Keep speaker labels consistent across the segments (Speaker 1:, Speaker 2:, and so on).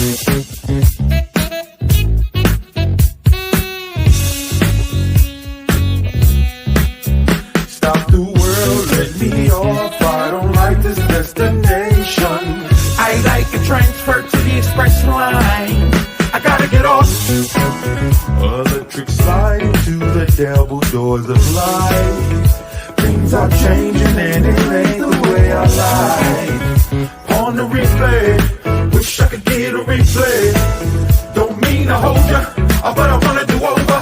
Speaker 1: Stop the world, let me off. I don't like this destination. I like a transfer to the express line. I gotta get off. Electric slide to the devil doors of life. Things are changing and it ain't the way I like. On the replay, wish I could get a replay. Don't mean to hold ya, but I wanna do over.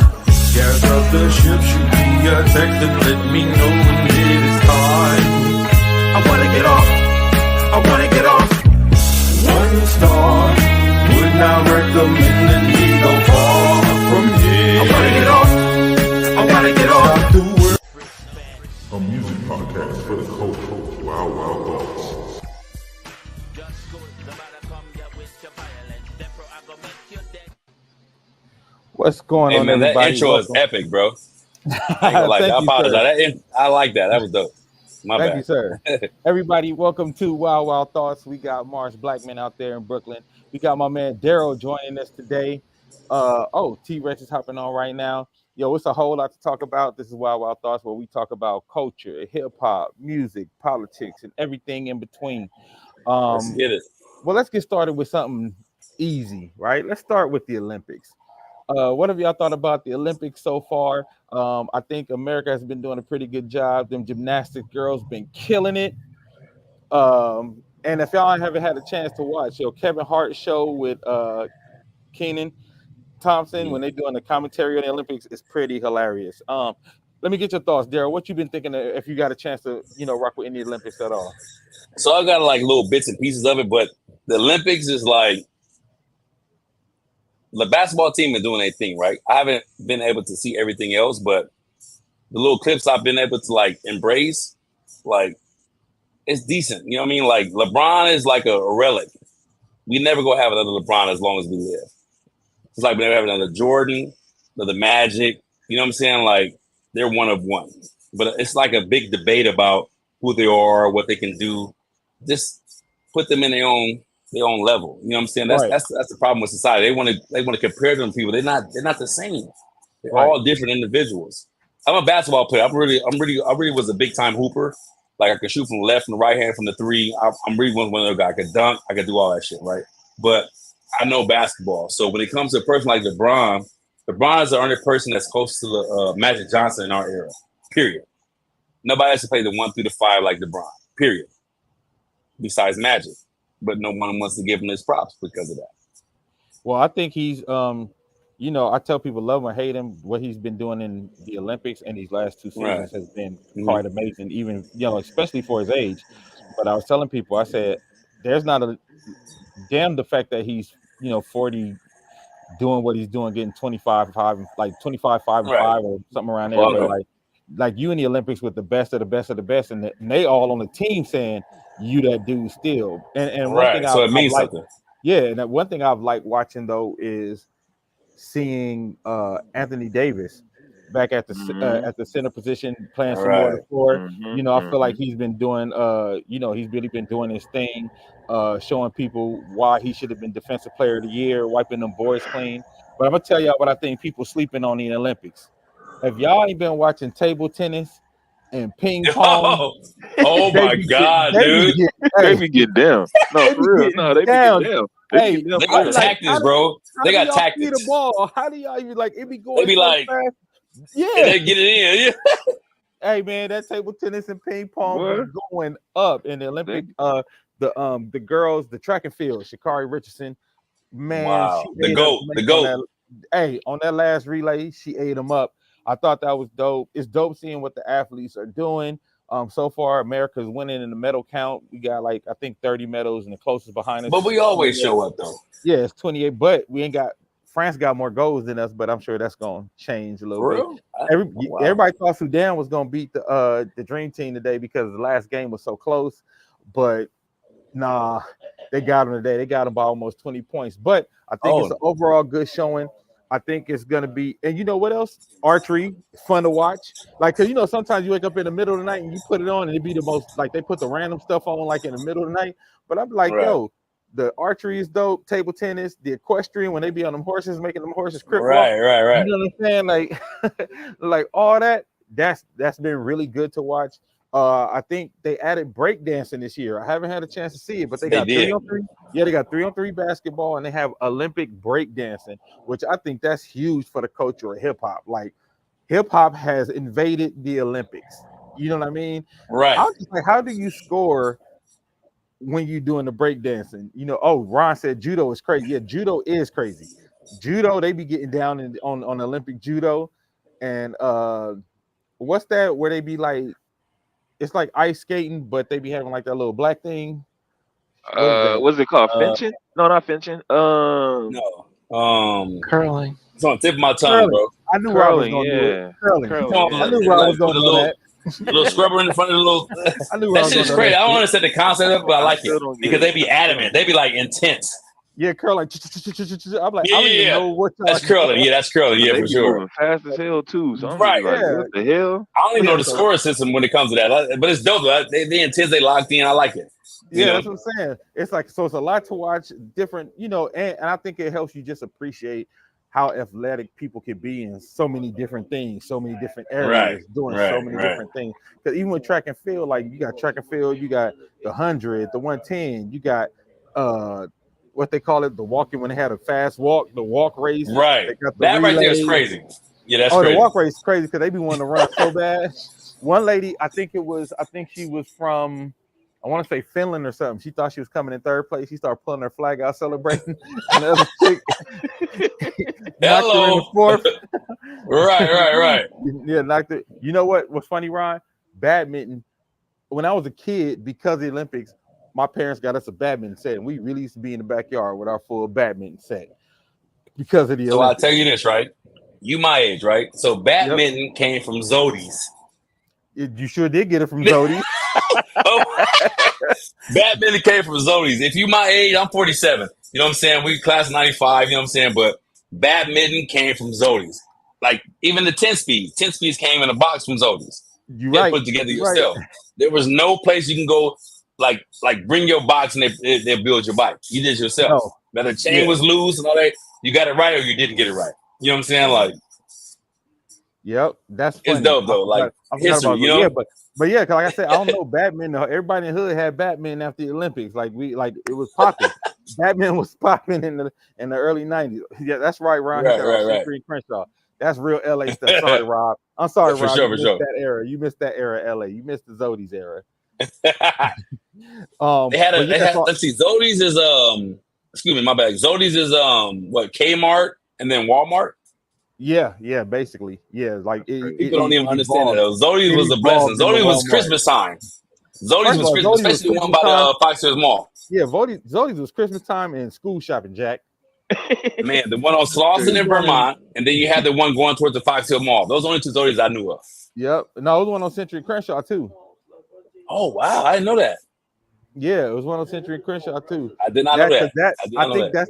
Speaker 1: Gas up the ship, shoot me a text and let me know when it is time. I wanna get off, I wanna get off. 1 star, would not recommend that we go far from here. I wanna get off, I wanna get off. Stop the world. A music podcast for the culture. Wow, wow, thoughts.
Speaker 2: What's going on,
Speaker 3: man,
Speaker 2: everybody?
Speaker 3: that intro is epic, bro. I ain't gonna lie. I apologize. I like that. That was dope. My bad.
Speaker 2: Thank you, sir. Everybody, welcome to Wild Wild Thoughts. We got Marsh Blackman out there in Brooklyn. We got my man Daryl joining us today. T-Rex is hopping on right now. Yo, it's a whole lot to talk about. This is Wild Wild Thoughts, where we talk about culture, hip-hop, music, politics, and everything in between.
Speaker 3: Let's get it.
Speaker 2: Well, let's get started with something easy, right? Let's start with the Olympics. What have y'all thought about the Olympics so far? I think America has been doing a pretty good job. Them gymnastic girls been killing it. And if y'all haven't had a chance to watch, Kevin Hart's show with Kenan Thompson when they're doing the commentary on the Olympics is pretty hilarious. Let me get your thoughts, Daryl. What you been thinking if you got a chance to, rock with any Olympics at all?
Speaker 3: So I got like little bits and pieces of it, but the Olympics is like the basketball team is doing their thing, right? I haven't been able to see everything else, but the little clips I've been able to like embrace, like it's decent. You know what I mean? Like LeBron is like a relic. We never gonna have another LeBron as long as we live. It's like we never have another Jordan, another Magic. You know what I'm saying? Like they're one of one. But it's like a big debate about who they are, what they can do. Just put them in their own level. You know what I'm saying? That's the problem with society. They want to compare them to people. They're not the same. They're all different individuals. I'm a basketball player. I really was a big time hooper. Like I could shoot from the left and the right hand from the three. I'm really one of those guys. I could dunk. I could do all that shit, right? But I know basketball. So when it comes to a person like LeBron, LeBron is the only person that's close to the Magic Johnson in our era. Period. Nobody else to play the 1 through the 5 like LeBron. Period. Besides Magic. But no one wants to give him his props because of that.
Speaker 2: Well, I think he's, I tell people love him or hate him. What he's been doing in the Olympics and these last 2 seasons has been quite amazing, even, especially for his age. But I was telling people, I said, there's not a damn the fact that he's, 40, doing what he's doing, getting 25, 5, like 25, 5, and 5 or something around there. But like you in the Olympics with the best of the best of the best, and they all on the team saying, you that dude still. And one thing
Speaker 3: so it means something.
Speaker 2: Yeah, and one thing I've liked watching though is seeing Anthony Davis back at the center position playing some more of the floor. I feel like he's been doing he's really been doing his thing, showing people why he should have been defensive player of the year, wiping them boards clean. But I'm gonna tell y'all what I think people sleeping on the Olympics. If y'all ain't been watching table tennis and ping pong.
Speaker 3: Oh my God, dude.
Speaker 4: They be getting down. No, for real. No, they be getting down.
Speaker 3: They got tactics, bro. They got tactics.
Speaker 2: The ball. How do y'all even it be going?
Speaker 3: They be like,
Speaker 2: fast?
Speaker 3: Yeah, they get it in. Yeah.
Speaker 2: Hey man, that table tennis and ping pong is going up in the Olympic. The girls, the track and field, Sha'Carri Richardson, man,
Speaker 3: wow, the goat.
Speaker 2: On that last relay, she ate them up. I thought that was dope. It's dope seeing what the athletes are doing. So far, America's winning in the medal count. We got I think 30 medals, and the closest behind us.
Speaker 3: But we always show up though.
Speaker 2: Yeah, it's 28. But we ain't got. France got more goals than us, but I'm sure that's gonna change a little bit. Everybody thought Sudan was gonna beat the Dream Team today because the last game was so close, but nah, they got them today. They got them by almost 20 points. But I think it's an overall good showing. I think it's gonna be, and you know what else? Archery, fun to watch. Cause sometimes you wake up in the middle of the night and you put it on, and it be the most they put the random stuff on in the middle of the night. But I'm like, yo. The archery is dope. Table tennis, the equestrian when they be on them horses, making them horses crip walk.
Speaker 3: Right.
Speaker 2: You know what I'm saying? Like all that. That's been really good to watch. I think they added breakdancing this year. I haven't had a chance to see it, but they got 3-on-3. Yeah, they got 3-on-3 basketball, and they have Olympic breakdancing, which I think that's huge for the culture of hip hop. Like hip hop has invaded the Olympics. You know what I mean?
Speaker 3: Right.
Speaker 2: I was just like, how do you score when you're doing the breakdancing? You know, oh, Ron said judo is crazy. Yeah, judo is crazy. Judo, they be getting down on Olympic judo, and what's that where they be like, it's like ice skating, but they be having like that little black thing.
Speaker 4: What's it called? Fencing? No, not fencing.
Speaker 3: No.
Speaker 5: Curling.
Speaker 3: It's on the tip of my tongue, bro.
Speaker 2: I knew where I was going to do it. Curling. I knew where I was going to do that.
Speaker 3: A little scrubber in the front of the little.
Speaker 2: I knew that
Speaker 3: shit's crazy. I don't understand the concept of it, but I like it because they be adamant. They be like intense.
Speaker 2: Yeah, curling. I'm like, I don't even know what
Speaker 3: that's curling. Yeah, that's curling. Yeah, for sure.
Speaker 4: Moving fast as hell too. So I'm
Speaker 3: right.
Speaker 4: like, what the hell?
Speaker 3: I don't even know the scoring system when it comes to that, but it's dope. They intense. They locked in. I like it.
Speaker 2: Yeah, that's what I'm saying. It's like, so it's a lot to watch, different, you know, and I think it helps you just appreciate how athletic people can be in so many different things, so many different areas, doing so many different things. Because even with track and field, like you got track and field, you got the 100, the 110, you got what they call it, the walking when they had a fast walk, the walk race.
Speaker 3: Right. That right there is crazy. Yeah, that's crazy.
Speaker 2: The walk race is crazy because they be wanting to run so bad. One lady, I think she was from, I want to say Finland or something. She thought she was coming in third place. She started pulling her flag out, celebrating. And the other chick knocked her in the fourth.
Speaker 3: Right.
Speaker 2: Yeah, knocked it. You know what? What's funny, Ron? Badminton. When I was a kid, because of the Olympics, my parents got us a badminton set, and we really used to be in the backyard with our full badminton set because of the Olympics.
Speaker 3: So I'll tell you this, right? You my age, right? So badminton came from Zodi's.
Speaker 2: You sure did get it from Zodi's.
Speaker 3: Badminton came from Zodi's. If you my age, I'm 47. You know what I'm saying? We class 95, you know what I'm saying? But badminton came from Zodi's. Like even the 10 speeds came in a box from Zodi's.
Speaker 2: You right.
Speaker 3: Put together yourself. Right. There was no place you can go like bring your box and they build your bike. You did it yourself. No. Now the chain was loose and all that. You got it right or you didn't get it right. You know what I'm saying? Like,
Speaker 2: yep, that's funny.
Speaker 3: It's dope though. Like history, you know.
Speaker 2: Yeah, but yeah, because like I said, I don't know badminton. Everybody in the hood had badminton after the Olympics. Like it was popping. Badminton was popping in the early 90s. Yeah, that's right, Ron. Right. Crenshaw. That's real LA stuff. Sorry, Rob. I'm sorry, Rob.
Speaker 3: For sure.
Speaker 2: That era. You missed that era, LA. You missed the Zodi's era.
Speaker 3: They had let's see. Zodi's is excuse me, my bad. Zodi's is what, Kmart and then Walmart.
Speaker 2: Yeah, basically, yeah. Like
Speaker 3: people don't even understand it though. Zodi's was a blessing. Zodi's was Christmas time. Zodi's was Christmas, especially the one by the Fox Hills Mall.
Speaker 2: Yeah, Zodi's was Christmas time and school shopping, Jack.
Speaker 3: Man, the one on Slauson in Vermont, and then you had the one going towards the Fox Hill Mall. Those are the only two Zodi's I knew of.
Speaker 2: Yep. No, it was one on Century and Crenshaw too.
Speaker 3: Oh wow, I didn't know that.
Speaker 2: Yeah, it was one on Century and Crenshaw too.
Speaker 3: I did not know that.
Speaker 2: I think that's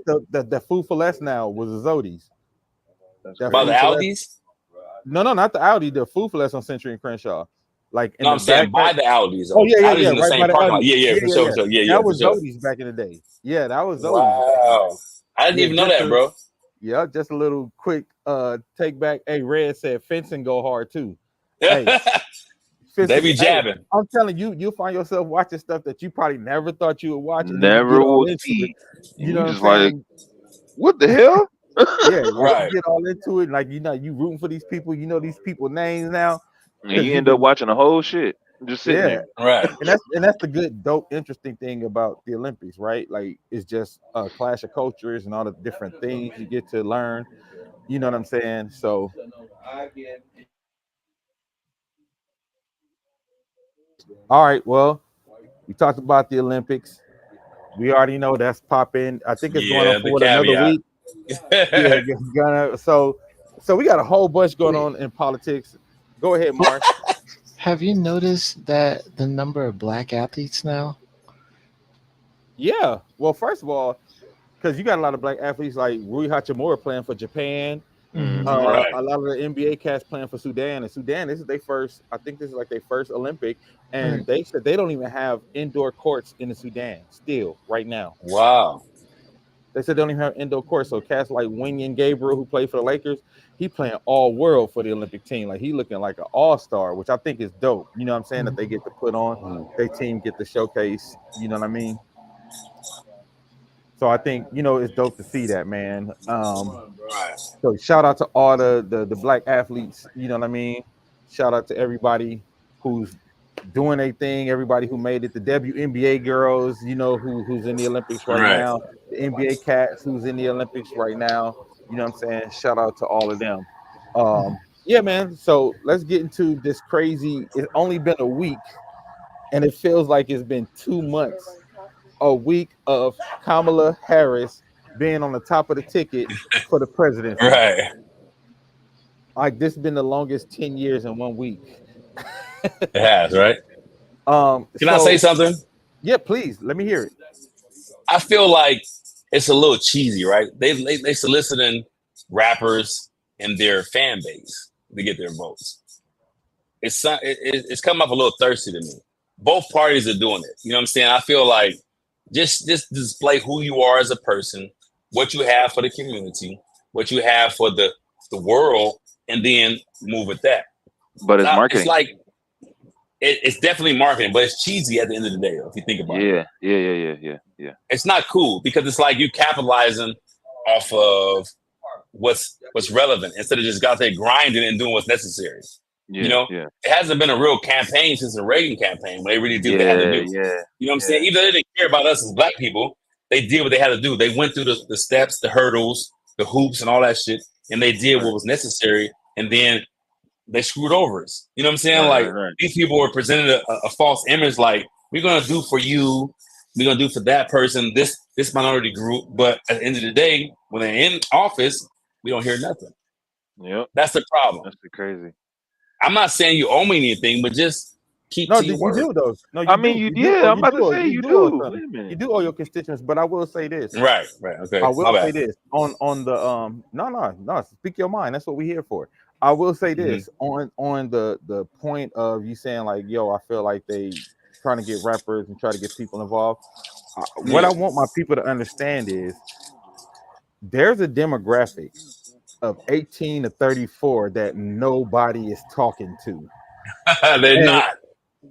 Speaker 2: the food for less now was the Zodi's.
Speaker 3: By the Aldi's?
Speaker 2: No, not the Audi. The food for less on Century and Crenshaw. Like
Speaker 3: I'm saying by the Aldi's.
Speaker 2: Oh yeah.
Speaker 3: In the same parking lot. Yeah, for sure. Yeah,
Speaker 2: that was Zodi's back in the day. Yeah, that was Zodi's.
Speaker 3: Wow. I didn't even know that, bro.
Speaker 2: Yeah, just a little quick take back. Hey, Red said fencing go hard too. Hey,
Speaker 3: they be jabbing.
Speaker 2: Hey, I'm telling you, you'll find yourself watching stuff that you probably never thought you would watch.
Speaker 4: Never would see.
Speaker 2: You know,
Speaker 4: just like, what the hell?
Speaker 2: Yeah, right. You get all into it, like you rooting for these people. You know these people names now.
Speaker 4: And you end up watching the whole shit, just sitting there.
Speaker 3: Right.
Speaker 2: And that's the good, dope, interesting thing about the Olympics, right? Like it's just a clash of cultures and all the different things you get to learn. You know what I'm saying? So. All right. Well, we talked about the Olympics. We already know that's popping. I think it's going on for another week. So we got a whole bunch going on in politics. Go ahead, Mark.
Speaker 5: Have you noticed that the number of black athletes now?
Speaker 2: Yeah. Well, first of all, because you got a lot of black athletes like Rui Hachimura playing for Japan.
Speaker 3: Right.
Speaker 2: A lot of the NBA cats playing for Sudan, and Sudan, this is their first. I think this is like their first Olympic, and they said they don't even have indoor courts in the Sudan still right now.
Speaker 3: Wow.
Speaker 2: They said they don't even have indoor courts. So cats like Wynyan Gabriel, who played for the Lakers, he playing all world for the Olympic team. Like he looking like an all-star, which I think is dope. You know what I'm saying? That they get to put on, their team get to showcase, you know what I mean? So I think, it's dope to see that, man. So shout out to all the black athletes, you know what I mean? Shout out to everybody who's doing a thing, everybody who made it, the WNBA girls, who's in the Olympics right now, the NBA cats who's in the Olympics right now, you know what I'm saying? Shout out to all of them. Yeah, man. So let's get into this crazy. It's only been a week, and it feels like it's been 2 months. A week of Kamala Harris being on the top of the ticket for the presidency.
Speaker 3: Right.
Speaker 2: Like this has been the longest 10 years in 1 week.
Speaker 3: It has, right? Can I say something?
Speaker 2: Yeah, please. Let me hear it.
Speaker 3: I feel like it's a little cheesy, right? They soliciting rappers and their fan base to get their votes. It's come up a little thirsty to me. Both parties are doing it. You know what I'm saying? I feel like just display who you are as a person, what you have for the community, what you have for the world, and then move with that.
Speaker 4: But it's marketing.
Speaker 3: It's like it's definitely marketing, but it's cheesy at the end of the day, if you think about it.
Speaker 4: Yeah.
Speaker 3: It's not cool because it's like you capitalizing off of what's relevant instead of just out there grinding and doing what's necessary. It hasn't been a real campaign since the Reagan campaign when they really did what they had to do. You know what I'm saying? Even though they didn't care about us as black people, they did what they had to do. They went through the steps, the hurdles, the hoops, and all that shit, and they did what was necessary. And then they screwed over us. You know what I'm saying? These people were presented a false image, like we're gonna do for you, we're gonna do for that person, this minority group. But at the end of the day, when they're in office, we don't hear nothing.
Speaker 4: Yep,
Speaker 3: that's the problem.
Speaker 4: That's crazy.
Speaker 3: I'm not saying you owe me anything, but just keep to your word.
Speaker 2: You do though. No,
Speaker 4: you do. I'm about to say you do.
Speaker 2: You do owe your constituents, but I will say this.
Speaker 3: Right. Okay.
Speaker 2: I will say this on the no. Speak your mind. That's what we're here for. I will say this on the point of you saying like, yo, I feel like they trying to get rappers and try to get people involved. What I want my people to understand is there's a demographic of 18 to 34 that nobody is talking to.
Speaker 3: They're not.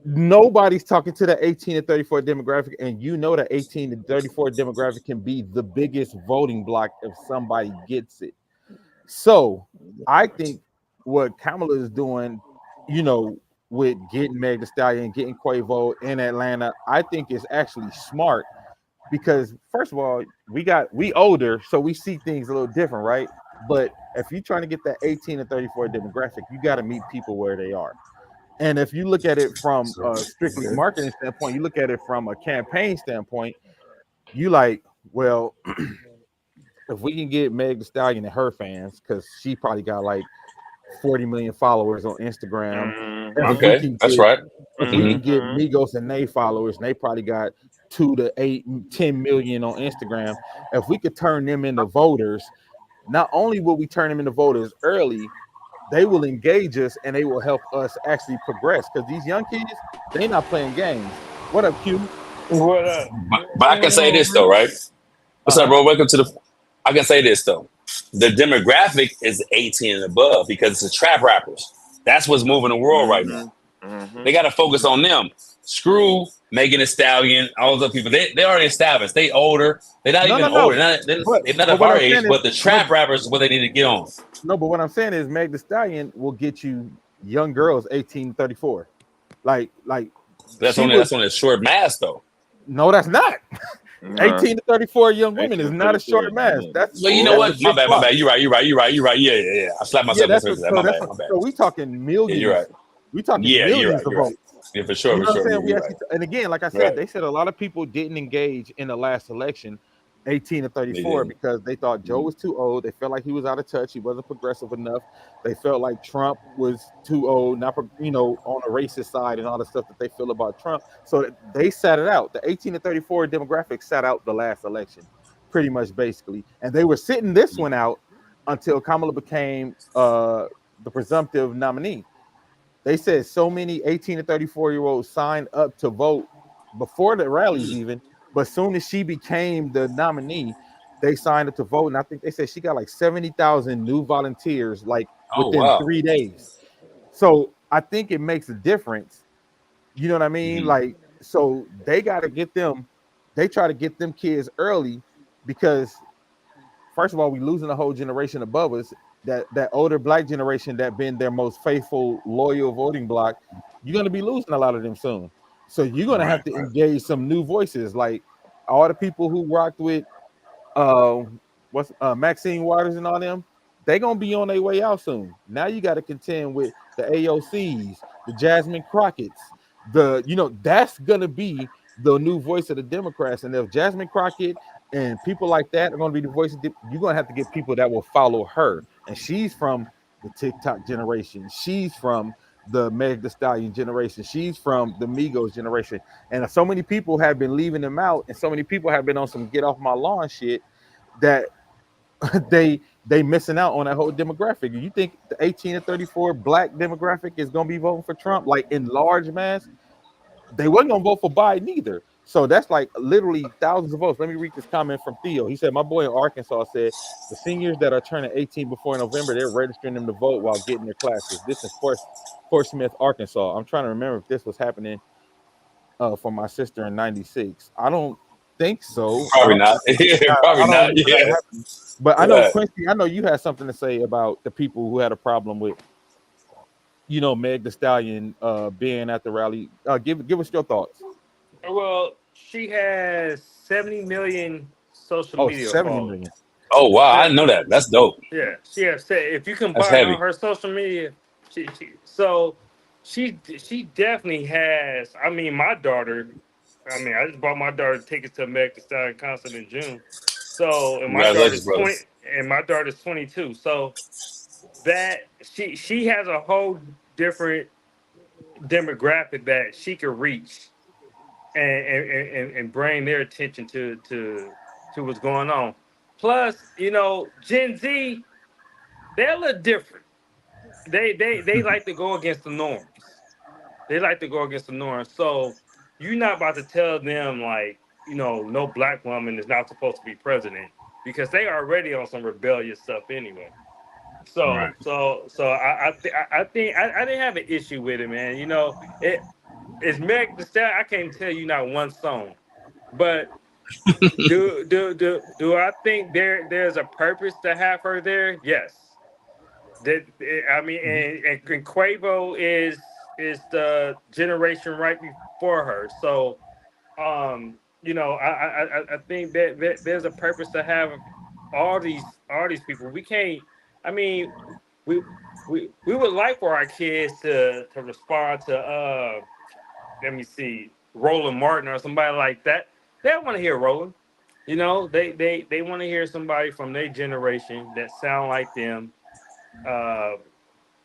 Speaker 2: Nobody's talking to the 18 to 34 demographic, and the 18 to 34 demographic can be the biggest voting block if somebody gets it. So I think what Kamala is doing, with getting Meg Thee Stallion, getting Quavo in Atlanta, I think is actually smart because first of all, we older, so we see things a little different, right? But if you're trying to get that 18 to 34 demographic, you got to meet people where they are. And if you look at it from a strictly marketing standpoint, you look at it from a campaign standpoint, you like, well, if we can get Meg Thee Stallion and her fans, because she probably got like 40 million followers on Instagram.
Speaker 3: Okay, that's right.
Speaker 2: If we can get Migos and they followers, and they probably got 2 to 8, 10 million on Instagram. If we could turn them into voters, not only will we turn them into voters early, they will engage us and they will help us actually progress. Because these young kids, they not playing games. What up, Q?
Speaker 3: What up? But I can say this though, right? What's up, bro? Welcome to the. I can say this though. The demographic is 18 and above because it's the trap rappers. That's what's moving the world right now. They got to focus on them. Screw Megan Thee Stallion, all those other people. They already established. They older. They're not even older. They're not of our age, but the trap rappers is what they need to get on.
Speaker 2: No, but what I'm saying is Meg Thee Stallion will get you young girls 18 to 34. Like
Speaker 3: that's only a short mask though.
Speaker 2: No, that's not. 18 to 34 young women is not a short mask. That's
Speaker 3: well, you know what? My bad. You're right. Yeah. I slapped myself. My bad.
Speaker 2: So we talking millions.
Speaker 3: Yeah, you're right.
Speaker 2: We talking millions of votes.
Speaker 3: Yeah, for sure.
Speaker 2: You know what I'm saying? And again, like I said, they said a lot of people didn't engage in the last election, 18 to 34, because they thought Joe was too old. They felt like he was out of touch. He wasn't progressive enough. They felt like Trump was too old, not on the racist side and all the stuff that they feel about Trump. So they sat it out. The 18 to 34 demographic sat out the last election, pretty much basically. And they were sitting this one out until Kamala became the presumptive nominee. They said so many 18 to 34-year-olds signed up to vote before the rallies even, but soon as she became the nominee, they signed up to vote. And I think they said she got like 70,000 new volunteers like
Speaker 3: Oh
Speaker 2: within
Speaker 3: wow.
Speaker 2: 3 days. So I think it makes a difference. You know what I mean?
Speaker 3: Mhm.
Speaker 2: Like, so they got to get them, they try to get them kids early because first of all, we losing a whole generation above us. That older black generation that been their most faithful, loyal voting bloc, you're gonna be losing a lot of them soon. So you're gonna
Speaker 3: Right.
Speaker 2: have to engage some new voices, like all the people who rocked with uh what's Maxine Waters and all them, they gonna be on their way out soon. Now you got to contend with the AOCs, the Jasmine Crockett's, that's gonna be the new voice of the Democrats. And if Jasmine Crockett and people like that are gonna be the voice of you're gonna have to get people that will follow her. And she's from the TikTok generation, she's from the Meg the Stallion generation, she's from the Migos generation. And so many people have been leaving them out, and so many people have been on some get off my lawn shit that they missing out on that whole demographic. You think the 18 to 34 black demographic is gonna be voting for Trump like in large mass? They wasn't gonna vote for Biden either. So that's like literally thousands of votes. Let me read this comment from Theo. He said, my boy in Arkansas said the seniors that are turning 18 before November, they're registering them to vote while getting their classes. This is Fort Smith, Arkansas. I'm trying to remember if this was happening for my sister in '96. I don't think so. I
Speaker 3: Probably
Speaker 2: don't.
Speaker 3: not.
Speaker 2: I
Speaker 3: Probably
Speaker 2: don't
Speaker 3: not.
Speaker 2: remember that
Speaker 3: Yeah.
Speaker 2: happening. But I know
Speaker 3: Right.
Speaker 2: Quincy. I know you had something to say about the people who had a problem with, Meg the Stallion being at the rally. Give us your thoughts.
Speaker 6: Well, she has 70 million social
Speaker 2: Oh,
Speaker 6: media
Speaker 2: 70
Speaker 6: followers.
Speaker 2: million.
Speaker 3: Oh wow. I
Speaker 6: Se-
Speaker 3: didn't know that. That's dope.
Speaker 6: Yeah, she has. If you
Speaker 3: That's
Speaker 6: combine on
Speaker 3: heavy.
Speaker 6: her social media, so she definitely has. I mean, my daughter. I mean, I just bought my daughter tickets to Meg Thee Stallion concert in June. So, and my
Speaker 3: Congratulations,
Speaker 6: daughter's
Speaker 3: brother.
Speaker 6: 20, and my daughter's 22. So that she has a whole different demographic that she could reach and bring their attention to what's going on. Plus, Gen Z, they're a little different. They like to go against the norms. They like to go against the norms. So you're not about to tell them like, no black woman is not supposed to be president because they are already on some rebellious stuff anyway.
Speaker 3: Right.
Speaker 6: So I didn't have an issue with it, man. It's Meg the Stallion. I can't tell you not one song, but do I think there's a purpose to have her there? Yes. That I mean, and Quavo is the generation right before her. So I think that there's a purpose to have all these people. We can't. I mean, we we would like for our kids to respond to let me see, Roland Martin or somebody like that. They don't want to hear Roland. They want to hear somebody from their generation that sound like them. Uh,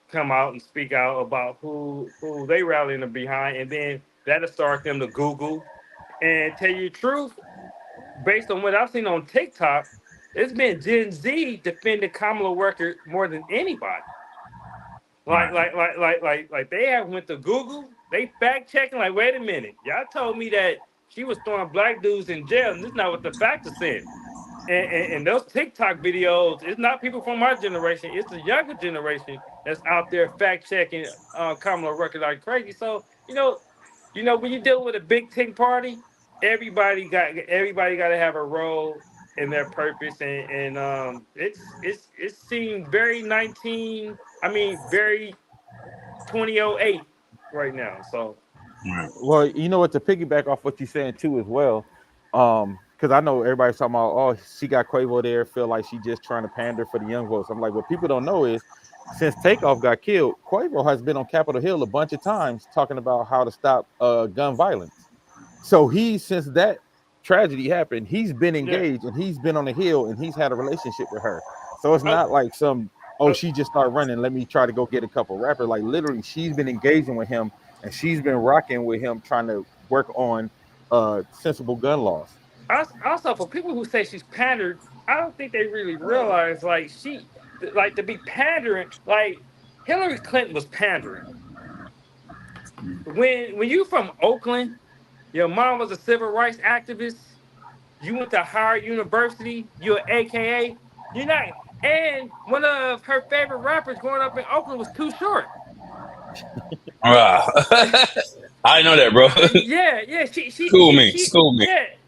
Speaker 6: Come out and speak out about who they rallying behind, and then that'll start them to Google. And tell you the truth, based on what I've seen on TikTok, it's been Gen Z defending Kamala record more than anybody. Like,
Speaker 3: Right.
Speaker 6: like, like, like they have went to Google. They fact checking. Like, wait a minute, y'all told me that she was throwing black dudes in jail, and this is not what the facts are saying. And those TikTok videos, it's not people from our generation. It's the younger generation that's out there fact checking Kamala record like crazy. So when you deal with a big tent party, everybody got to have a role in their purpose, and it seemed very 19. I mean, very 2008 right now. So
Speaker 3: Right.
Speaker 2: Well, you know what, to piggyback off what you're saying too as well, because I know everybody's talking about, oh, she got Quavo there, feel like she just trying to pander for the young votes. I'm like, what people don't know is since Takeoff got killed, Quavo has been on Capitol Hill a bunch of times talking about how to stop gun violence. So since that tragedy happened, he's been
Speaker 6: yeah,
Speaker 2: engaged and he's been on the hill and he's had a relationship with her. So it's
Speaker 6: uh,
Speaker 2: not like
Speaker 6: uh,
Speaker 2: she just started running, let me try to go get a couple rappers. Like literally she's been engaging with him and she's been rocking with him trying to work on sensible gun laws.
Speaker 6: also for people who say she's pandered, I don't think they really realize like like to be pandering. Like Hillary Clinton was pandering. When you from Oakland, your mom was a civil rights activist. You went to Howard University. You're AKA. You're not. And one of her favorite rappers growing up in Oakland was Too Short.
Speaker 3: Wow. I know that, bro.
Speaker 6: Yeah.
Speaker 3: School me.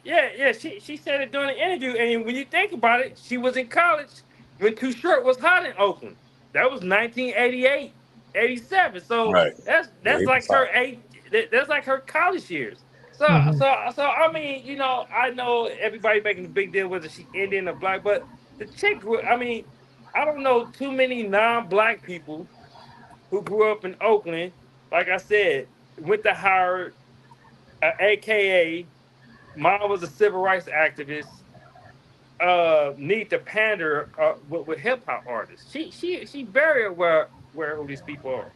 Speaker 6: Yeah. She said it during the interview. And when you think about it, she was in college when Too Short was hot in Oakland. That was 1988, 87. So
Speaker 3: Right. Yeah,
Speaker 6: that's
Speaker 3: he was
Speaker 6: like
Speaker 3: hot.
Speaker 6: her that's like her college years. So
Speaker 5: Mhm.
Speaker 6: I mean, I know everybody making a big deal whether she Indian or black, but the chick I mean, I don't know too many non-black people who grew up in Oakland. Like I said, went to Howard, AKA, mom was a civil rights activist. Need to pander with hip hop artists. She very aware who these people are.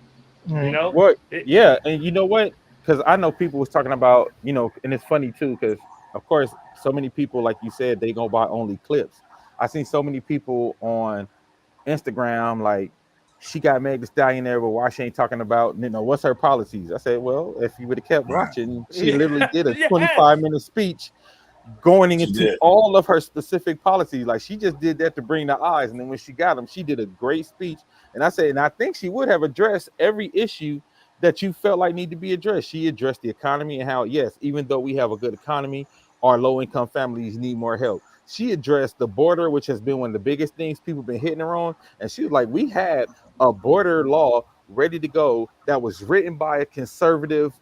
Speaker 6: You
Speaker 5: Right.
Speaker 6: know,
Speaker 2: What?
Speaker 6: it,
Speaker 2: Yeah, and you know what? Because I know people was talking about, and it's funny too, because of course, so many people, like you said, they gonna buy only clips. I seen so many people on Instagram like she got Meg Thee Stallion there, but why she ain't talking about, what's her policies? I said, well, if you would have kept
Speaker 3: Right.
Speaker 2: watching, she literally
Speaker 6: yeah,
Speaker 2: did a
Speaker 6: yeah.
Speaker 2: 25-minute speech going
Speaker 3: She
Speaker 2: into
Speaker 3: did.
Speaker 2: all of her specific policies. Like she just did that to bring the eyes. And then when she got them, she did a great speech. And I said, and I think she would have addressed every issue that you felt like need to be addressed. She addressed the economy and how, yes, even though we have a good economy, our low income families need more help. She addressed the border, which has been one of the biggest things people been hitting her on. And she was like, we had a border law ready to go that was written by a conservative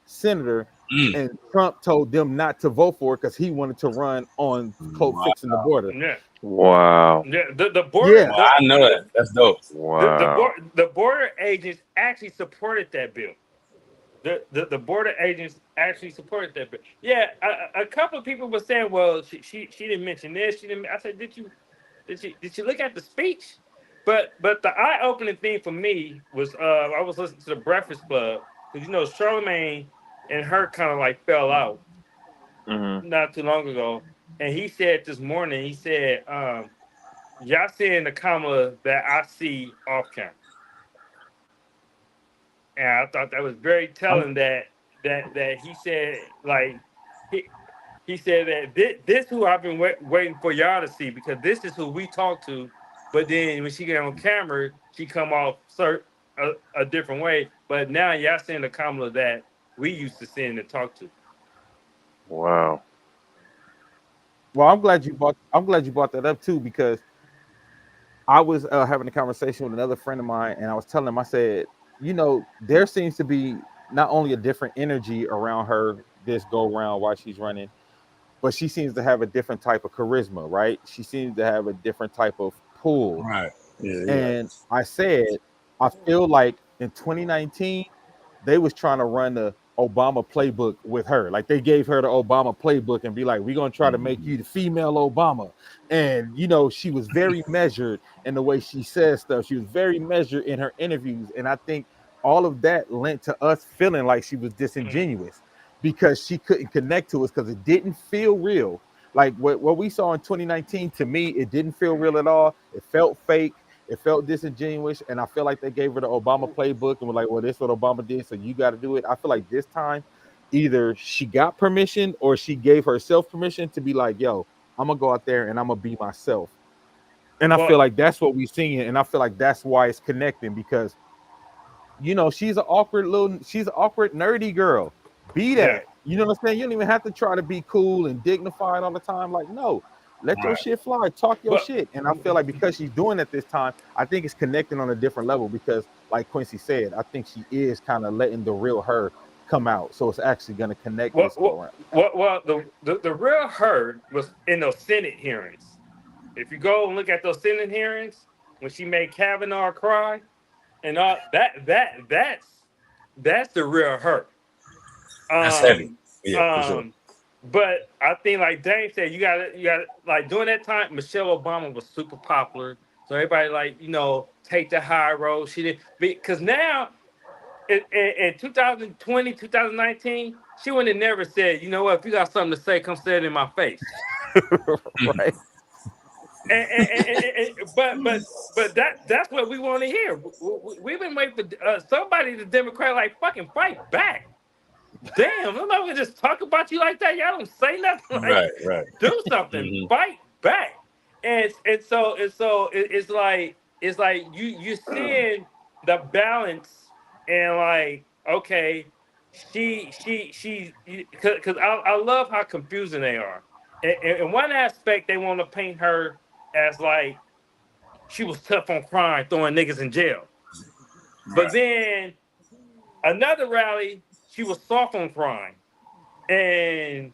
Speaker 2: senator,
Speaker 3: Mm.
Speaker 2: and Trump told them not to vote for it because he wanted to run on
Speaker 3: Wow.
Speaker 2: fixing the border.
Speaker 6: Yeah,
Speaker 4: Wow.
Speaker 6: yeah. The border,
Speaker 2: Yeah,
Speaker 3: Wow, I know that. That's dope.
Speaker 4: Wow.
Speaker 6: the border agents actually supported that bill. The border agents actually supported that bill. Yeah, a couple of people were saying, well, she didn't mention this. She didn't. I said, did you look at the speech? But the eye opening thing for me was I was listening to the Breakfast Club because Charlemagne and her kind of like fell out
Speaker 4: Hmm.
Speaker 6: not too long ago, and he said this morning he said y'all seeing the Kamala that I see off camera, and I thought that was very
Speaker 2: I'm
Speaker 6: telling that he said like he, he said that this who I've been waiting for y'all to see because this is who we talk to. But then when she get on camera, she come off a different way. But now y'all seeing the Kamala that we used to seeing and talk to.
Speaker 4: Wow.
Speaker 2: well. I'm glad you brought that up too because I was having a conversation with another friend of mine, and I was telling him, I said, there seems to be not only a different energy around her this go round while she's running, but she seems to have a different type of charisma, right? She seems to have a different type of pull.
Speaker 3: Right. Yeah, you're right.
Speaker 2: And I said, I feel like in 2019, they was trying to run the Obama playbook with her. Like they gave her the Obama playbook and be like, we're gonna try to make you the female Obama. And she was very measured in the way she says stuff. She was very measured in her interviews. And I think all of that lent to us feeling like she was
Speaker 6: Mm.
Speaker 2: disingenuous because she couldn't connect to us because it didn't feel real. Like what we saw in 2019, to me, it didn't feel real at all. It felt fake. It felt disingenuous, and I feel like they gave her the Obama playbook and were like, "Well, this is what Obama did, so you got to do it." I feel like this time, either she got permission or she gave herself permission to be like, "Yo, I'm gonna go out there and I'm gonna be myself." And I feel
Speaker 6: Well,
Speaker 2: like that's what we seeing, and I feel like that's why it's connecting because she's an awkward nerdy girl. Be
Speaker 6: yeah,
Speaker 2: that. You know what I'm saying? You don't even have to try to be cool and dignified all the time. Like, no, let your
Speaker 3: Right.
Speaker 2: shit fly, talk your
Speaker 6: but
Speaker 2: shit. And I feel like because she's doing it this time, I think it's connecting on a different level because, like Quincy said, I think she is kind of letting the real her come out. So it's actually going to connect this
Speaker 6: what
Speaker 2: go
Speaker 6: what
Speaker 2: around.
Speaker 6: the real her was in those Senate hearings. If you go and look at those Senate hearings when she made Kavanaugh cry and all that's the real her.
Speaker 3: That's heavy.
Speaker 6: Um,
Speaker 3: Yeah, for sure.
Speaker 6: but I think like Dane said, you gotta like during that time, Michelle Obama was super popular. So everybody like, take the high road. She did because now in 2020, 2019, she would have never said, you know what, if you got something to say, come say it in my face.
Speaker 2: Right.
Speaker 6: but that's what we want to hear. We've been waiting for somebody, the Democrat, like fucking fight back. Damn, I'm not gonna just talk about you like that. Y'all don't say nothing. Like,
Speaker 3: Right.
Speaker 6: do something,
Speaker 3: Mhm.
Speaker 6: fight back. It's like you seeing the balance and like okay, she because I love how confusing they are. In one aspect, they want to paint her as like she was tough on crime, throwing niggas in jail. But then another rally, she was soft on crime, and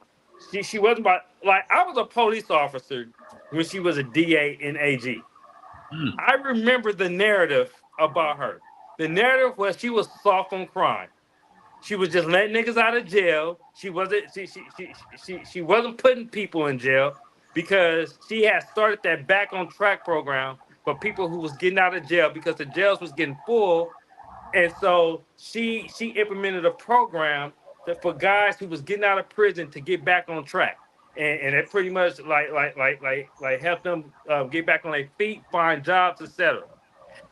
Speaker 6: she wasn't about like I was a police officer when she was a DA in AG. I remember the narrative about her. The narrative was she was soft on crime. She was just letting niggas out of jail. She wasn't putting people in jail because she had started that back on track program for people who was getting out of jail because the jails was getting full. And so she implemented a program that for guys who was getting out of prison to get back on track. And it pretty much like help them get back on their feet, find jobs, etc.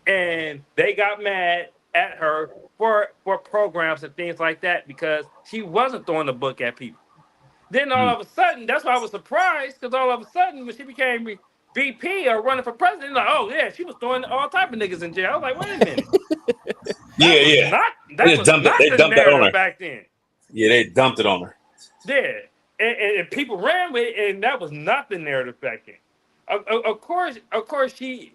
Speaker 6: And they got mad at her for programs and things like that because she wasn't throwing the book at people. Then all of a sudden, that's why I was surprised because all of a sudden when she became VP or running for president, like, oh yeah, she was throwing all type of niggas in jail. I was like, wait a minute. That was not the narrative back then.
Speaker 3: Yeah, they dumped it on her.
Speaker 6: Yeah, and people ran with it, and that was not the narrative back then. Of course, she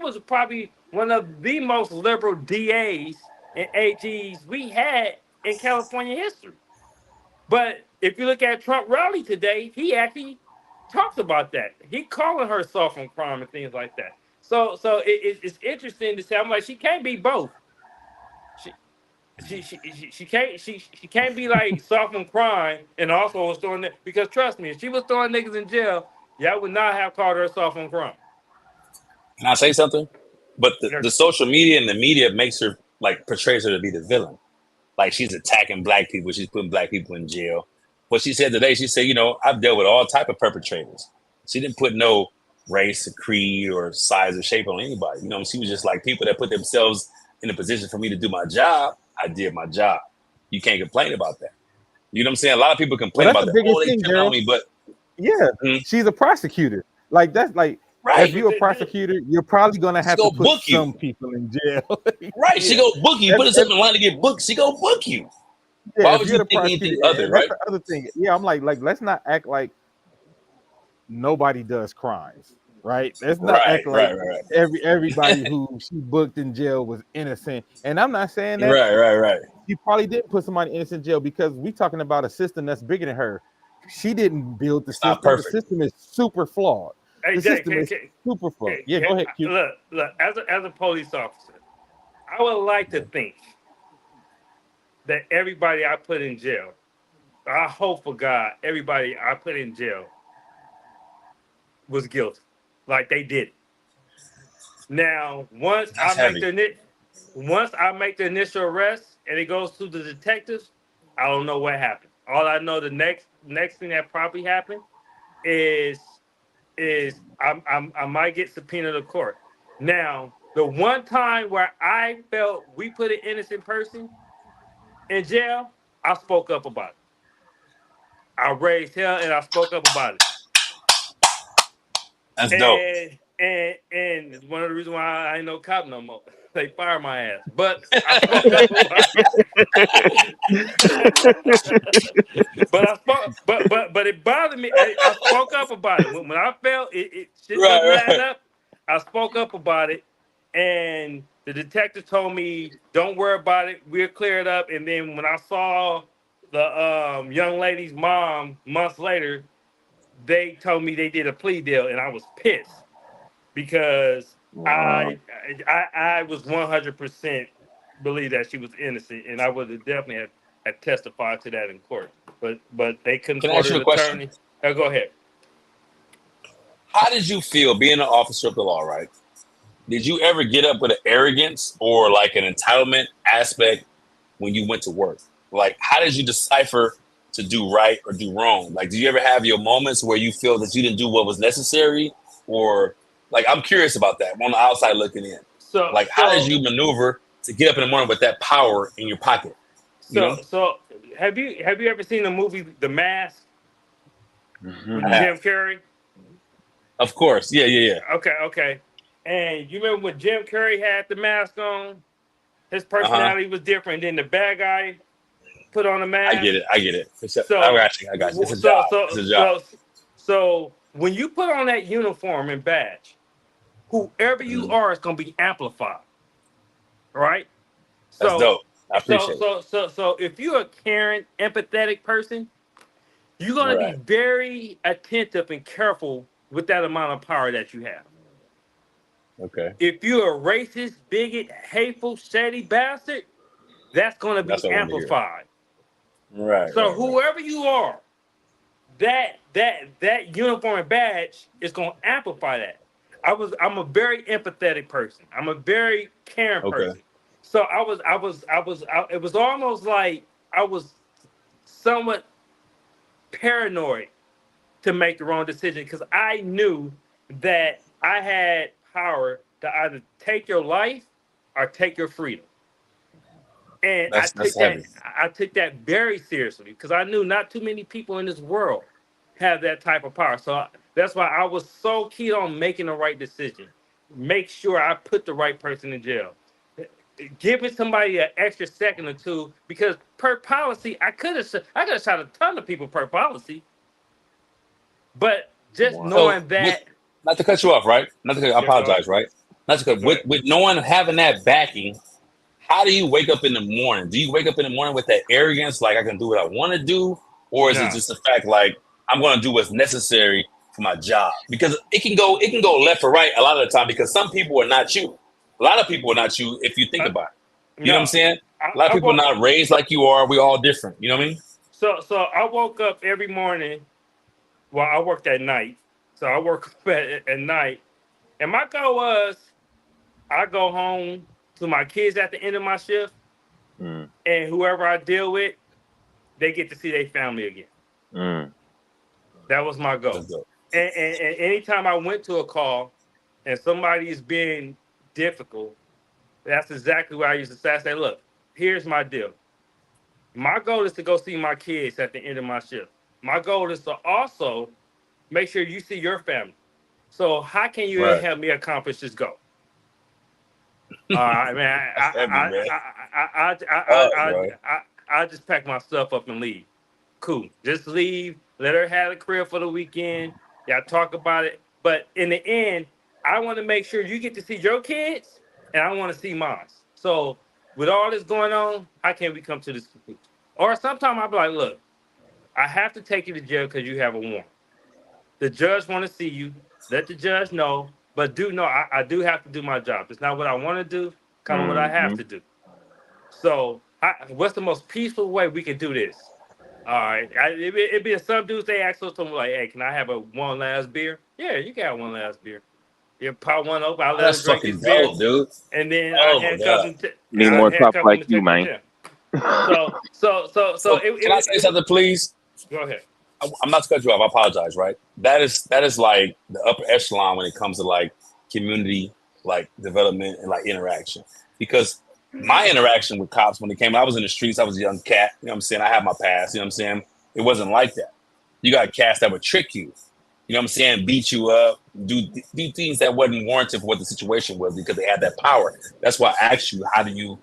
Speaker 6: was probably one of the most liberal DAs and AGs we had in California history. But if you look at Trump rally today, he actually talks about that. He calling her soft on crime and things like that. So it's interesting to say. I'm like, she can't be both. She can't be like soft on crime and also was throwing it because trust me, if she was throwing niggas in jail, y'all would not have called her soft on crime.
Speaker 3: Can I say something? But the social media and the media makes her like portrays her to be the villain. Like she's attacking black people, she's putting black people in jail. What she said today, she said, I've dealt with all type of perpetrators. She didn't put no race or creed or size or shape on anybody. She was just like people that put themselves in a position for me to do my job. I did my job. You can't complain about that. You know what I'm saying? A lot of people complain about that. Oh, they turned on me, but
Speaker 2: she's a prosecutor. Like that's like if you're a prosecutor, you're probably gonna have to put some people in jail.
Speaker 3: Right? She go book you. Put herself in line to get booked. She go book you.
Speaker 2: Yeah,
Speaker 3: why would you think anything other? Right?
Speaker 2: That's the other thing. Yeah, I'm like let's not act like nobody does crimes. Right? Let's not act like everybody who she booked in jail was innocent. And I'm not saying that.
Speaker 3: Right.
Speaker 2: She probably did put somebody innocent in jail because we talking about a system that's bigger than her. She didn't build the system. The system is super flawed.
Speaker 6: Hey,
Speaker 2: the system is super flawed. Yeah, go ahead, Q.
Speaker 6: Look. As a police officer, I would like to think that everybody I put in jail, I hope for God, everybody I put in jail was guilty. Like they did it. Now, once I make the initial arrest and it goes to the detectives, I don't know what happened. All I know, the next thing that probably happened is I might get subpoenaed to court. Now, the one time where I felt we put an innocent person in jail, I spoke up about it. I raised hell and I spoke up about it.
Speaker 3: That's dope.
Speaker 6: And it's one of the reasons why I ain't no cop no more. They fire my ass. But I spoke up about it. But it bothered me. I spoke up about it. When I felt it shit wasn't adding up, I spoke up about it. And the detective told me, don't worry about it. We'll clear it up. And then when I saw the young lady's mom months later, they told me they did a plea deal, and I was pissed because I was 100% believe that she was innocent, and I would have definitely have testified to that in court. But they couldn't.
Speaker 3: Can I ask you a question?
Speaker 6: Go ahead.
Speaker 3: How did you feel being an officer of the law? Right? Did you ever get up with an arrogance or like an entitlement aspect when you went to work? Like, how did you decipher to do right or do wrong? Like, do you ever have your moments where you feel that you didn't do what was necessary, or Like, I'm curious about that. I'm on the outside looking in.
Speaker 6: So,
Speaker 3: like, how did you maneuver to get up in the morning with that power in your pocket?
Speaker 6: So have you ever seen the movie The Mask with Jim Carrey?
Speaker 3: Of course. Yeah.
Speaker 6: Okay. And you remember when Jim Carrey had the mask on? His personality was different than the bad guy put on the mask.
Speaker 3: I get it.
Speaker 6: So
Speaker 3: I got you. It's a job. It's a job.
Speaker 6: So when you put on that uniform and badge, whoever you are is going to be amplified, right?
Speaker 3: That's dope. I appreciate it.
Speaker 6: So if you're a caring, empathetic person, you're going to be very attentive and careful with that amount of power that you have.
Speaker 3: Okay.
Speaker 6: If you're a racist, bigot, hateful, shady bastard, that's going to be amplified.
Speaker 3: Right.
Speaker 6: So whoever you are, that uniform and badge is going to amplify that. I'm a very empathetic person. I'm a very caring person. So it was almost like I was somewhat paranoid to make the wrong decision because I knew that I had power to either take your life or take your freedom. And I took that very seriously because I knew not too many people in this world have that type of power. So that's why I was so keen on making the right decision. Make sure I put the right person in jail. Giving somebody an extra second or two because per policy, I could have shot a ton of people per policy. But just knowing that,
Speaker 3: not to cut you off, right? I apologize, right? Not to cut with no one having that backing. How do you wake up in the morning? Do you wake up in the morning with that arrogance, like I can do what I want to do, or is it just the fact like I'm going to do what's necessary for my job? Because it can go left or right a lot of the time. Because some people are not you. A lot of people are not you if you think about it. You know what I'm saying? A lot of people are not raised like you are. We're all different. You know what I mean?
Speaker 6: So I woke up every morning. Well, I worked at night. So I work up at night. And my goal was I go home to my kids at the end of my shift. And whoever I deal with, they get to see their family again. That was my goal. And anytime I went to a call and somebody is being difficult, that's exactly what I used to say. I say, look, here's my deal. My goal is to go see my kids at the end of my shift. My goal is to also make sure you see your family. So how can you help me accomplish this goal? All right, man. I just pack my stuff up and leave. Cool. Just leave. Let her have a crib for the weekend. Y'all talk about it. But in the end, I want to make sure you get to see your kids, and I want to see mine. So with all this going on, how can we come to this conclusion? Or sometimes I'll be like, look, I have to take you to jail because you have a warrant. The judge want to see you. Let the judge know. But I do have to do my job. It's not what I want to do, kind of what I have to do. So what's the most peaceful way we can do this? All right. It'd be some dudes, they ask us something like, hey, can I have one last beer? Yeah, you can have one last beer. You pop one open, I'll let him drink his beer.
Speaker 3: Dude.
Speaker 6: And then I handcuff him.
Speaker 4: Need more top like you, man.
Speaker 3: Can I say something, please?
Speaker 6: Go ahead.
Speaker 3: I'm not to cut you off. I apologize. Right, that is like the upper echelon when it comes to like community, like development and like interaction. Because my interaction with cops when it came, I was in the streets. I was a young cat. You know what I'm saying? I have my past. You know what I'm saying? It wasn't like that. You got cats that would trick you. You know what I'm saying? Beat you up, do things that wasn't warranted for what the situation was because they had that power. That's why I asked you, how do you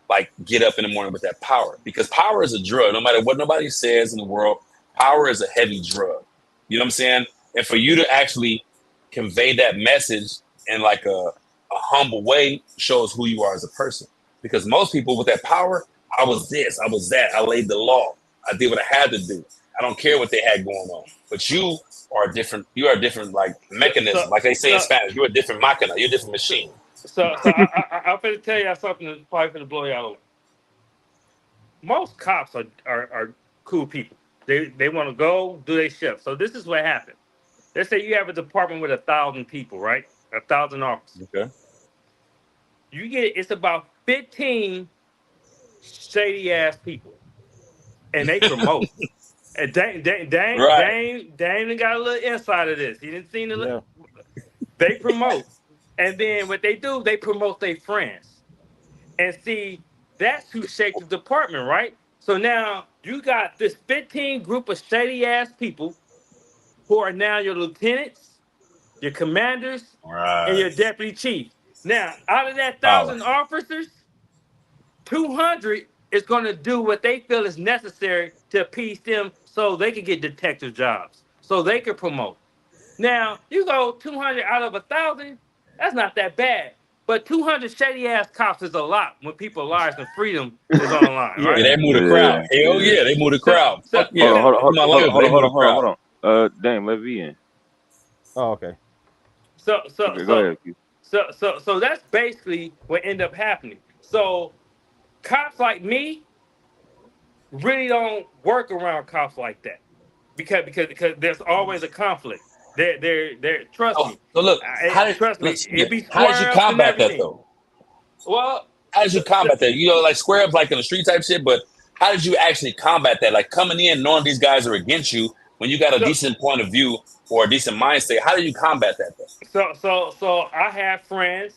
Speaker 3: like get up in the morning with that power? Because power is a drug. No matter what nobody says in the world, power is a heavy drug. You know what I'm saying? And for you to actually convey that message in like a humble way shows who you are as a person. Because most people with that power, I was this, I was that, I laid the law, I did what I had to do. I don't care what they had going on. But you are a different like mechanism. Like they say in Spanish, you're a different máquina, you're a different machine.
Speaker 6: So I'm going to tell you something that's probably going to blow y'all away. Most cops are cool people. They want to go do their shift. So this is what happened. Let's say you have a department with 1,000 people, right? 1,000 officers.
Speaker 3: Okay.
Speaker 6: It's about 15 shady ass people, and they promote. And Dame got a little insight of this. He didn't see the. They promote. And then what they do, they promote their friends. And see, that's who shaped the department, right? So now you got this 15 group of shady ass people who are now your lieutenants, your commanders, and
Speaker 3: Right.
Speaker 6: your deputy chief. Now, out of that
Speaker 3: Power.
Speaker 6: 1,000 officers, 200 is going to do what they feel is necessary to appease them so they can get detective jobs, so they can promote. Now, you go 200 out of 1,000, that's not that bad. But 200 shady ass cops is a lot when people's lives and freedom is on the line,
Speaker 2: Yeah.
Speaker 6: right?
Speaker 3: Yeah, they move the crowd. Hell yeah, they move the crowd.
Speaker 6: So-
Speaker 3: Fuck yeah.
Speaker 4: Hold on,
Speaker 3: My life, they move the crowd.
Speaker 4: hold on. Damn, let me in.
Speaker 2: Oh, okay.
Speaker 6: So
Speaker 4: Okay, go ahead. Keith.
Speaker 6: so that's basically what ended up happening. So cops like me really don't work around cops like that because there's always a conflict. They're trust
Speaker 3: Oh,
Speaker 6: me.
Speaker 3: so look,
Speaker 6: Trust me, it be
Speaker 3: how did you
Speaker 6: square ups and
Speaker 3: combat that
Speaker 6: everything.
Speaker 3: though?
Speaker 6: Well,
Speaker 3: How did you combat that? You know, like square up like in the street type shit, but how did you actually combat that? Like coming in knowing these guys are against you when you got a decent point of view or a decent mindset. How did you combat that though?
Speaker 6: So I have friends,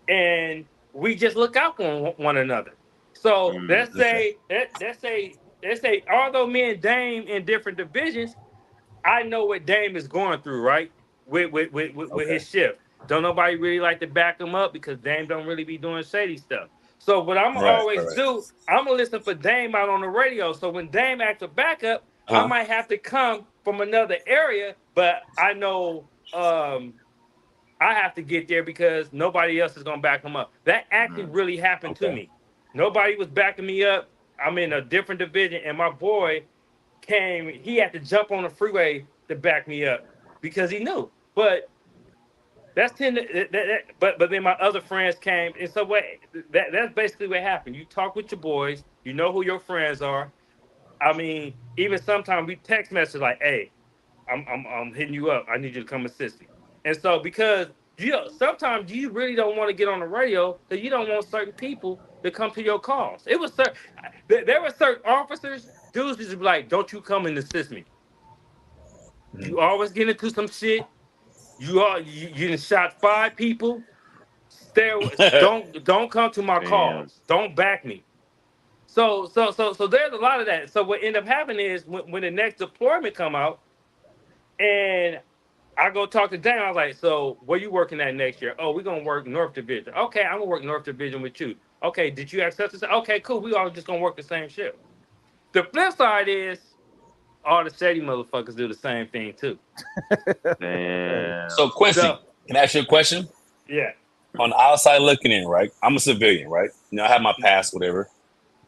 Speaker 6: and we just look out for one another. So let's say, although me and Dame in different divisions, I know what Dame is going through, right? With his shift. Don't nobody really like to back him up because Dame don't really be doing shady stuff. So what I'm gonna always do, I'm gonna listen for Dame out on the radio. So when Dame acts a backup, I might have to come from another area, but I know I have to get there because nobody else is gonna back him up. That actually really happened to me. Nobody was backing me up. I'm in a different division, and my boy came. He had to jump on the freeway to back me up because he knew. But that's but then my other friends came, and so that's basically what happened. You talk with your boys. You know who your friends are. I mean, even sometimes we text message like, "Hey, I'm hitting you up. I need you to come assist me." And so because sometimes you really don't want to get on the radio because you don't want certain people to come to your calls. It was there were certain officers, dudes just be like, "Don't you come and assist me." You always get into some shit. You done shot 5 people. Don't come to my calls. Don't back me. So there's a lot of that. So what ended up happening is when the next deployment come out, and I go talk to Dan. I was like, "So where you working at next year?" "Oh, we're gonna work North Division." "Okay, I'm gonna work North Division with you." "Okay, did you accept this?" "Okay, cool. We all just gonna work the same shift." The flip side is all the shady motherfuckers do the same thing too.
Speaker 4: Damn.
Speaker 3: So Quincy, can I ask you a question?
Speaker 6: Yeah.
Speaker 3: On the outside looking in, right? I'm a civilian, right? You know, I have my past, whatever.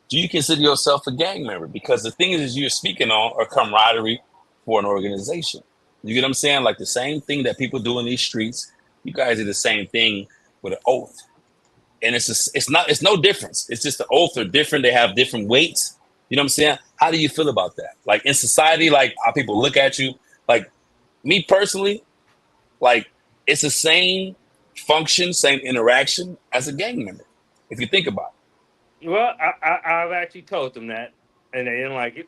Speaker 3: Do you consider yourself a gang member? Because the things you're speaking on are camaraderie for an organization. You get what I'm saying? Like the same thing that people do in these streets, you guys do the same thing with an oath. And it's no difference. It's just the oath are different. They have different weights. You know what I'm saying? How do you feel about that? Like in society, like how people look at you, like me personally, like it's the same function, same interaction as a gang member, if you think about it.
Speaker 6: Well, I've actually told them that, and they didn't like it.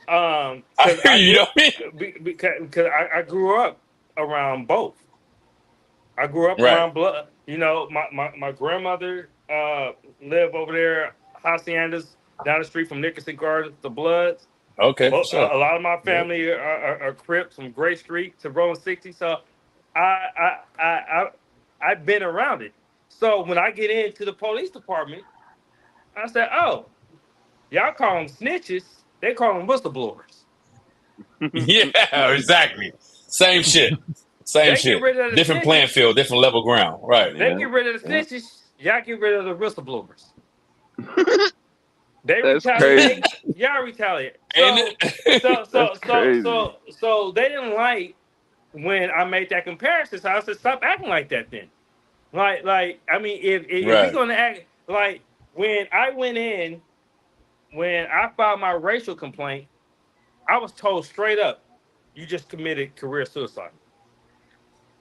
Speaker 3: I hear you, know what I mean?
Speaker 6: Because I grew up around both. I grew up around blood. You know, my grandmother lived over there, Haciendas, down the street from Nickerson Gardens, the Bloods.
Speaker 3: Okay,
Speaker 6: sure. A lot of my family are Crips from Gray Street to Rowan 60. So I've been around it. So when I get into the police department, I said, "Oh, y'all call them snitches. They call them whistleblowers."
Speaker 3: Yeah, exactly. Same shit. Same shit. Different playing field, different level ground. Right.
Speaker 6: They get rid of the snitches. Y'all get rid of the whistleblowers. They
Speaker 4: That's
Speaker 6: retaliate.
Speaker 4: crazy.
Speaker 6: Y'all retaliate. So they didn't like when I made that comparison. So I said, "Stop acting like that then." Like I mean, if we're gonna act like when I went in, when I filed my racial complaint, I was told straight up, "You just committed career suicide."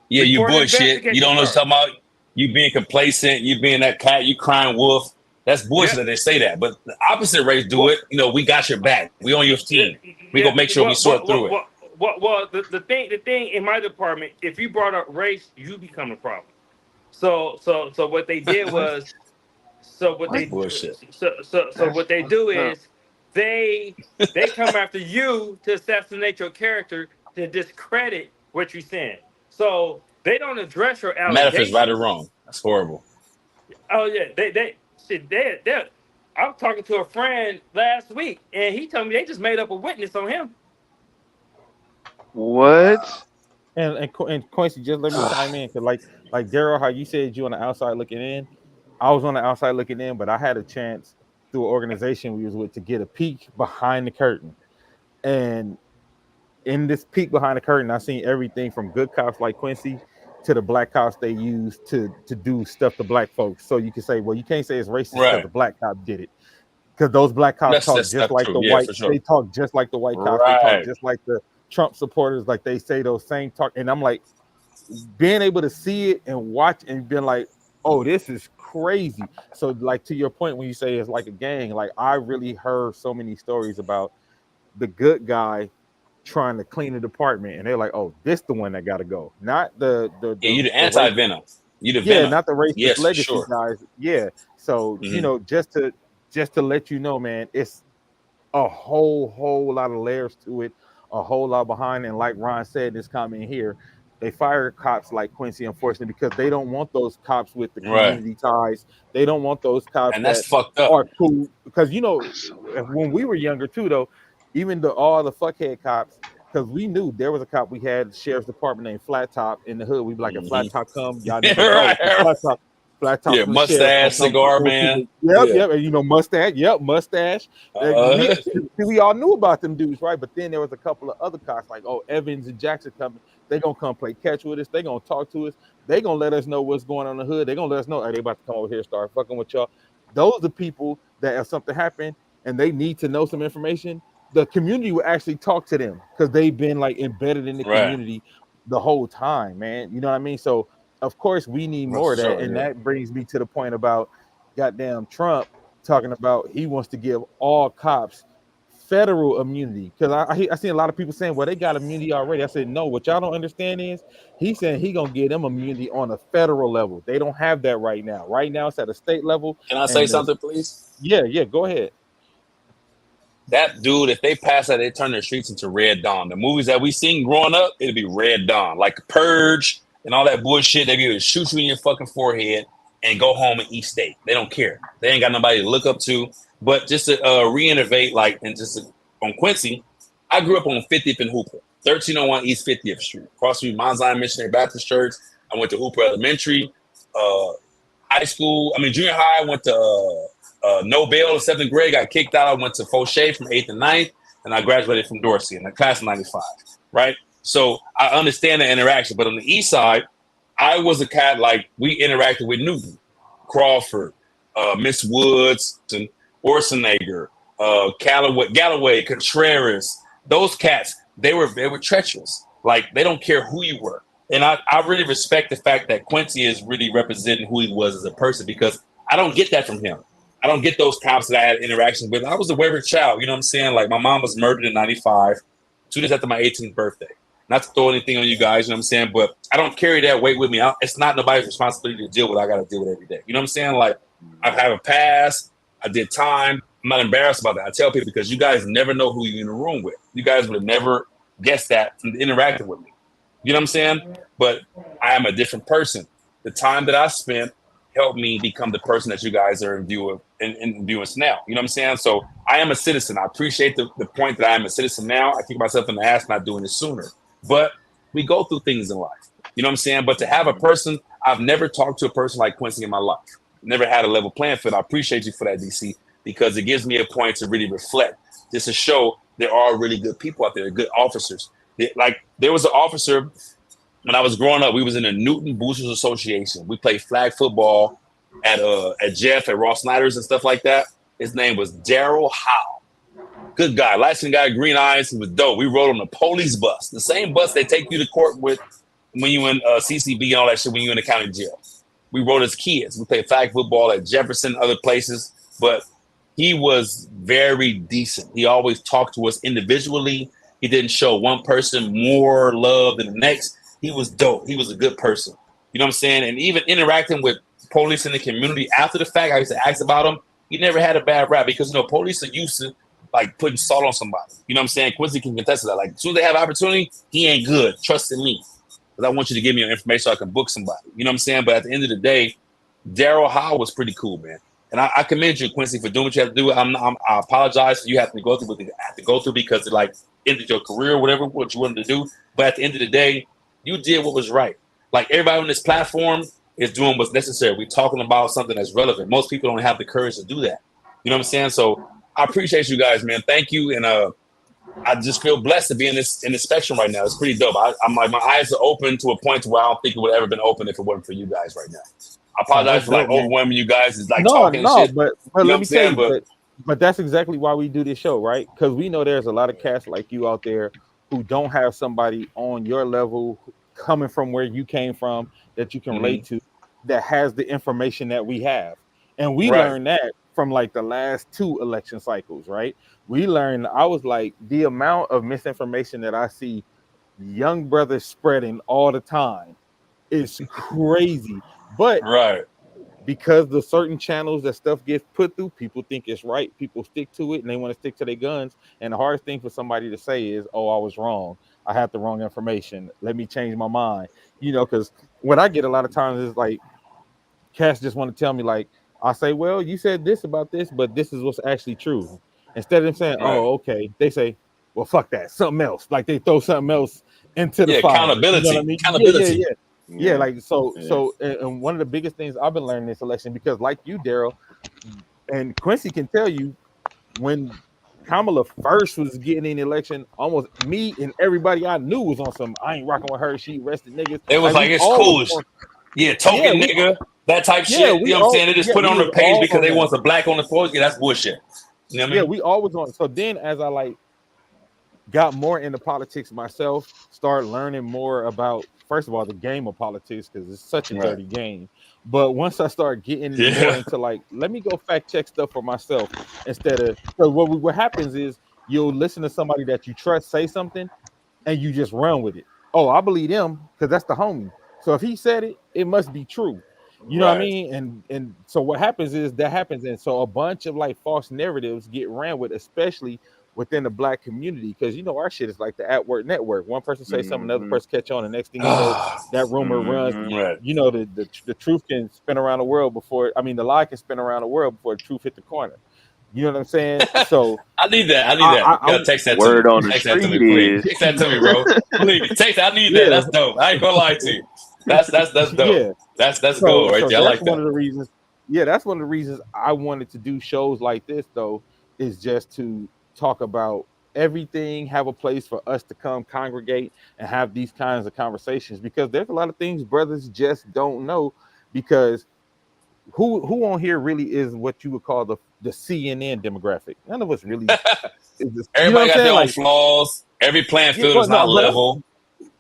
Speaker 3: Yeah, you bullshit. You don't know what you're talking about. You being complacent. You being that cat. You crying wolf. That's bullshit that they say that. But the opposite race do it. You know, we got your back. We on your team. We gonna make sure we sort through it.
Speaker 6: well, the thing in my department, if you brought up race, you become the problem. So what they did was, so what
Speaker 3: That's
Speaker 6: they
Speaker 3: bullshit.
Speaker 6: so what they do
Speaker 4: No.
Speaker 6: is they they come after you to assassinate your character to discredit what you're saying. So they don't address your
Speaker 3: Matter if it's right or
Speaker 6: allegations.
Speaker 3: wrong. That's horrible.
Speaker 6: Oh yeah, they. I was talking to a friend last week, and he told me they just made up a witness on him.
Speaker 4: What?
Speaker 2: And Quincy, just let me chime in, because like Daryl, how you said you on the outside looking in, I was on the outside looking in, but I had a chance through an organization we was with to get a peek behind the curtain. And in this peek behind the curtain, I seen everything from good cops like Quincy to the black cops they use to do stuff to black folks. So you can say, well, you can't say it's racist because
Speaker 3: Right.
Speaker 2: the black cop did it. Because those black cops talk just
Speaker 3: That's
Speaker 2: like
Speaker 3: true.
Speaker 2: the
Speaker 3: Yeah,
Speaker 2: white,
Speaker 3: for sure.
Speaker 2: they talk just like the white cops, they talk
Speaker 3: Right.
Speaker 2: just like the Trump supporters, like they say those same talk. And I'm like, being able to see it and watch and being like, oh, this is crazy. So like to your point, when you say it's like a gang, like I really heard so many stories about the good guy trying to clean the department, and they're like, oh, this the one that got to go, not
Speaker 3: Yeah, you the
Speaker 2: the race.
Speaker 3: anti-venom. You the
Speaker 2: Yeah,
Speaker 3: venom.
Speaker 2: not the racist
Speaker 3: Yes, for
Speaker 2: legacy
Speaker 3: sure.
Speaker 2: guys. Yeah. So you
Speaker 3: Mhm.
Speaker 2: know, just to let you know, man, it's a whole lot of layers to it, a whole lot behind. And like Ron said in this comment here, they fire cops like Quincy, unfortunately, because they don't want those cops with the
Speaker 3: Right.
Speaker 2: community ties. They don't want those cops
Speaker 3: And
Speaker 2: that
Speaker 3: that's fucked up.
Speaker 2: are cool. Because you know,
Speaker 4: So,
Speaker 2: when we were younger too, though, even all the fuckhead cops, because we knew there was a cop we had, the sheriff's department named Flat Top in the hood. We'd be like, a Flat Top come, y'all need to go. So
Speaker 3: Right.
Speaker 2: Flat Top
Speaker 3: Yeah,
Speaker 2: from the sheriff gonna
Speaker 3: mustache,
Speaker 2: come
Speaker 3: cigar
Speaker 2: pull people.
Speaker 3: man.
Speaker 2: Yep,
Speaker 3: Yeah.
Speaker 2: yep, and you know, mustache. Yep, mustache.
Speaker 3: Uh,
Speaker 2: We all knew about them dudes, right? But then there was a couple of other cops like, oh, Evans and Jackson coming. They gonna come play catch with us. They gonna talk to us. They gonna let us know what's going on in the hood. They gonna let us know, hey, they about to come over here, start fucking with y'all. Those are people that if something happened and they need to know some information, the community will actually talk to them because they've been like embedded in the
Speaker 3: right.
Speaker 2: community the whole time, man. You know what I mean? So of course we need
Speaker 3: For
Speaker 2: more of that,
Speaker 3: sure,
Speaker 2: and
Speaker 3: yeah.
Speaker 2: that brings me to the point about goddamn Trump talking about he wants to give all cops federal immunity, because I seen a lot of people saying, well, they got immunity already. I said, no, what y'all don't understand is he's saying he gonna give them immunity on a federal level. They don't have that right now. Right now it's at a state level.
Speaker 3: Can I say
Speaker 2: And
Speaker 3: something, please?
Speaker 2: yeah, go ahead.
Speaker 3: That dude, if they pass that, they turn their streets into Red Dawn. The movies that we seen growing up, it'd be Red Dawn, like Purge and all that bullshit. They be able to shoot you in your fucking forehead and go home and eat steak. They don't care. They ain't got nobody to look up to. But just to reinnovate, like, and just on Quincy, I grew up on 50th and Hooper, 1301 East 50th Street, across from Mount Zion Missionary Baptist Church. I went to Hooper Elementary, junior high. I went to no bail in 7th grade, got kicked out. I went to Fauché from 8th and 9th, and I graduated from Dorsey in the class of 95, right? So I understand the interaction. But on the east side, I was a cat, like, we interacted with Newton, Crawford, Miss Woods, and Orsenegger, Galloway, Contreras. Those cats, they were treacherous. Like, they don't care who you were. And I really respect the fact that Quincy is really representing who he was as a person, because I don't get that from him. I don't get those cops that I had interactions with. I was a wayward child, you know what I'm saying? Like, my mom was murdered in 95, 2 days after my 18th birthday. Not to throw anything on you guys, you know what I'm saying? But I don't carry that weight with me. It's not nobody's responsibility to deal with what I got to deal with every day. You know what I'm saying? Like, I have a past. I did time. I'm not embarrassed about that. I tell people, because you guys never know who you're in the room with. You guys would have never guessed that from interacting with me. You know what I'm saying? But I am a different person. The time that I spent helped me become the person that you guys are in viewing now. You know what I'm saying? So I am a citizen. I appreciate the point that I am a citizen now. I kick myself in the ass not doing it sooner. But we go through things in life. You know what I'm saying? But to have a person, I've never talked to a person like Quincy in my life. Never had a level playing field. I appreciate you for that, DC, because it gives me a point to really reflect. Just to show there are really good people out there, good officers. Like, there was an officer when I was growing up. We was in the Newton Boosters Association. We played flag football at Jeff, at Ross Snyder's and stuff like that. His name was Daryl Howe. Good guy, light-skinned guy, green eyes. He was dope. We rode on the police bus, the same bus they take you to court with when you in CCB and all that shit when you in the county jail. We rode as kids. We played flag football at Jefferson, other places. But he was very decent. He always talked to us individually. He didn't show one person more love than the next. He was dope. He was a good person. You know what I'm saying? And even interacting with police in the community after the fact, I used to ask about him. He never had a bad rap because police are used to like putting salt on somebody. You know what I'm saying? Quincy can contest to that. Like as soon as they have opportunity, he ain't good. Trust in me. Because I want you to give me your information so I can book somebody. You know what I'm saying? But at the end of the day, Daryl Howe was pretty cool, man. And I commend you, Quincy, for doing what you have to do. I apologize for you having to go through what you have to go through because it like ended your career, whatever what you wanted to do. But at the end of the day, you did what was right. Like everybody on this platform is doing what's necessary. We're talking about something that's relevant. Most people don't have the courage to do that. You know what I'm saying? So I appreciate you guys, man. Thank you. And I just feel blessed to be in this spectrum right now. It's pretty dope. I'm like my eyes are open to a point where I don't think it would have ever been open if it wasn't for you guys right now. I apologize for like overwhelming you guys. It's like talking and shit.
Speaker 2: But let me tell you, but that's exactly why we do this show, right? Because we know there's a lot of cats like you out there who don't have somebody on your level coming from where you came from that you can relate to that has the information that we have. And we learned that from like the last 2 election cycles, right? We learned, I was like, the amount of misinformation that I see young brothers spreading all the time is crazy. But because the certain channels that stuff gets put through, people think it's right. People stick to it and they want to stick to their guns. And the hardest thing for somebody to say is, oh, I was wrong. I had the wrong information. Let me change my mind. Because what I get a lot of times is like, cats just want to tell me, like, I say, well, you said this about this, but this is what's actually true. Instead of them saying, oh, okay, they say, well, fuck that, something else. Like they throw something else into the fire.
Speaker 3: Accountability.
Speaker 2: You know what I mean?
Speaker 3: Accountability.
Speaker 2: Yeah, like so and one of the biggest things I've been learning this election, because like you, Daryl, and Quincy can tell you, when Kamala first was getting in the election, almost me and everybody I knew was on some, I ain't rocking with her, she arrested niggas.
Speaker 3: It was like it's cool. Token nigga, that type shit. You know what I'm saying? They just put it on the page because they want the black on the floor. Yeah, that's bullshit. You know what I mean?
Speaker 2: We always on. So then as I like got more into politics myself, started learning more about, first of all, the game of politics, because it's such a dirty game. But once I start getting more into like, let me go fact check stuff for myself instead of, so what happens is you'll listen to somebody that you trust say something and you just run with it. Oh, I believe him because that's the homie. So if he said it, it must be true. You know what I mean? And so what happens is that happens. And so a bunch of like false narratives get ran with, especially within the black community, because our shit is like the at-work network. One person say something, another person catch on, the next thing you know, that rumor runs. The truth can spin around the world the lie can spin around the world before the truth hit the corner. You know what I'm saying? So
Speaker 3: I need that. I text that
Speaker 4: word
Speaker 3: to me.
Speaker 4: on the
Speaker 3: Text that to me,
Speaker 4: street
Speaker 3: please.
Speaker 4: is
Speaker 3: Text that to me, bro. Please. Text. I need that. That's dope. I ain't gonna lie to you. That's dope.
Speaker 2: Yeah.
Speaker 3: That's gold right there. I like that.
Speaker 2: One of the reasons. Yeah, that's one of the reasons I wanted to do shows like this, though, is just to talk about everything, have a place for us to come congregate and have these kinds of conversations, because there's a lot of things brothers just don't know, because who on here really is what you would call the CNN demographic? None of us really.
Speaker 3: Everybody got their own flaws. Every playing field is not level.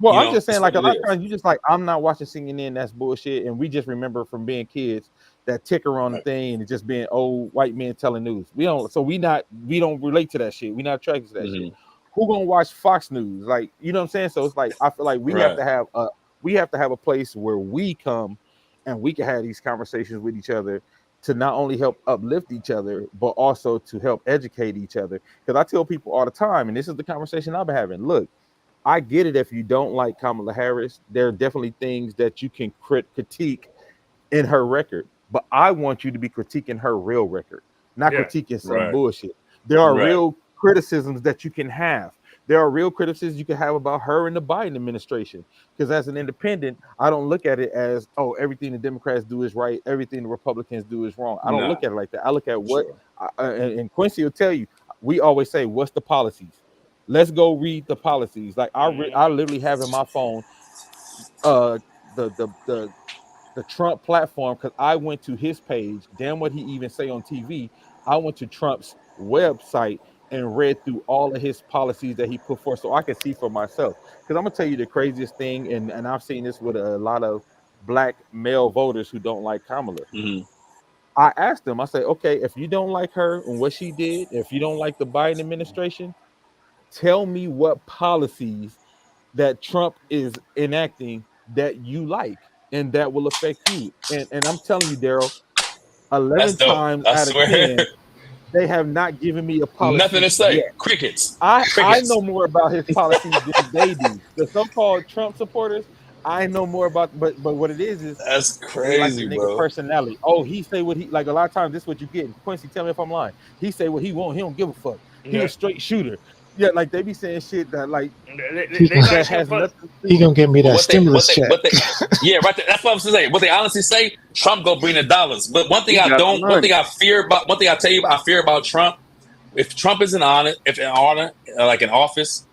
Speaker 2: I'm just saying, like, a lot of times you just like, I'm not watching CNN, that's bullshit. And we just remember from being kids that ticker on the thing and just being old white men telling news. We don't relate to that shit. We're not attracted to that shit. Who gonna watch Fox News? Like, you know what I'm saying? So it's like, I feel like we have to have a place where we come and we can have these conversations with each other to not only help uplift each other, but also to help educate each other. Because I tell people all the time, and this is the conversation I've been having, look, I get it if you don't like Kamala Harris. There are definitely things that you can critique in her record, but I want you to be critiquing her real record, not critiquing some bullshit. There are real criticisms that you can have. There are real criticisms you can have about her and the Biden administration. Because as an independent, I don't look at it as, oh, everything the Democrats do is right, everything the Republicans do is wrong. I don't look at it like that. I look at what, and Quincy will tell you, we always say, what's the policies? Let's go read the policies. Like I literally have in my phone the Trump platform, because I went to his page. Damn what he even say on TV. I went to Trump's website and read through all of his policies that he put forth, so I can see for myself. Because I'm gonna tell you the craziest thing, and I've seen this with a lot of black male voters who don't like Kamala. I asked them, I said, okay, if you don't like her and what she did, if you don't like the Biden administration, tell me what policies that Trump is enacting that you like and that will affect you. And I'm telling you, Daryl,
Speaker 3: That's
Speaker 2: 11
Speaker 3: dope.
Speaker 2: times
Speaker 3: I
Speaker 2: out of
Speaker 3: swear.
Speaker 2: 10, they have not given me a
Speaker 3: Nothing to
Speaker 2: policy
Speaker 3: say.
Speaker 2: yet.
Speaker 3: Crickets.
Speaker 2: I
Speaker 3: Crickets.
Speaker 2: know more about his policies than they do. The so-called Trump supporters, I know more about, but what it is
Speaker 3: That's
Speaker 2: they like the
Speaker 3: crazy,
Speaker 2: nigga
Speaker 3: bro.
Speaker 2: personality. Oh, he say what he like. A lot of times, this is what you get. Quincy, tell me if I'm lying. He say what he want. He don't give a fuck. He
Speaker 6: Yeah.
Speaker 2: a straight shooter. Yeah, like they be saying shit that like
Speaker 5: He
Speaker 6: They
Speaker 5: gonna,
Speaker 6: like
Speaker 2: that
Speaker 6: him
Speaker 2: has
Speaker 6: for
Speaker 2: nothing to
Speaker 5: he
Speaker 2: do.
Speaker 5: gonna give me that stimulus check.
Speaker 3: Yeah, right there. That's what I'm saying. What they honestly say, Trump gonna bring the dollars. But one thing
Speaker 4: He got the
Speaker 3: one
Speaker 4: money.
Speaker 3: thing I fear about, one thing I tell you, I fear about Trump. If Trump is in honor, like in office,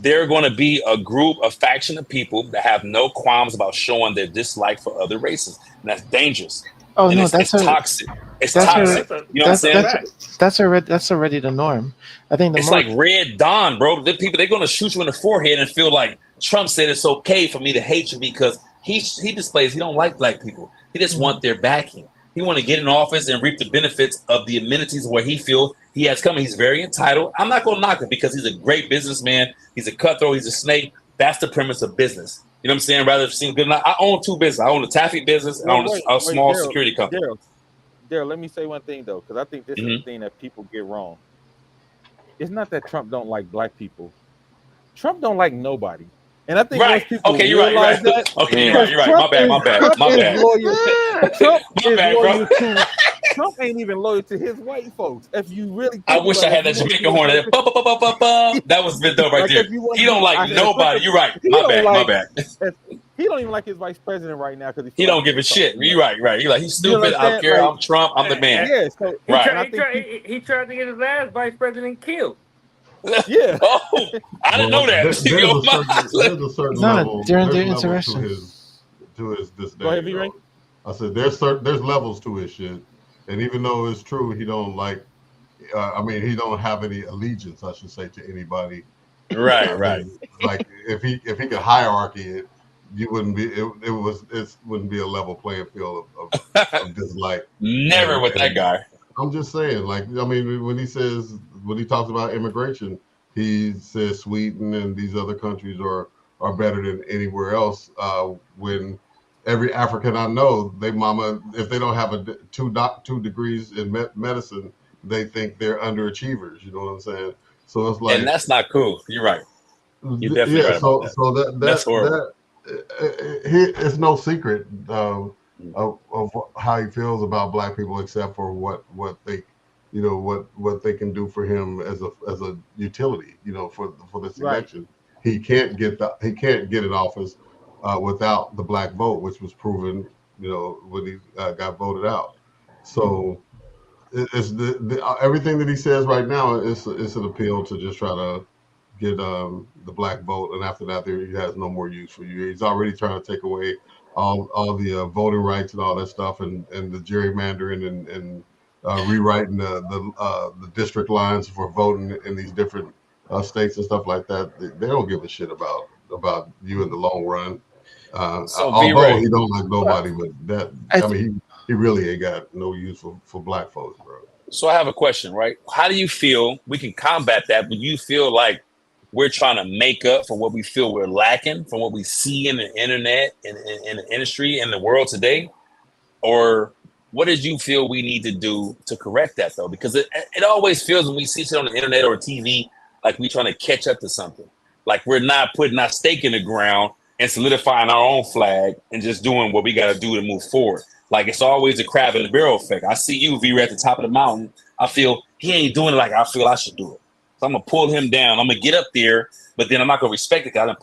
Speaker 3: they're going to be a group, a faction of people that have no qualms about showing their dislike for other races, and that's dangerous.
Speaker 5: Oh
Speaker 3: And
Speaker 5: no,
Speaker 3: it's toxic. It's
Speaker 5: that's a
Speaker 3: toxic. You know what I'm saying?
Speaker 5: that's already the norm. I think the
Speaker 3: It's
Speaker 5: more
Speaker 3: like Red Dawn, bro. The people, they're going to shoot you in the forehead and feel like Trump said it's okay for me to hate you because he displays he don't like black people. He just want their backing. He want to get in office and reap the benefits of the amenities where he feel he has coming. He's very entitled. I'm not going to knock him because he's a great businessman. He's a cutthroat. He's a snake. That's the premise of business. You know what I'm saying? Rather seem good. I own two businesses. I own a taffy business and I own a small security company.
Speaker 2: Daryl, let me say one thing though, because I think this is the thing that people get wrong. It's not that Trump don't like black people. Trump don't like nobody. And I think once people realize that,
Speaker 3: okay, you're right. My bad.
Speaker 2: Trump is loyal to. Trump ain't even loyal to his white folks. If you really,
Speaker 3: I wish I had that Jamaican horn. That was been dope right there. He don't like nobody. You're right. My bad.
Speaker 2: He don't even like his vice president right now because
Speaker 3: he don't give a shit. You're right. He's stupid. I don't care. I'm Trump. I'm the man.
Speaker 2: Yeah. So
Speaker 6: he tried to get his last vice president killed.
Speaker 2: Yeah.
Speaker 3: Oh, I didn't know that.
Speaker 7: There's a certain level.
Speaker 5: During their interaction.
Speaker 7: To his disdain.
Speaker 2: Go ahead, V-Ray.
Speaker 7: I said there's levels to his shit, and even though it's true, he don't like. He don't have any allegiance, I should say, to anybody.
Speaker 3: Right.
Speaker 7: Like if he could hierarchy it, you wouldn't be. It wouldn't be a level playing field of dislike.
Speaker 3: Never with that guy.
Speaker 7: I'm just saying, when he talks about immigration, he says Sweden and these other countries are better than anywhere else. When every African I know, if they don't have two degrees in medicine, they think they're underachievers. You know what I'm saying? So it's like,
Speaker 3: and that's not cool. You're right. You're definitely right about that.
Speaker 7: So
Speaker 3: that's horrible.
Speaker 7: It's no secret of how he feels about black people, except for what they, what they can do for him as a utility, for this election. He can't get in office without the black vote, which was proven, when he got voted out. So it's everything that he says right now is an appeal to just try to get the black vote, and after that, he has no more use for you. He's already trying to take away all the voting rights and all that stuff, and the gerrymandering and rewriting the district lines for voting in these different states and stuff like that. They don't give a shit about you in the long run. Although he don't like nobody, but he really ain't got no use for black folks, bro.
Speaker 3: So I have a question, right? How do you feel we can combat that? But you feel like we're trying to make up for what we feel we're lacking from what we see in the internet and in the industry and the world today? Or what did you feel we need to do to correct that, though? Because it always feels when we see shit on the internet or TV, like we trying to catch up to something. Like we're not putting our stake in the ground and solidifying our own flag and just doing what we got to do to move forward. Like it's always a crab in the barrel effect. I see you, V, at the top of the mountain. I feel he ain't doing it like I feel I should do it. So I'm gonna pull him down. I'm gonna get up there, but then I'm not gonna respect it because I didn't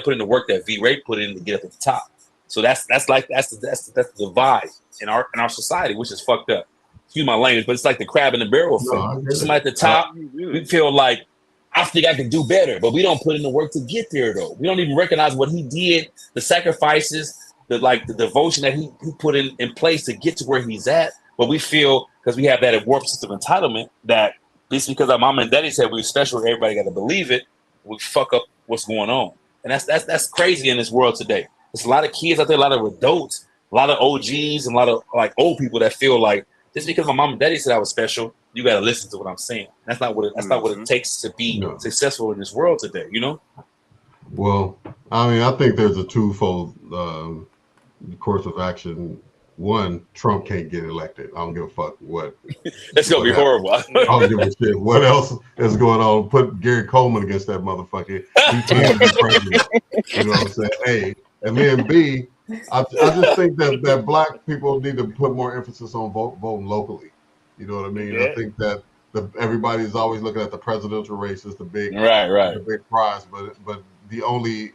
Speaker 3: put in the work that V Ray put in to get up at the top. So that's the divide in our society, which is fucked up. Excuse my language, but it's like the crab in the barrel effect. Somebody at the top, we feel like I think I can do better, but we don't put in the work to get there though. We don't even recognize what he did, the sacrifices, the devotion that he put in place to get to where he's at. But we feel because we have that warped system of entitlement that just because our mama and daddy said we're special, everybody got to believe it. We fuck up what's going on, and that's crazy in this world today. There's a lot of kids out there, a lot of adults, a lot of OGs, and a lot of like old people that feel like just because my mom and daddy said I was special, you got to listen to what I'm saying. That's not what it takes to be successful in this world today. You know.
Speaker 7: Well, I mean, I think there's a twofold course of action. One, Trump can't get elected. I don't give a fuck what.
Speaker 3: That's gonna be horrible.
Speaker 7: I don't give a shit what else is going on. Put Gary Coleman against that motherfucker. He can't be president. You know what I'm saying? A, and then B, I just think that black people need to put more emphasis on voting locally. You know what I mean? I think that everybody's always looking at the presidential race as the big the big prize, but the only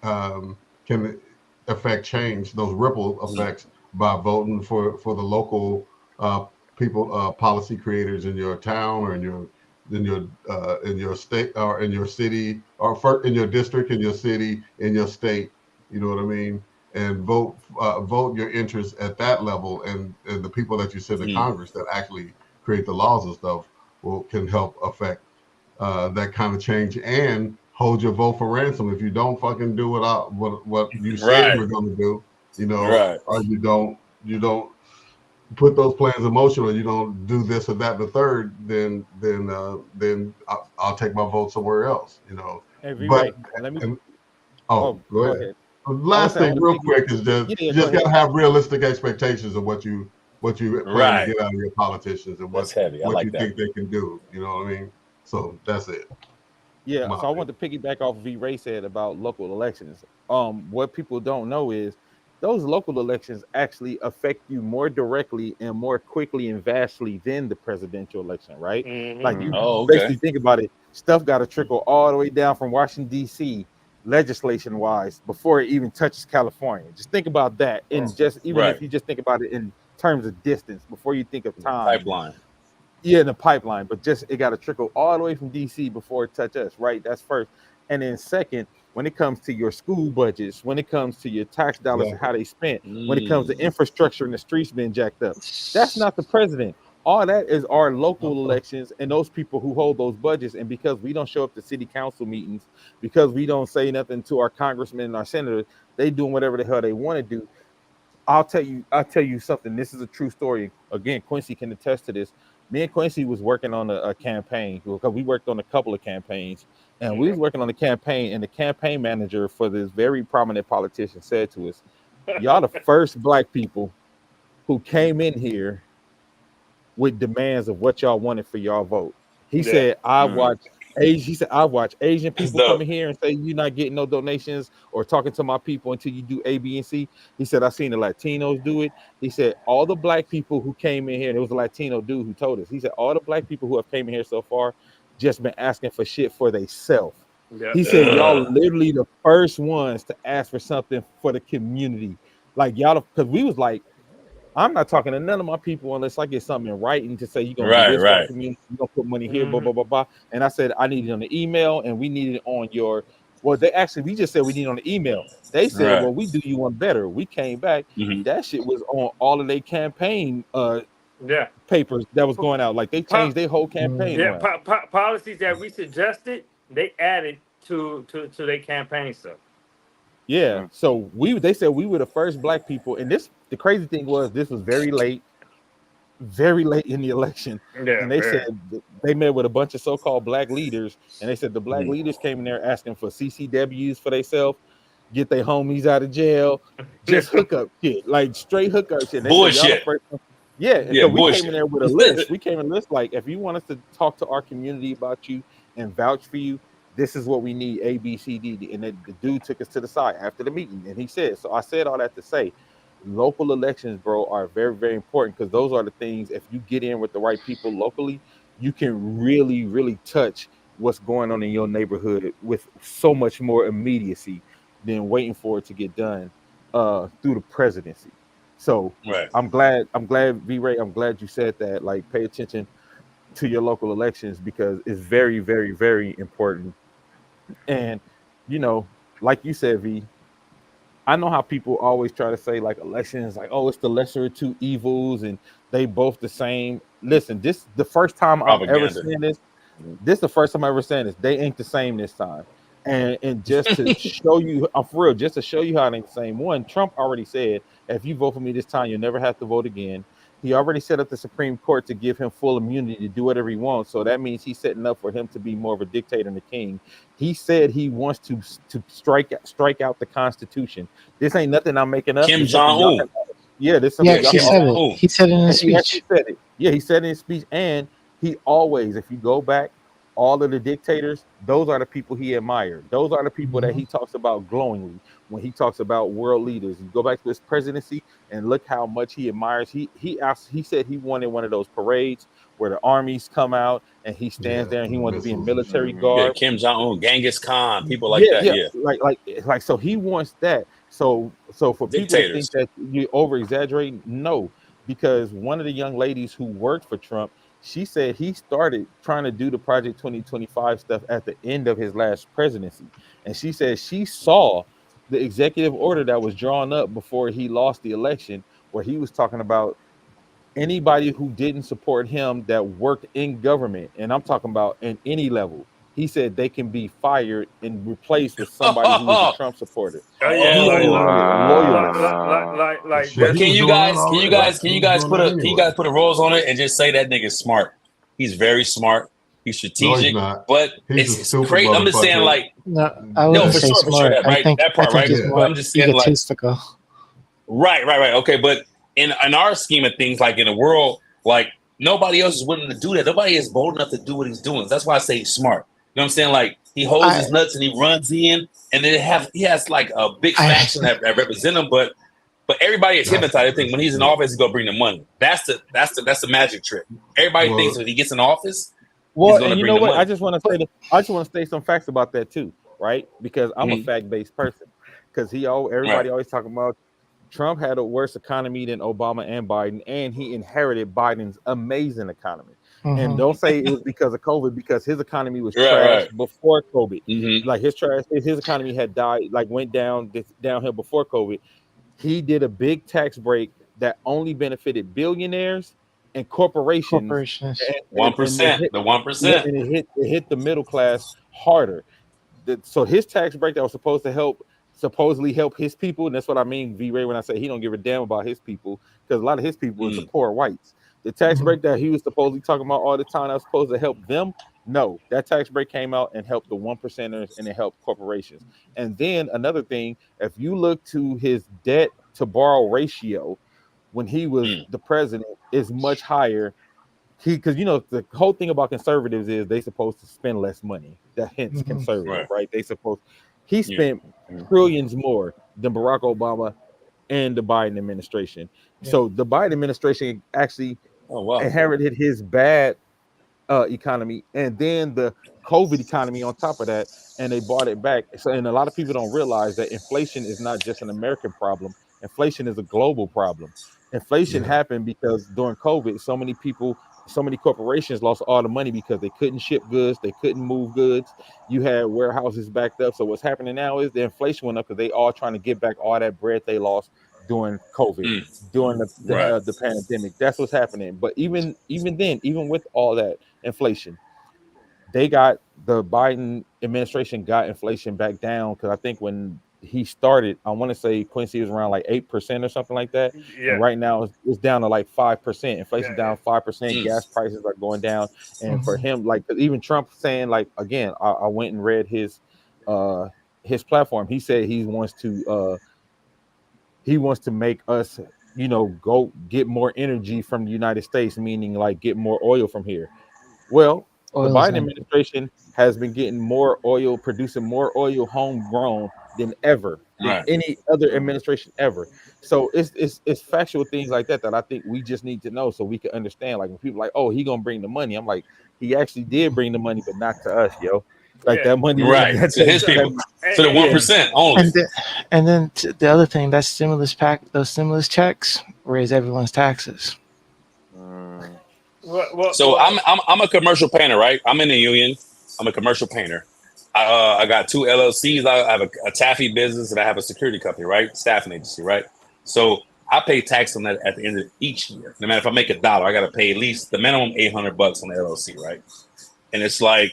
Speaker 7: can affect change, those ripple effects, by voting for the local people, policy creators in your town or in your state or in your city or in your district, in your city, in your state. You know what I mean? And vote your interests at that level, and the people that you send to Congress that actually create the laws and stuff can help affect that kind of change, and hold your vote for ransom if you don't fucking do what you said you were going to do, or you don't put those plans in motion, or you don't do this or that and the third, then I'll take my vote somewhere else,
Speaker 2: Hey,
Speaker 7: But
Speaker 2: let me.
Speaker 7: go ahead. Last thing, real quick, is you just gotta have realistic expectations of what you plan to get out of your politicians and what you think they can do. You know what I mean? So that's it.
Speaker 2: Yeah, so I want to piggyback off V. Ray said about local elections. What people don't know is those local elections actually affect you more directly and more quickly and vastly than the presidential election, right? Like you basically think about it, stuff got to trickle all the way down from Washington, D.C., legislation-wise, before it even touches California. Just think about that. And just even if you just think about it in terms of distance, before you think of time.
Speaker 3: Pipeline.
Speaker 2: Yeah, in the pipeline, but just it got to trickle all the way from DC before it touch us, right? That's first. And then second, when it comes to your school budgets, when it comes to your tax dollars and how they spent, when it comes to infrastructure and the streets being jacked up, that's not the president. All that is our local elections and those people who hold those budgets. And because we don't show up to city council meetings, because we don't say nothing to our congressmen and our senators, they doing whatever the hell they want to do. I'll tell you something. This is a true story. Again, Quincy can attest to this. Me and Quincy was working on a campaign because we worked on a couple of campaigns, and we was working on the campaign, and the campaign manager for this very prominent politician said to us, y'all the first black people who came in here with demands of what y'all wanted for y'all vote. He said, I watch Asian people coming here and say you're not getting no donations or talking to my people until you do A, B, and C. He said, I've seen the Latinos do it. He said, all the black people who came in here, and it was a Latino dude who told us, he said, all the black people who have came in here so far just been asking for shit for themselves. He said, y'all literally the first ones to ask for something for the community. Like y'all, because we was like, I'm not talking to none of my people unless I get something in writing to say you're gonna do this for the community, you're gonna put money here, blah, blah, blah, blah. And I said I need it on the email, and we need it on your we just said we need it on the email. They said, well, we do you one better. We came back, that shit was on all of their campaign papers that was going out. Like they changed their whole campaign.
Speaker 6: Policies that we suggested, they added to their campaign stuff.
Speaker 2: Yeah, so they said we were the first black people, and the crazy thing was this was very late in the election, and they said they met with a bunch of so-called black leaders, and they said the black leaders came in there asking for CCWs for themselves, get their homies out of jail, just hookup shit, like straight hookup shit. They
Speaker 3: bullshit.
Speaker 2: Said, so we came in there with a list. We came in a list like, if you want us to talk to our community about you and vouch for you, this is what we need, A, B, C, D. And the dude took us to the side after the meeting. And he said, so I said all that to say, local elections, bro, are very, very important, because those are the things, if you get in with the right people locally, you can really, really touch what's going on in your neighborhood with so much more immediacy than waiting for it to get done through the presidency. So I'm glad, V. Ray, I'm glad you said that. Like, pay attention to your local elections, because it's very, very, very important. And, like you said, V, I know how people always try to say, like, elections, like, oh, it's the lesser of two evils and they both the same. Listen, this the first time I've ever seen this. This the first time I ever seen this. They ain't the same this time. And just to show you, I'm for real, just to show you how it ain't the same. One, Trump already said, if you vote for me this time, you'll never have to vote again. He already set up the Supreme Court to give him full immunity to do whatever he wants. So that means he's setting up for him to be more of a dictator than a king. He said he wants to strike out the Constitution. This ain't nothing I'm making up.
Speaker 3: Kim Jong-un.
Speaker 2: Yeah, this
Speaker 5: Yeah,
Speaker 2: something
Speaker 5: he said it. He said it in his speech.
Speaker 2: said it. Yeah, he said it in his speech, and he always, if you go back, all of the dictators, those are the people he admired. Those are the people that he talks about glowingly when he talks about world leaders. You go back to his presidency and look how much he admires. He said he wanted one of those parades where the armies come out and he stands there and he wants to be in military garb.
Speaker 3: Yeah, Kim Jong-un, Genghis Khan, people like that. Yeah,
Speaker 2: like so he wants that. So for people to think that you over exaggerate, no, because one of the young ladies who worked for Trump, she said he started trying to do the Project 2025 stuff at the end of his last presidency. And she said she saw the executive order that was drawn up before he lost the election, where he was talking about anybody who didn't support him that worked in government. And I'm talking about in any level. He said they can be fired and replaced with somebody who is a Trump supporter.
Speaker 6: Oh yeah, like
Speaker 3: can you guys put a rose on it and just say that nigga's smart? He's very smart. He's strategic, but it's crazy. I'm just saying, like,
Speaker 5: I wouldn't say smart.
Speaker 3: That, right? That part, right? I'm just saying, like, right. Okay, but in our scheme of things, like in the world, like nobody else is willing to do that. Nobody is bold enough to do what he's doing. That's why I say he's smart. You know what I'm saying? Like he holds his nuts and he runs in, and then he has like a big faction that represent him, but everybody is hypnotized. I think when he's in office, he's gonna bring the money. That's the magic trick. Everybody thinks when he gets in office.
Speaker 2: Well, and you know what? I just want to say some facts about that too, right? Because I'm a fact-based person. Because everybody always talking about Trump had a worse economy than Obama and Biden, and he inherited Biden's amazing economy. And don't say it was because of COVID, because his economy was trash before COVID. Like his economy had went downhill before COVID. He did a big tax break that only benefited billionaires and corporations.
Speaker 3: 1%, the 1%,
Speaker 2: and it hit the middle class harder. So his tax break that was supposedly help his people, and that's what I mean, V-Ray, when I say he don't give a damn about his people, because a lot of his people is the poor whites. The tax break that he was supposedly talking about all the time that was supposed to help them, no, that tax break came out and helped the 1%ers and it helped corporations. And then another thing, if you look to his debt to borrow ratio when he was the president, is much higher. Because the whole thing about conservatives is they supposed to spend less money. That hence conservative, right? He spent trillions more than Barack Obama and the Biden administration. So the Biden administration actually inherited his bad economy, and then the COVID economy on top of that, and they bought it back. So, and a lot of people don't realize that inflation is not just an American problem. Inflation is a global problem. Inflation happened because during COVID, so many corporations lost all the money because they couldn't ship goods, they couldn't move goods. You had warehouses backed up. So what's happening now is the inflation went up because they all trying to get back all that bread they lost during COVID, during the pandemic. That's what's happening. But even with all that inflation, the Biden administration got inflation back down, because I think when he started, I want to say Quincy was around like 8% or something like that. Yeah. And right now it's down to like 5%. Inflation down 5%. Gas prices are going down. And for him, like even Trump saying, like, again, I went and read his platform. He said he wants to make us, go get more energy from the United States, meaning like get more oil from here. Well, the Biden administration has been getting more oil, producing more oil homegrown than any other administration ever. So it's factual things like that I think we just need to know, so we can understand. Like when people are like, oh, he gonna bring the money, I'm like, he actually did bring the money, but not to us, yo. Like that money,
Speaker 3: to his people, to the 1% only.
Speaker 5: And then the other thing, that those stimulus checks raise everyone's taxes.
Speaker 3: So I'm a commercial painter, right? I'm in the union. I'm a commercial painter. I got 2 LLCs. I have a taffy business, and I have a security company, right? Staffing agency, right? So I pay tax on that at the end of each year. No matter if I make $1, I got to pay at least the minimum $800 on the LLC, right? And it's like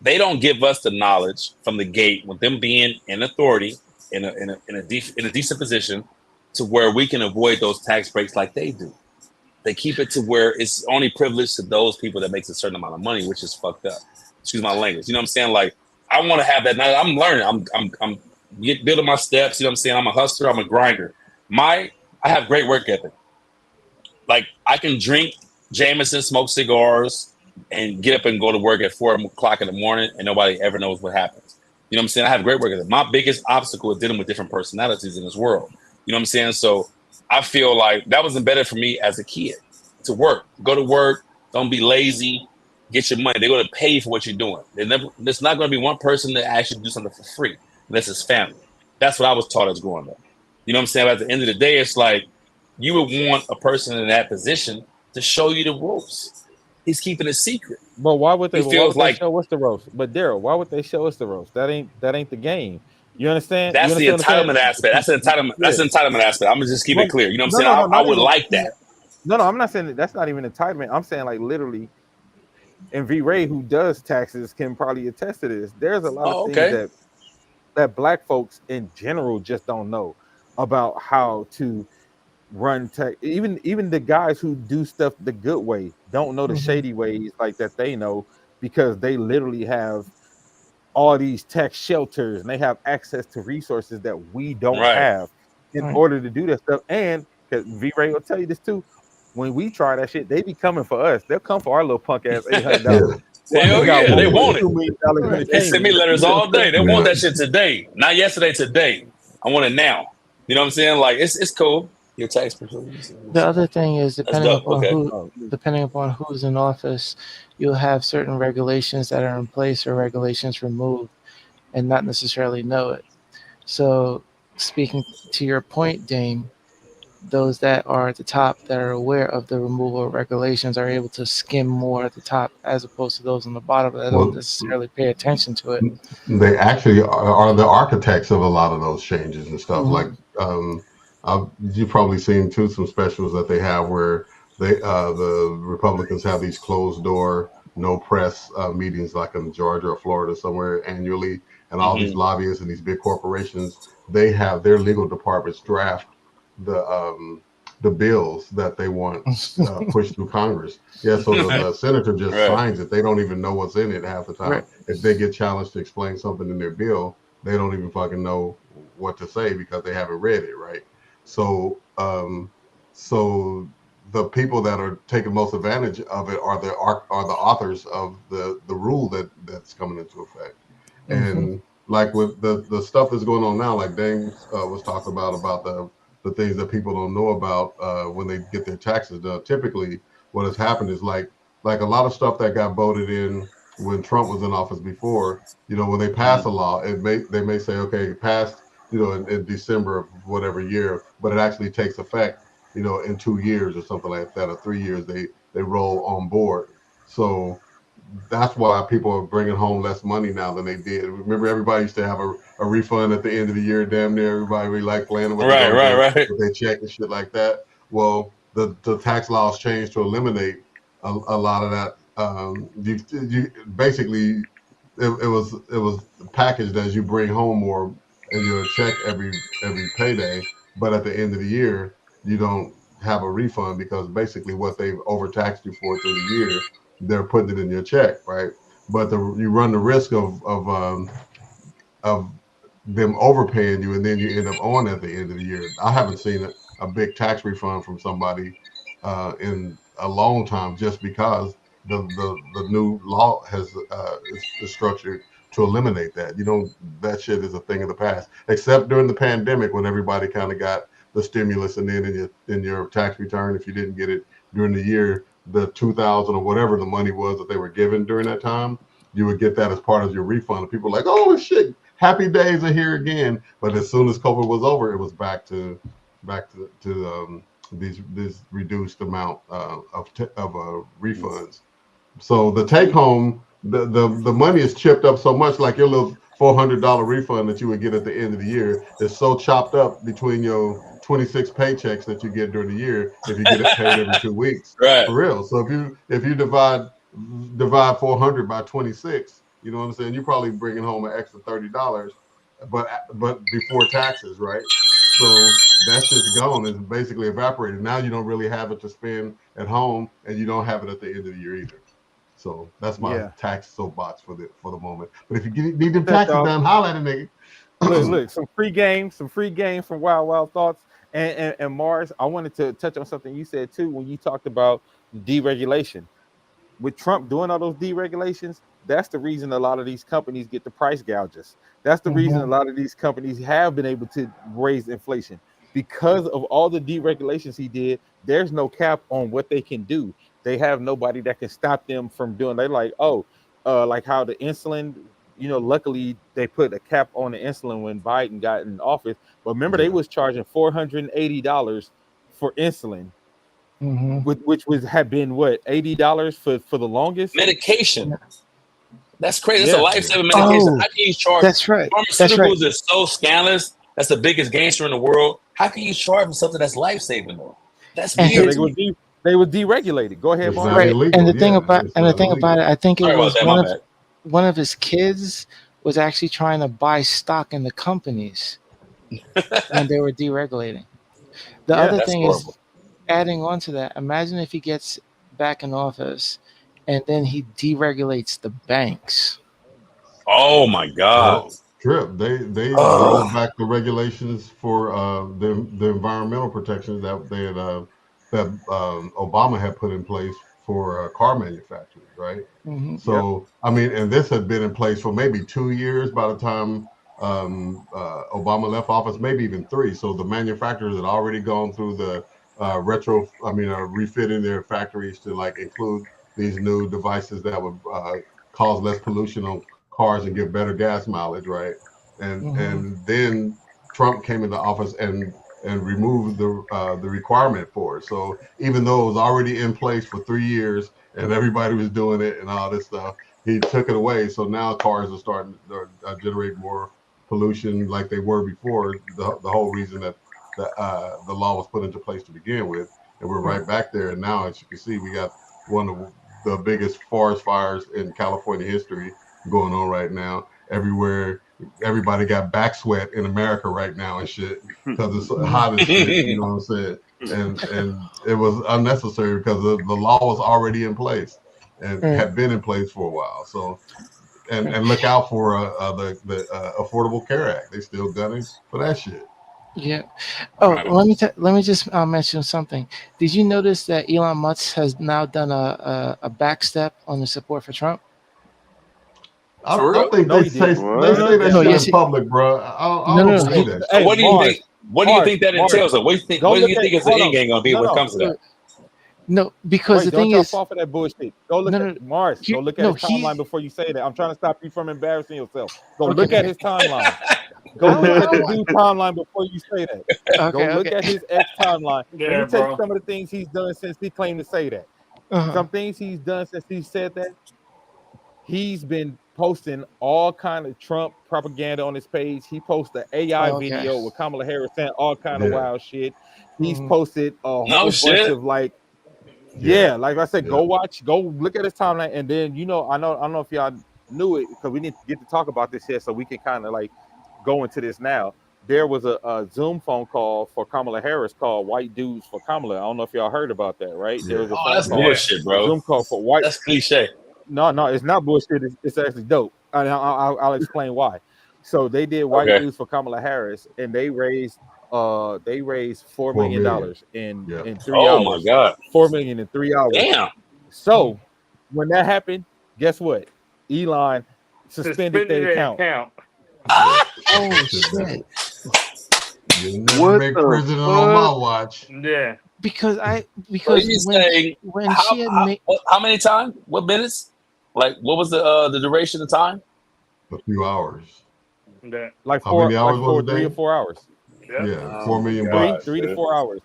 Speaker 3: they don't give us the knowledge from the gate with them being in authority in a decent position to where we can avoid those tax breaks like they do. they keep it to where it's only privileged to those people that makes a certain amount of money, which is fucked up. Excuse my language. You know what I'm saying? Like, I want to have that. Now I'm learning. I'm building my steps. You know what I'm saying? I'm a hustler. I'm a grinder. I have great work ethic. Like, I can drink Jameson, smoke cigars, and get up and go to work at 4 o'clock in the morning, and nobody ever knows what happens. You know what I'm saying? I have great work ethic. My biggest obstacle is dealing with different personalities in this world. You know what I'm saying? So I feel like that was embedded for me as a kid to work. Go to work. Don't be lazy. Get your money. They're going to pay you for what you're doing. There's not going to be one person that actually do something for free unless it's family. That's what I was taught as growing up. You know what I'm saying? But at the end of the day, it's like you would want a person in that position to show you the ropes. He's keeping it secret.
Speaker 2: But why would they?
Speaker 3: He feels like
Speaker 2: show us the roast? But Daryl, why would they show us the roast? That ain't the game. You understand?
Speaker 3: That's the entitlement aspect. That's the entitlement. Yeah. That's the entitlement aspect. I'm gonna just keep it clear. You know what I'm saying? I would like that.
Speaker 2: No, I'm not saying that's not even entitlement. I'm saying like literally. And V. Ray, who does taxes, can probably attest to this. There's a lot of things that black folks in general just don't know about how to run tech. Even the guys who do stuff the good way don't know the shady ways like that they know, because they literally have all these tax shelters and they have access to resources that we don't have in order to do that stuff. And because V. Ray will tell you this too, when we try that shit, they be coming for us. They'll come for our little punk ass $800.
Speaker 3: Hell yeah, they want it. They send me letters all day. They want that shit today, not yesterday. Today, I want it now. You know what I'm saying? Like, it's cool. Your tax preference.
Speaker 5: The other thing is depending upon who's in office, you'll have certain regulations that are in place or regulations removed, and not necessarily know it. So, speaking to your point, Dame, those that are at the top that are aware of the removal of regulations are able to skim more at the top, as opposed to those on the bottom that don't necessarily pay attention to it.
Speaker 7: They actually are the architects of a lot of those changes and stuff. Like you've probably seen too some specials that they have where the Republicans have these closed door, no press meetings, like in Georgia or Florida somewhere annually, and all these lobbyists and these big corporations, they have their legal departments draft the bills that they want pushed through Congress. Yeah, so the senator just signs it. They don't even know what's in it half the time. If they get challenged to explain something in their bill, they don't even fucking know what to say because they haven't read it, right? So so the people that are taking most advantage of it are the authors of the rule that's coming into effect. And like with the stuff that's going on now, like Dane was talking about the things that people don't know about when they get their taxes done. Typically, what has happened is like a lot of stuff that got voted in when Trump was in office before. You know, when they pass a law, they may say, okay, it passed, you know, in December of whatever year, but it actually takes effect, you know, in 2 years or something like that, or 3 years. They roll on board. So that's why people are bringing home less money now than they did. Remember, everybody used to have a refund at the end of the year. Damn near everybody really like playing with with their check and shit like that. Well, the tax laws changed to eliminate a lot of that. You basically it was packaged as you bring home more in your check every payday, but at the end of the year you don't have a refund because basically what they've overtaxed you for through the year, they're putting it in your check, right? But you run the risk of them overpaying you, and then you end up on at the end of the year. I haven't seen a big tax refund from somebody in a long time, just because the new law is structured to eliminate that. You know, that shit is a thing of the past, except during the pandemic when everybody kind of got the stimulus, and then in your tax return, if you didn't get it during the year, the 2,000 or whatever the money was that they were given during that time, you would get that as part of your refund. And people were like, oh shit, happy days are here again. But as soon as COVID was over, it was back to this reduced amount of refunds. So the take home, the money is chipped up so much, like your little $400 refund that you would get at the end of the year is so chopped up between your 26 paychecks that you get during the year if you get it paid every 2 weeks.
Speaker 3: Right.
Speaker 7: For real. So if you divide 400 by 26, you know what I'm saying, you're probably bringing home an extra $30, but before taxes, right? So that shit's gone. It's basically evaporated. Now you don't really have it to spend at home, and you don't have it at the end of the year either. So that's my tax soapbox for the moment. But if you need them taxes done, holla at a nigga.
Speaker 2: Look, some free game from Wild Thoughts. And Mars, I wanted to touch on something you said too when you talked about deregulation. With Trump doing all those deregulations, that's the reason a lot of these companies get the price gouges. That's the reason a lot of these companies have been able to raise inflation. Because of all the deregulations he did, there's no cap on what they can do. They have nobody that can stop them from doing. They're like, like how the insulin, luckily they put a cap on the insulin when Biden got in office. But remember, they was charging $480 for insulin. Which had been what, $80 for the longest
Speaker 3: medication. That's crazy. That's a life-saving medication. How can you charge?
Speaker 5: That's right.
Speaker 3: Pharmaceuticals are so scandalous. That's the biggest gangster in the world. How can you charge for something that's life-saving though? That's weird.
Speaker 2: They were deregulated. Go ahead, Mark.
Speaker 5: Right. And the thing about it, I think it was one of his kids was actually trying to buy stock in the companies when they were deregulating. The other thing is, adding on to that, imagine if he gets back in office and then he deregulates the banks.
Speaker 3: Oh my God.
Speaker 7: Trip. They rolled back the regulations for the environmental protections that they had that Obama had put in place for car manufacturers, right? So I mean, and this had been in place for maybe 2 years by the time Obama left office, maybe even 3. So the manufacturers had already gone through the refitting their factories to like include these new devices that would cause less pollution on cars and give better gas mileage, right? And then Trump came into office and removed the requirement for it. So even though it was already in place for 3 years and everybody was doing it and all this stuff, he took it away. So now cars are starting to generate more pollution like they were before. The whole reason that the law was put into place to begin with, and we're right back there. And now, as you can see, we got one of the biggest forest fires in California history going on right now. Everywhere, everybody got back sweat in America right now and shit because it's hot as shit. You know what I'm saying? And it was unnecessary because the law was already in place and had been in place for a while. So, and look out for the Affordable Care Act. They still gunning for that shit.
Speaker 5: Yeah. Oh, let me just mention something. Did you notice that Elon Musk has now done a backstep on the support for Trump?
Speaker 7: I don't think they say that shit in public, bro. I don't believe that.
Speaker 3: Hey, what do you think? What do you think that entails? What do you think? What do you think is the end game gonna be when it comes to that?
Speaker 5: No, because the thing is,
Speaker 2: fall for that bullshit. Go look at Mars. Go look at his timeline before you say that. I'm trying to stop you from embarrassing yourself. Go look at his timeline. Go look at the dude timeline before you say that. Go look at his ex timeline. Let me tell you some of the things he's done since he claimed to say that. Some things he's done since he said that. He's been posting all kind of Trump propaganda on his page. He posted an AI video with Kamala Harris saying all kind of wild shit. He's posted a whole bunch of like, like I said, go look at his timeline, and then I don't know if y'all knew it because we didn't get to talk about this yet, so we can kind of like go into this now. There was a Zoom phone call for Kamala Harris called "White Dudes for Kamala." I don't know if y'all heard about that, right? There was a
Speaker 3: that's bullshit, bro.
Speaker 2: Zoom call for white.
Speaker 3: That's cliche.
Speaker 2: No, it's not bullshit. It's actually dope. I'll explain why. So they did White Dudes for Kamala Harris, and they raised $4 million in 3 hours.
Speaker 3: Oh my God,
Speaker 2: $4 million in 3 hours.
Speaker 3: Damn.
Speaker 2: So when that happened, guess what? Elon suspended their account.
Speaker 5: Oh shit!
Speaker 7: You never make president on my watch.
Speaker 6: Yeah.
Speaker 5: Because when
Speaker 3: how many times? What minutes? Like, what was the duration of time?
Speaker 7: A few hours.
Speaker 6: Yeah.
Speaker 2: Like
Speaker 7: how many hours was it?
Speaker 2: 3 or 4 hours.
Speaker 7: Yeah, 4 million.
Speaker 2: 3 to 4 hours.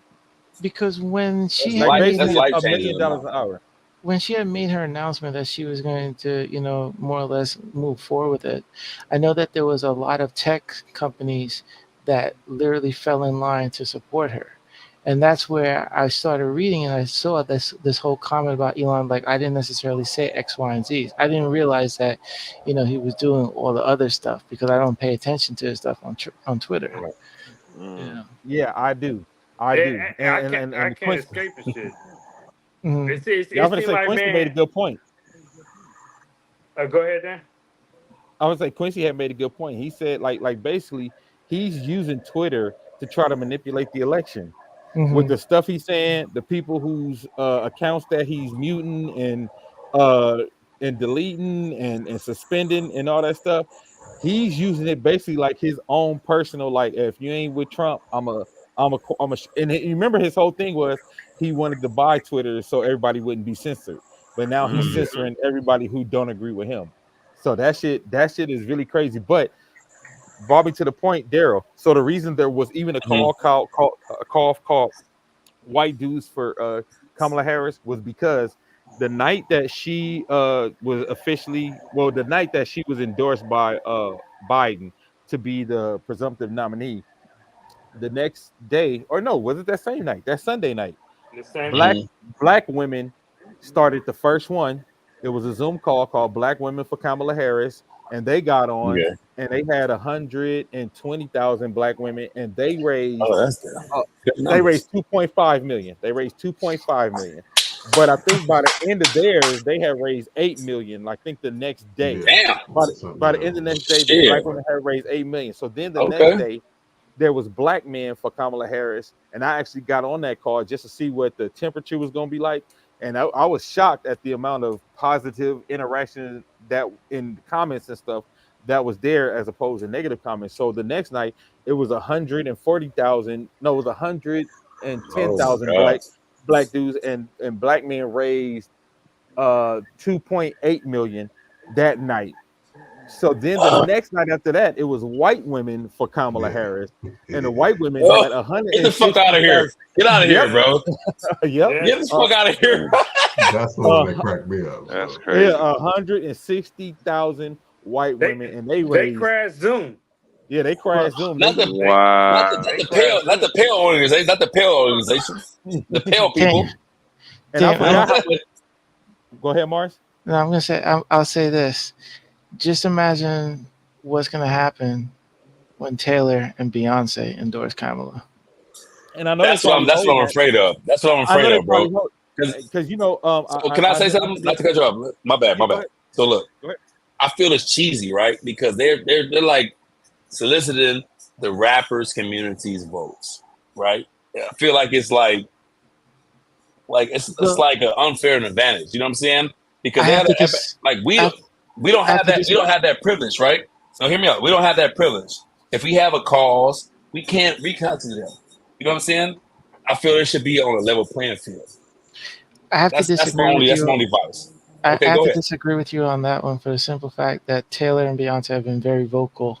Speaker 5: Because when she
Speaker 2: had made
Speaker 3: $1
Speaker 2: million an hour.
Speaker 5: When she had made her announcement that she was going to, more or less move forward with it, I know that there was a lot of tech companies that literally fell in line to support her. And that's where I started reading, and I saw this whole comment about Elon. Like, I didn't necessarily say X, Y, and Z. I didn't realize that, he was doing all the other stuff because I don't pay attention to his stuff on Twitter.
Speaker 2: Yeah, I do. I do.
Speaker 6: I
Speaker 2: And
Speaker 6: can't
Speaker 2: Quincy,
Speaker 6: escape the shit.
Speaker 5: Mhm.
Speaker 2: yeah, I was
Speaker 6: It
Speaker 2: gonna
Speaker 6: seems
Speaker 2: say
Speaker 6: like,
Speaker 2: Quincy made a
Speaker 6: man.
Speaker 2: good point.
Speaker 6: Go ahead, Dan.
Speaker 2: I would say Quincy had made a good point. He said like basically he's using Twitter to try to manipulate the election with
Speaker 5: Mhm.
Speaker 2: the stuff he's saying, the people whose accounts that he's muting uh and deleting and suspending and all that stuff. He's using it basically like his own personal, like, if you ain't with Trump, and you remember his whole thing was he wanted to buy Twitter so everybody wouldn't be censored, but now he's censoring everybody who don't agree with him. So that shit is really crazy. But brought me to the point, Daryl. So the reason there was even a call white dudes for Kamala Harris was because the night that she was officially, well, the night that she was endorsed by Biden to be the presumptive nominee, the next day, or no, was it that same night? That Sunday night,
Speaker 6: The same night.
Speaker 2: black women started the first one. It was a Zoom call called Black Women for Kamala Harris, and they got on and they had 120,000 black women, and they raised
Speaker 3: Oh, that's good
Speaker 2: they
Speaker 3: numbers.
Speaker 2: raised 2.5 million. They raised 2.5 million. But I think by the end of theirs, they had raised 8 million. I think the next day.
Speaker 7: Yeah.
Speaker 3: Damn.
Speaker 2: By the end of the next day, the
Speaker 3: Shit.
Speaker 2: black women had raised 8 million. So then the next
Speaker 3: Okay.
Speaker 2: day, there was black men for Kamala Harris, and I actually got on that call just to see what the temperature was going to be like. And I was shocked at the amount of positive interaction that in the comments and stuff that was there, as opposed to negative comments. So the next night, it was 140,000. No, it was
Speaker 3: Oh my
Speaker 2: 110,000
Speaker 3: God.
Speaker 2: black dudes, and black men raised 2.8 million that night. So then the next night after that, it was white women for Kamala
Speaker 7: Yeah.
Speaker 2: Harris, and the white women
Speaker 3: Oh,
Speaker 2: had
Speaker 3: get the fuck out of here.
Speaker 2: 160,000.
Speaker 3: Get out of
Speaker 2: Yep,
Speaker 3: here, bro.
Speaker 2: yep.
Speaker 6: Yeah.
Speaker 3: Get the fuck out of here.
Speaker 7: That's the one that cracked me up.
Speaker 4: That's
Speaker 7: So.
Speaker 4: crazy.
Speaker 2: Yeah, 160,000 white
Speaker 6: They
Speaker 2: women, and they
Speaker 6: they
Speaker 2: raised.
Speaker 6: crashed Zoom.
Speaker 2: Yeah, they crashed Zoom.
Speaker 3: Not the
Speaker 4: Wow.
Speaker 3: not the pale organization, not the pale organization. The pale people.
Speaker 2: And I
Speaker 5: Damn,
Speaker 2: forgot how. Go ahead, Mars.
Speaker 5: No, I'm gonna say I'll say this. Just imagine what's gonna happen when Taylor and Beyonce endorse Kamala.
Speaker 2: And I know
Speaker 3: That's
Speaker 2: they
Speaker 3: what I'm
Speaker 2: probably holding that.
Speaker 3: afraid of. That's what I'm
Speaker 2: I know
Speaker 3: afraid
Speaker 2: they
Speaker 3: of, bro.
Speaker 2: probably because
Speaker 3: So can I say something?
Speaker 2: think
Speaker 3: Not to cut you off. My bad.
Speaker 2: go ahead.
Speaker 3: So look,
Speaker 2: Go ahead.
Speaker 3: I feel it's cheesy, right? Because they're like soliciting the rappers community's votes, right? I feel like it's like it's like an unfair advantage. You know what I'm saying? Because
Speaker 5: I
Speaker 3: they
Speaker 5: have
Speaker 3: had
Speaker 5: to
Speaker 3: we don't
Speaker 5: I have
Speaker 3: have
Speaker 5: to
Speaker 3: that. We don't have that privilege, right? So hear me out. We don't have that privilege. If we have a cause, we can't reconsider them. You know what I'm saying? I feel it should be on a level playing field.
Speaker 5: I have to
Speaker 3: That's my
Speaker 5: disagree with
Speaker 3: only
Speaker 5: you.
Speaker 3: advice.
Speaker 5: I
Speaker 3: Okay,
Speaker 5: have
Speaker 3: go
Speaker 5: to
Speaker 3: ahead.
Speaker 5: disagree with you on that one for the simple fact that Taylor and Beyonce have been very vocal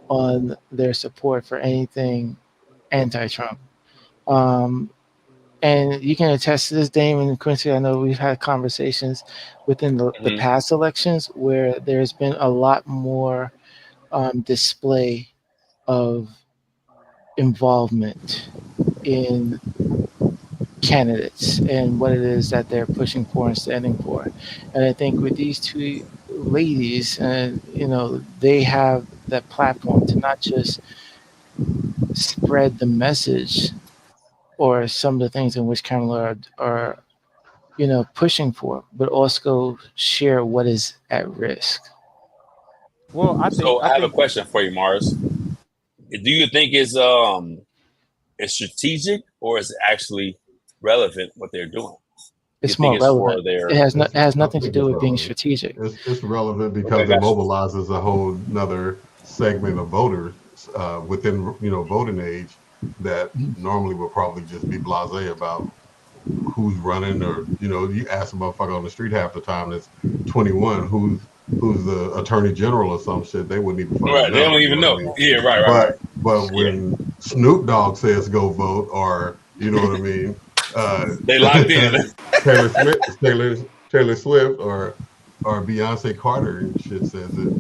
Speaker 5: on their support for anything anti-Trump. And you can attest to this, Damon and Quincy. I know we've had conversations within the past elections where there's been a lot more display of involvement in candidates and what it is that they're pushing for and standing for. And I think with these two ladies, they have that platform to not just spread the message or some of the things in which Kamala are pushing for, but also share what is at risk.
Speaker 2: Well, I
Speaker 3: have a
Speaker 2: think
Speaker 3: question for you, Mars. Do you think it's strategic or is it actually relevant what they're doing?
Speaker 5: It's more relevant. It has nothing to do with being
Speaker 7: relevant.
Speaker 5: strategic.
Speaker 7: It's relevant because it mobilizes a whole another segment of voters within voting age that normally would probably just be blasé about who's running, or you ask a motherfucker on the street half the time that's 21 who's the attorney general or some shit, they wouldn't even fucking know.
Speaker 3: They don't even know. I mean? Yeah, right.
Speaker 7: But when Snoop Dogg says go vote, or you know what I mean,
Speaker 3: they locked in.
Speaker 7: Taylor Swift or Beyonce Carter and shit says it,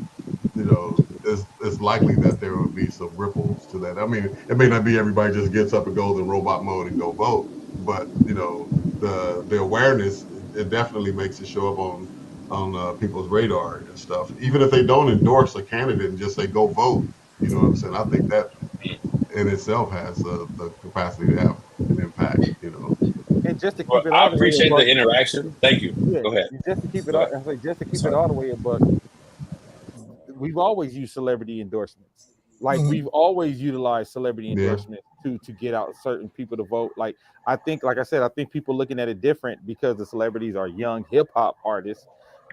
Speaker 7: it's likely that there would be some ripples to that. I mean, it may not be everybody just gets up and goes in robot mode and go vote, but the awareness, it definitely makes it show up on people's radar and stuff. Even if they don't endorse a candidate and just say go vote, you know what I'm saying? I think that in itself has the capacity to have an impact. You know.
Speaker 2: And just to
Speaker 3: Well,
Speaker 2: keep it
Speaker 3: I
Speaker 2: all the way
Speaker 3: appreciate the
Speaker 2: above,
Speaker 3: interaction. Thank you.
Speaker 2: yeah,
Speaker 3: Go ahead.
Speaker 2: just to keep it
Speaker 3: Go
Speaker 2: all,
Speaker 3: ahead.
Speaker 2: I say just to keep it
Speaker 3: Sorry.
Speaker 2: all the way above, we've always used celebrity endorsements. Like
Speaker 5: Mhm.
Speaker 2: we've always utilized celebrity
Speaker 7: Yeah.
Speaker 2: endorsements to get out certain people to vote. Like I think, like I said, I think people looking at it different because the celebrities are young hip hop artists.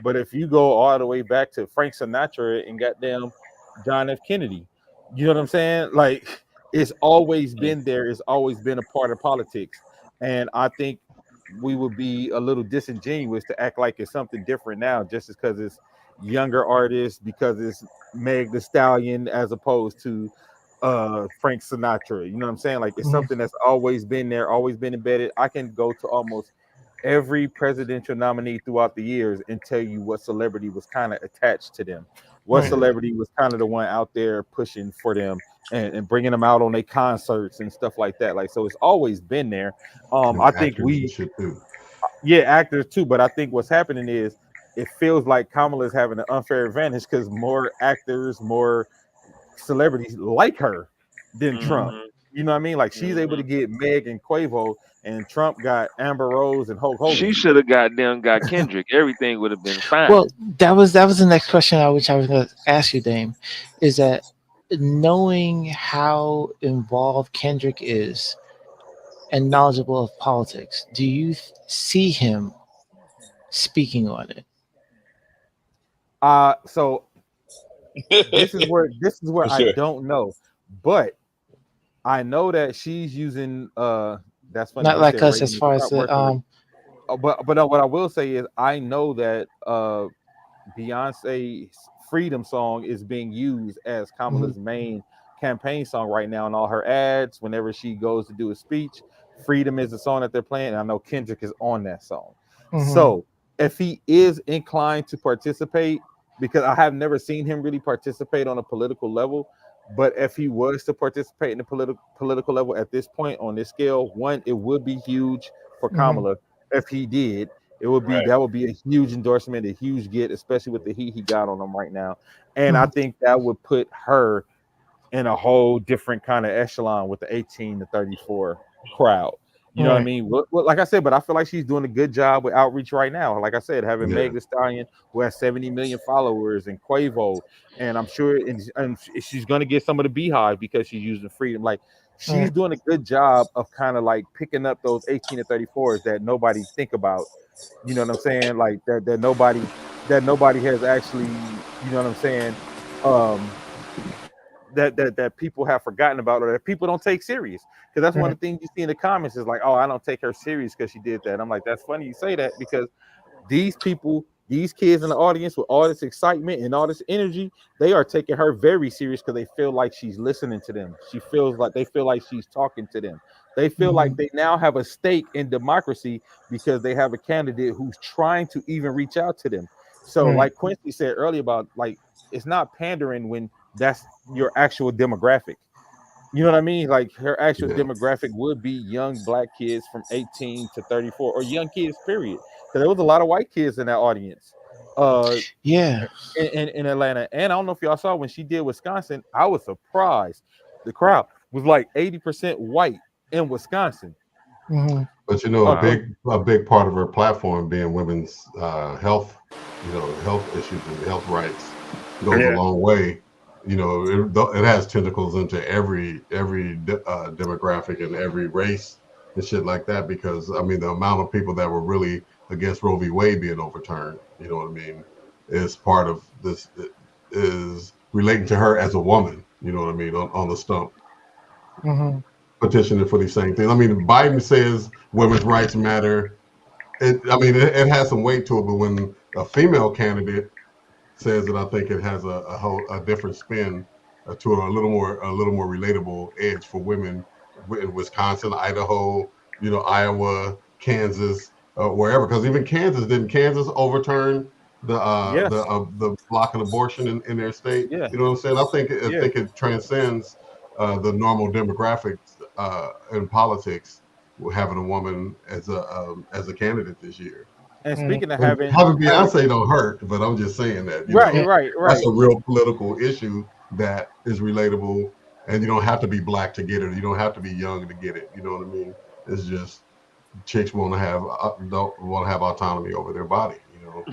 Speaker 2: But if you go all the way back to Frank Sinatra and goddamn John F. Kennedy, you know what I'm saying? Like it's always been there. It's always been a part of politics. And I think we would be a little disingenuous to act like it's something different now, just because it's younger artists, because it's Meg the Stallion as opposed to Frank Sinatra. You know what I'm saying? Like it's
Speaker 5: Mhm.
Speaker 2: something that's always been there, always been embedded. I can go to almost every presidential nominee throughout the years and tell you what celebrity was kind of attached to them, what
Speaker 5: Right.
Speaker 2: celebrity was kind of the one out there pushing for them and bringing them out on their concerts and stuff like that. Like so, it's always been there.
Speaker 7: And
Speaker 2: I think
Speaker 7: actors and
Speaker 2: we,
Speaker 7: shit too.
Speaker 2: yeah, actors too, but I think what's happening is it feels like Kamala is having an unfair advantage because more actors, more celebrities like her than Trump.
Speaker 3: Mhm.
Speaker 2: You know what I mean? Like she's able to
Speaker 3: Mhm.
Speaker 2: get Meg and Quavo, and Trump got Amber Rose and Hulk
Speaker 4: She
Speaker 2: Hogan.
Speaker 4: should have got Kendrick. Everything would have been fine.
Speaker 5: Well, that was the next question which I was going to ask you, Dame, is that knowing how involved Kendrick is and knowledgeable of politics, do you see him speaking on it?
Speaker 2: So this is where
Speaker 3: For
Speaker 2: I
Speaker 3: sure.
Speaker 2: don't know, but I know that she's using that's funny
Speaker 5: Not
Speaker 2: you
Speaker 5: like
Speaker 2: said
Speaker 5: us as
Speaker 2: ratings
Speaker 5: far as
Speaker 2: start
Speaker 5: the
Speaker 2: working with but what I will say is I know that Beyonce's Freedom song is being used as
Speaker 5: Mhm.
Speaker 2: Kamala's main campaign song right now in all her ads. Whenever she goes to do a speech, Freedom is the song that they're playing. And I know Kendrick is on that song.
Speaker 5: Mhm.
Speaker 2: So if he is inclined to participate, because I have never seen him really participate on a political level, but if he was to participate in the political level at this point on this scale, one, it would be huge for
Speaker 5: Mhm.
Speaker 2: Kamala if he did. It would be
Speaker 3: Right.
Speaker 2: that would be a huge endorsement, a huge get, especially with the heat he got on him right now. And I
Speaker 5: Mhm.
Speaker 2: think that would put her in a whole different kind of echelon with the 18 to 34 crowd. You know what I
Speaker 5: Right.
Speaker 2: mean? Well, like I said, but I feel like she's doing a good job with outreach right now. Like I said, having
Speaker 7: Yeah.
Speaker 2: Meg the Stallion, who has 70 million followers, and Quavo, and I'm sure, and she's going to get some of the Beehive because she's using Freedom. Like she's
Speaker 5: Right.
Speaker 2: doing a good job of kind of like picking up those 18 to 34s that nobody think about. You know what I'm saying? Like that nobody has actually. You know what I'm saying? Um, that people have forgotten about or that people don't take serious. Because that's one
Speaker 5: Right.
Speaker 2: of the things you see in the comments is like, oh, I don't take her serious because she did that. I'm like, that's funny you say that because these people, these kids in the audience with all this excitement and all this energy, they are taking her very serious because they feel like she's listening to them. She feels like they feel like she's talking to them. They feel like
Speaker 5: Mhm.
Speaker 2: they now have a stake in democracy because they have a candidate who's trying to even reach out to them. So,
Speaker 5: Right.
Speaker 2: like Quincy said earlier about like it's not pandering when that's your actual demographic. You know what I mean? Like her actual
Speaker 7: Yeah.
Speaker 2: demographic would be young black kids from 18 to 34 or young kids, period. Because there was a lot of white kids in that audience uh
Speaker 5: Yeah.
Speaker 2: in Atlanta. And I don't know if y'all saw when she did Wisconsin, I was surprised. The crowd was like 80% white in Wisconsin.
Speaker 5: Mhm.
Speaker 7: But you know,
Speaker 2: Oh, it was,
Speaker 4: Wow.
Speaker 7: a big part of her platform being women's health, health issues and health rights goes a
Speaker 6: Yeah.
Speaker 7: long way. It has tentacles into every demographic and every race and shit like that. Because I mean, the amount of people that were really against Roe v. Wade being overturned, you know what I mean, is part of this is relating to her as a woman. You know what I mean on the stump
Speaker 5: Mhm.
Speaker 7: petitioning for these same things. I mean, Biden says women's rights matter. It has some weight to it, but when a female candidate says it, I think it has a different spin to it, a little more relatable edge for women in Wisconsin, Idaho, Iowa, Kansas, wherever. Because even Kansas overturn
Speaker 2: yes,
Speaker 7: the blocking abortion in their state?
Speaker 2: yeah,
Speaker 7: You know what I'm saying? I
Speaker 2: yeah.
Speaker 7: think it transcends the normal demographics in politics. Having a woman as a candidate this year.
Speaker 2: And
Speaker 5: Mhm.
Speaker 2: speaking of
Speaker 7: And
Speaker 2: having
Speaker 7: having
Speaker 2: having
Speaker 7: Beyonce don't hurt, but I'm just saying that
Speaker 2: right,
Speaker 5: Yeah.
Speaker 2: right,
Speaker 7: that's
Speaker 2: right.
Speaker 7: a real political issue that is relatable and you don't have to be black to get it. You don't have to be young to get it. You know what I mean? It's just chicks want to have autonomy over their body. You know,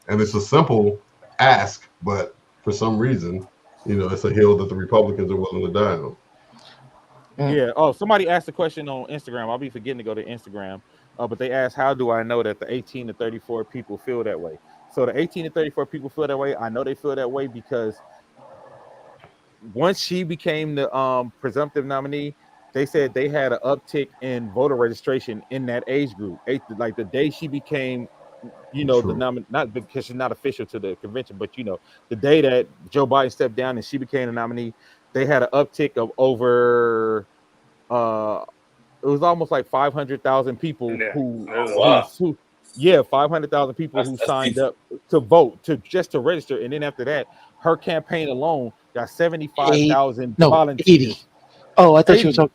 Speaker 7: and it's a simple ask, but for some reason, you know, it's a hill that the Republicans are willing to die on.
Speaker 2: Yeah. Oh, somebody asked a question on Instagram. I'll be forgetting to go to Instagram. But they asked, how do I know that the 18 to 34 people feel that way? So the 18 to 34 people feel that way. I know they feel that way because once she became the presumptive nominee, they said they had an uptick in voter registration in that age group. Like the day she became, you know, the not because she's not official to the convention, but you know, the day that Joe Biden stepped down and she became the nominee, they had an uptick of over it was almost like 500,000 people who 500,000 people who signed up to vote to register, and then after that, her campaign alone got 75,000 volunteers.
Speaker 5: 80. Oh, I thought 80. You were talking.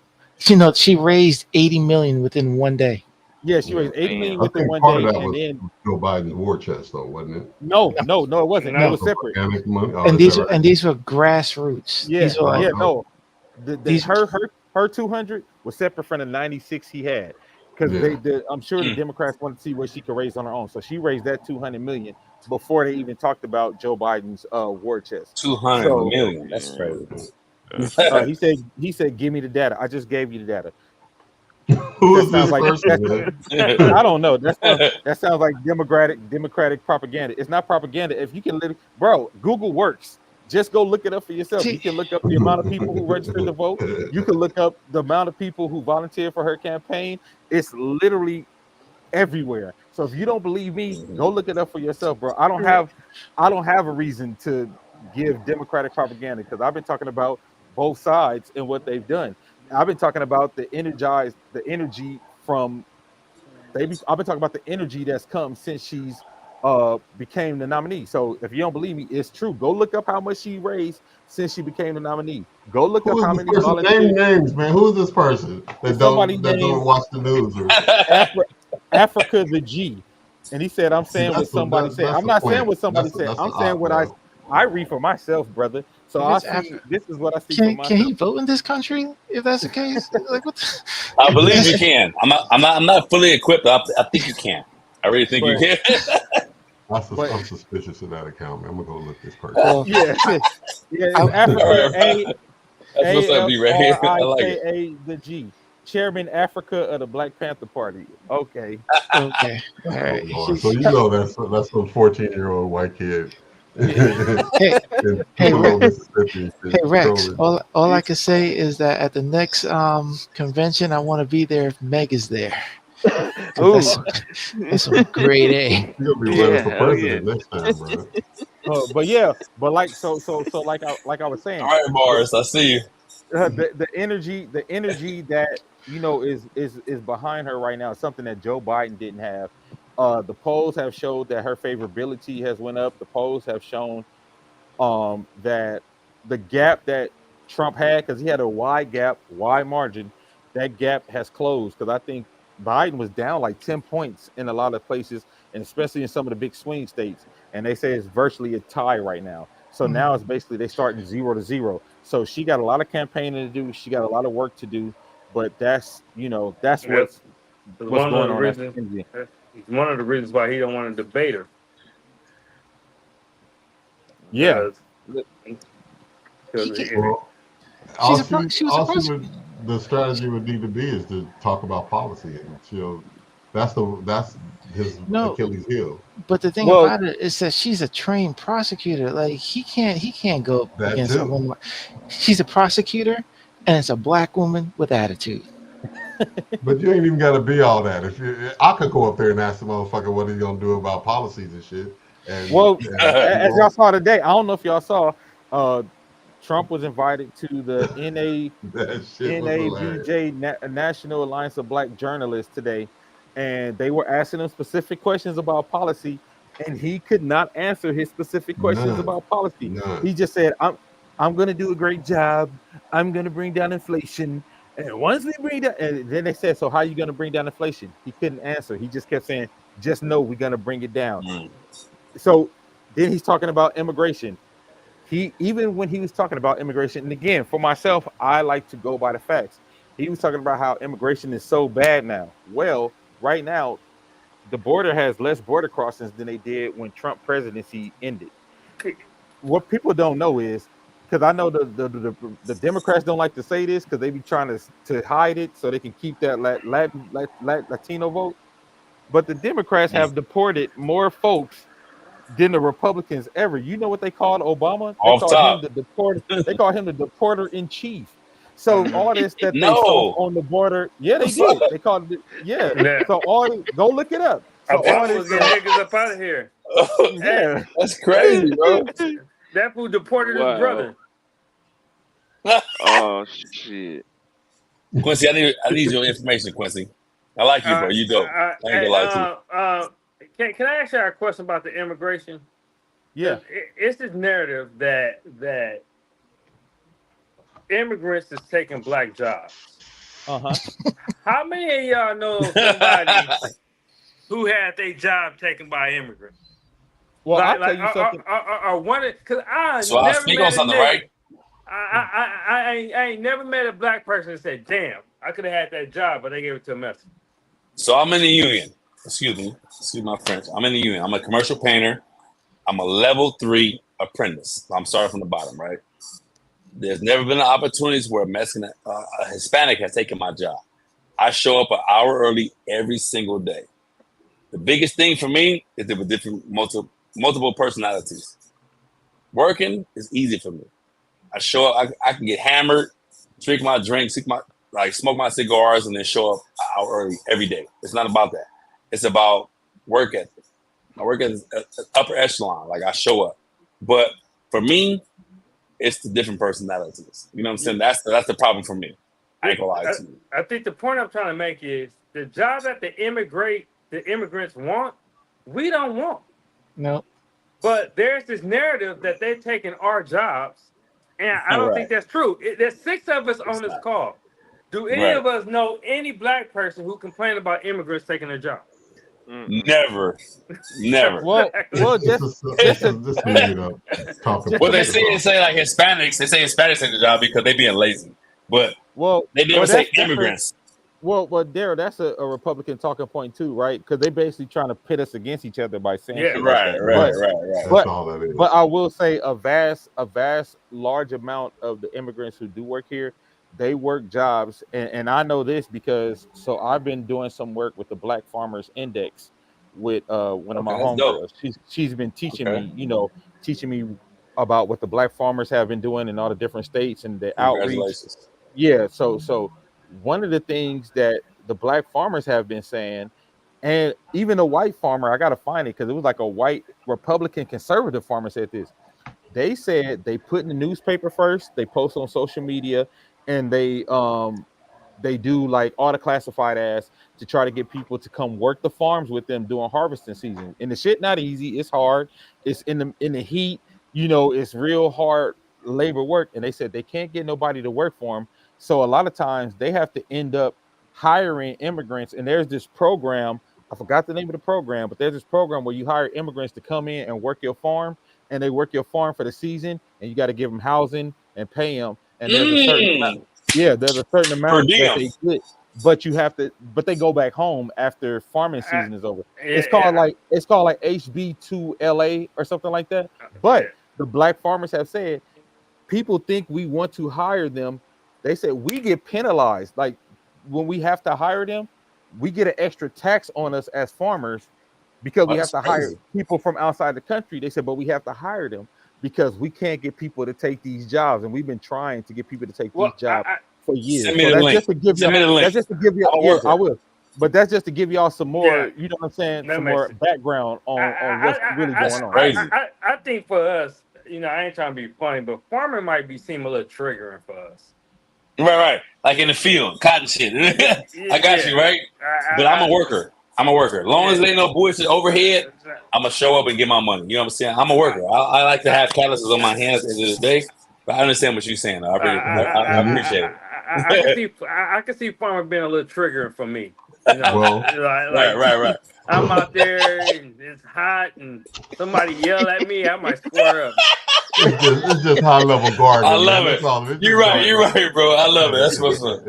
Speaker 5: She raised 80 million within one day.
Speaker 2: Yeah, she raised 80 million within one day, and then
Speaker 7: Joe Biden's war chest, though, wasn't it?
Speaker 2: No, it wasn't. No, it was separate.
Speaker 5: And these were grassroots.
Speaker 2: Her 200 was separate from the 96 he had, because I'm sure the Democrats wanted to see what she could raise on her own. So she raised that 200 million before they even talked about Joe Biden's war chest.
Speaker 3: 200 million. That's
Speaker 2: crazy. He said, give me the data. I just gave you the data.
Speaker 7: Who is this person?
Speaker 2: I don't know. That sounds like democratic propaganda. It's not propaganda. If you can bro, Google works. Just go look it up for yourself. You can look up the amount of people who registered to vote. You can look up the amount of people who volunteered for her campaign. It's literally everywhere. So if you don't believe me, go look it up for yourself, bro. I don't have a reason to give democratic propaganda, because I've been talking about both sides and what they've done. I've been talking about the energy that's come since she's became the nominee. So if you don't believe me, it's true. Go look up how much she raised since she became the nominee. Go look up how many volunteers.
Speaker 7: Name names, man. Who is this person that don't watch the news?
Speaker 2: Africa the G. And he said, I'm saying what somebody said. I'm not saying what somebody said. I'm saying what I read for myself, brother. So this is what I see.
Speaker 5: Can he vote in this country if that's the case? Like, what
Speaker 3: I believe you can. I'm not fully equipped. I think you can. I really think you can.
Speaker 7: I'm suspicious of that account, man. I'm gonna go look this person.
Speaker 2: Africa
Speaker 3: That's what's up, B-Ray. I like
Speaker 2: it. The G. Chairman Africa of the Black Panther Party. Okay.
Speaker 5: All right.
Speaker 7: So you know that's some 14-year-old white kid.
Speaker 5: Hey, Rex. All I can say is that at the next convention, I want to be there if Meg is there. That's a great A.
Speaker 7: You'll be running for president next time, bro.
Speaker 2: But like I was saying.
Speaker 3: All right, Morris, I see you.
Speaker 2: The energy that is behind her right now is something that Joe Biden didn't have. The polls have showed that her favorability has went up. The polls have shown that the gap that Trump had, because he had a wide margin, that gap has closed. Because I think Biden was down like 10 points in a lot of places, and especially in some of the big swing states. And they say it's virtually a tie right now. So now it's basically they starting 0-0. So she got a lot of campaigning to do. She got a lot of work to do. But that's what's going on.
Speaker 6: It's one of the reasons why he don't want to debate her.
Speaker 7: Yeah. The strategy would need to be is to talk about policy, and that's his Achilles heel.
Speaker 5: But the thing about it is that she's a trained prosecutor. Like he can't go against a woman. She's a prosecutor, and it's a black woman with attitude.
Speaker 7: But you ain't even got to be all that. I could go up there and ask the motherfucker what he's gonna do about policies and shit.
Speaker 2: As y'all saw today, I don't know if y'all saw, Trump was invited to the NABJ, National Alliance of Black Journalists today, and they were asking him specific questions about policy, and he could not answer his specific questions about policy. He just said, I'm going to do a great job. I'm going to bring down inflation. And once we bring down, and then they said, so how are you going to bring down inflation? He couldn't answer. He just kept saying, just know we're going to bring it down. So then he's talking about immigration. even when he was talking about immigration, and again, for myself, I like to go by the facts. He was talking about how immigration is so bad now. Well, right now, the border has less border crossings than they did when Trump presidency ended. What people don't know is, because I know the Democrats don't like to say this because they be trying to hide it so they can keep that Latino vote. But the Democrats have deported more folks than the Republicans ever. You know what they called Obama? They
Speaker 3: Off
Speaker 2: called him
Speaker 3: top.
Speaker 2: the deporter. They called him the deporter in chief. So all this that they saw
Speaker 3: No.
Speaker 2: on the border, yeah, they did. They called it, yeah.
Speaker 6: Yeah.
Speaker 2: So go look it up. So all
Speaker 6: Obama
Speaker 2: this,
Speaker 6: was getting niggas up out of here.
Speaker 2: yeah,
Speaker 3: That's crazy, bro.
Speaker 6: That fool deported his
Speaker 4: Wow.
Speaker 6: brother.
Speaker 4: Oh shit.
Speaker 3: Quincy, I need your information, Quincy. I like you, bro. You dope. I ain't gonna lie to you.
Speaker 6: Can I ask you a question about the immigration?
Speaker 2: yeah.
Speaker 6: It's this narrative that immigrants is taking black jobs. How many of y'all know somebody who had their job taken by immigrants?
Speaker 2: Well, I'll tell you something.
Speaker 6: I wanted because I
Speaker 3: So I'll speak on something, right?
Speaker 6: I ain't never met a black person that said, "Damn, I could have had that job, but they gave it to a Mexican."
Speaker 3: So I'm in the union. Excuse my French. I'm in the union. I'm a commercial painter. I'm a level 3 apprentice. I'm starting from the bottom, right? There's never been an opportunity where a Hispanic has taken my job. I show up an hour early every single day. The biggest thing for me is there were different multiple personalities. Working is easy for me. I show up. I can get hammered, drink my drink, smoke my cigars, and then show up an hour early every day. It's not about that. It's about work ethic. I work at upper echelon. Like I show up, but for me, it's the different personalities. You know what I'm saying? That's the problem for me. I ain't gonna lie to you.
Speaker 6: I think the point I'm trying to make is the job that the immigrants want, we don't want.
Speaker 5: No.
Speaker 6: But there's this narrative that they're taking our jobs, and I don't think that's true. There's 6 of us on this call. Do any of us know any black person who complained about immigrants taking their job?
Speaker 3: Never.
Speaker 2: Well, just
Speaker 7: what
Speaker 3: they say like Hispanics. They say Hispanics take the job because they being lazy, but they never say immigrants.
Speaker 2: Well, Daryl, that's a Republican talking point too, right? Because they basically trying to pit us against each other by saying,
Speaker 3: right.
Speaker 2: That's all that is. But I will say a vast, large amount of the immigrants who do work here, they work jobs, and I know this because I've been doing some work with the Black Farmers Index with one of my homegirls. She's been teaching me, teaching me about what the Black farmers have been doing in all the different states and the outreach. Yeah, so one of the things that the Black farmers have been saying, and even a white farmer, I gotta find it because it was like a white Republican conservative farmer said this. They said they put in the newspaper first, they post on social media, and they do like all the classified ads to try to get people to come work the farms with them during harvesting season. And the shit not easy, it's hard, it's in the heat, it's real hard labor work. And they said they can't get nobody to work for them. So a lot of times they have to end up hiring immigrants. And there's this program, I forgot the name of the program, but there's this program where you hire immigrants to come in and work your farm, and they work your farm for the season, and you got to give them housing and pay them. And there's a certain amount. Yeah, there's a certain amount that they get, but they go back home after farming season is over. It's called like HB2LA or something like that. But the Black farmers have said people think we want to hire them. They said we get penalized. Like when we have to hire them, we get an extra tax on us as farmers because we have to hire people from outside the country. They said, but we have to hire them because we can't get people to take these jobs, and we've been trying to get people to take these jobs for years.
Speaker 3: Send me the link.
Speaker 2: That's just to give you. I will. But that's just to give y'all some more. You know what I'm saying? Some more background on what's really going on.
Speaker 3: Crazy.
Speaker 6: I think for us, I ain't trying to be funny, but farming might seem a little triggering for us.
Speaker 3: Right. Like in the field, cotton shit. I got you, right? But I'm a worker. As long as there ain't no bullshit overhead, I'm going to show up and get my money. You know what I'm saying? I'm a worker. I like to have calluses on my hands at the end of the day, but I understand what you're saying. I appreciate it.
Speaker 6: I can see farming being a little triggering for me.
Speaker 3: Right.
Speaker 6: I'm out there and it's hot and somebody yell at me, I might square up.
Speaker 7: It's just high level gardening.
Speaker 3: I love
Speaker 7: man.
Speaker 3: it.
Speaker 7: That's all. It's
Speaker 3: You're
Speaker 7: just
Speaker 3: right. You're right, bro. I love it. That's what's up.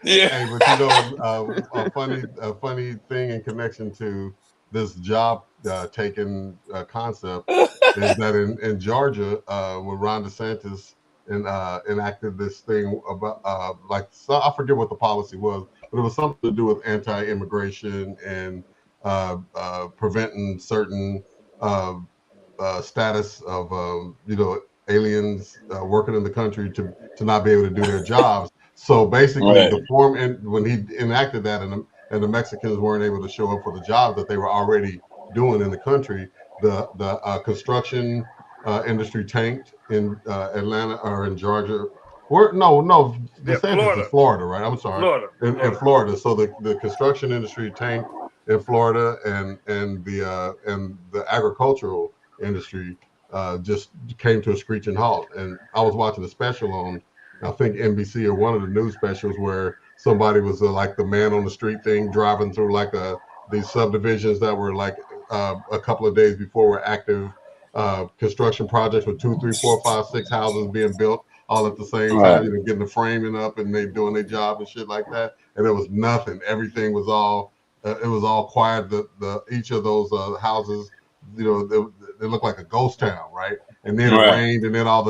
Speaker 3: Yeah.
Speaker 7: Hey, but you know, a funny thing in connection to this job taking concept is that in Georgia, when Ron DeSantis enacted this thing about I forget what the policy was, but it was something to do with anti-immigration and preventing certain status of aliens working in the country to not be able to do their jobs. So basically,
Speaker 3: Right.
Speaker 7: the form when he enacted that, and the Mexicans weren't able to show up for the jobs that they were already doing in the country, the construction industry tanked in Atlanta or in Georgia. No, DeSantis is Florida, right? I'm sorry, in Florida. So the construction industry tanked in Florida, and the agricultural industry just came to a screeching halt. And I was watching a special on, I think, NBC or one of the news specials where somebody was like the man on the street thing, driving through like these subdivisions that were like a couple of days before were active construction projects with 2, 3, 4, 5, 6 houses being built all at the same time, getting the framing up and they doing their job and shit like that. And there was nothing. Everything was all it was all quiet. Each of those houses, they look like a ghost town, right? And then it rained, and then all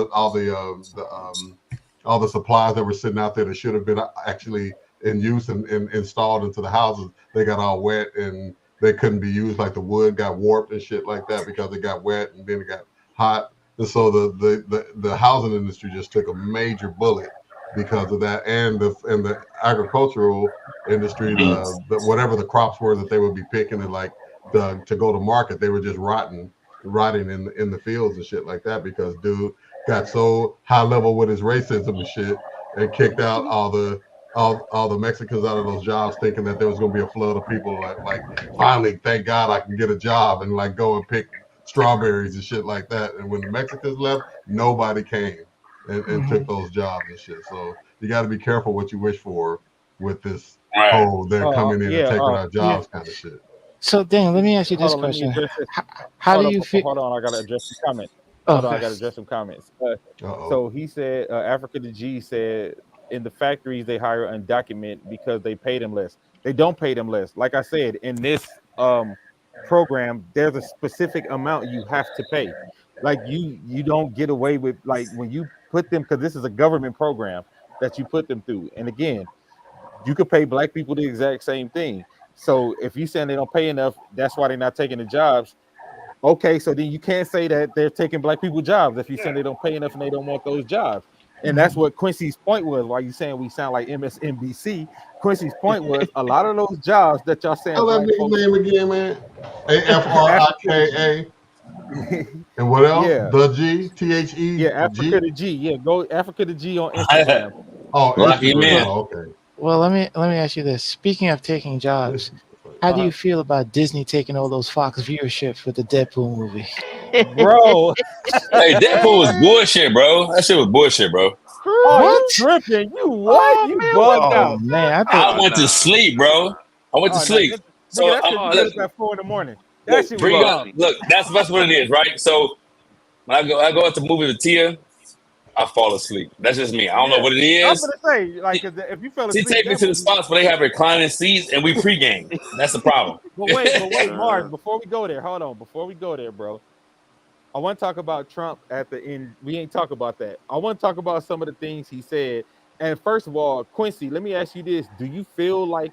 Speaker 7: the supplies that were sitting out there that should have been actually in use and installed into the houses, they got all wet and they couldn't be used. Like the wood got warped and shit like that because it got wet and then it got hot. And so the housing industry just took a major bullet because of that, and the agricultural industry, the whatever the crops were that they would be picking and to go to market, they were just rotting in the fields and shit like that because dude got so high level with his racism and shit and kicked out all the Mexicans out of those jobs, thinking that there was going to be a flood of people like finally, thank God I can get a job and like go and pick strawberries and shit like that. And when the Mexicans left, nobody came and took those jobs and shit. So you got to be careful what you wish for with this whole they're coming in and taking our jobs kind of shit.
Speaker 5: So, Dan, let me ask you this question. How do you feel?
Speaker 2: Hold on, I got to address some comments. Hold on, I got to address some comments. So he said, Africa the G said, in the factories, they hire undocumented because they pay them less. They don't pay them less. Like I said, in this program, there's a specific amount you have to pay. Like you don't get away with, like, when you put them, because this is a government program that you put them through. And again, you could pay black people the exact same thing. So if you saying they don't pay enough, that's why they're not taking the jobs. Okay, so then you can't say that they're taking black people jobs if you saying they don't pay enough and they don't want those jobs. And that's what Quincy's point was. Why you saying we sound like MSNBC? Quincy's point was a lot of those jobs that y'all saying.
Speaker 7: Tell that nigga name again, man. AFRIKA. And what else?
Speaker 2: Yeah.
Speaker 7: The G, THE.
Speaker 2: Yeah, Africa the G. Yeah, go Africa the G on Instagram.
Speaker 7: Instagram. Oh, okay.
Speaker 5: Well, let me ask you this. Speaking of taking jobs, how do you feel about Disney taking all those Fox viewerships with the Deadpool movie?
Speaker 2: Bro.
Speaker 3: Hey, Deadpool was bullshit, bro. That shit was bullshit, bro.
Speaker 2: What? You tripping? You what?
Speaker 5: Oh,
Speaker 2: you bugged out.
Speaker 5: Man,
Speaker 3: I went to sleep, bro. I went to sleep. So
Speaker 2: that's at 4 a.m. That shit
Speaker 3: bring
Speaker 2: was
Speaker 3: up. Look, that's what it is, right? So when I go out to movie with Tia, I fall asleep. That's just me. I don't know what it is.
Speaker 2: I was gonna say, like, if you fell asleep,
Speaker 3: she take me to the spots where they have reclining seats and we pregame. That's the problem.
Speaker 2: But wait, Mars. Before we go there, hold on. Before we go there, bro, I want to talk about Trump at the end. We ain't talk about that. I want to talk about some of the things he said. And first of all, Quincy, let me ask you this: do you feel like,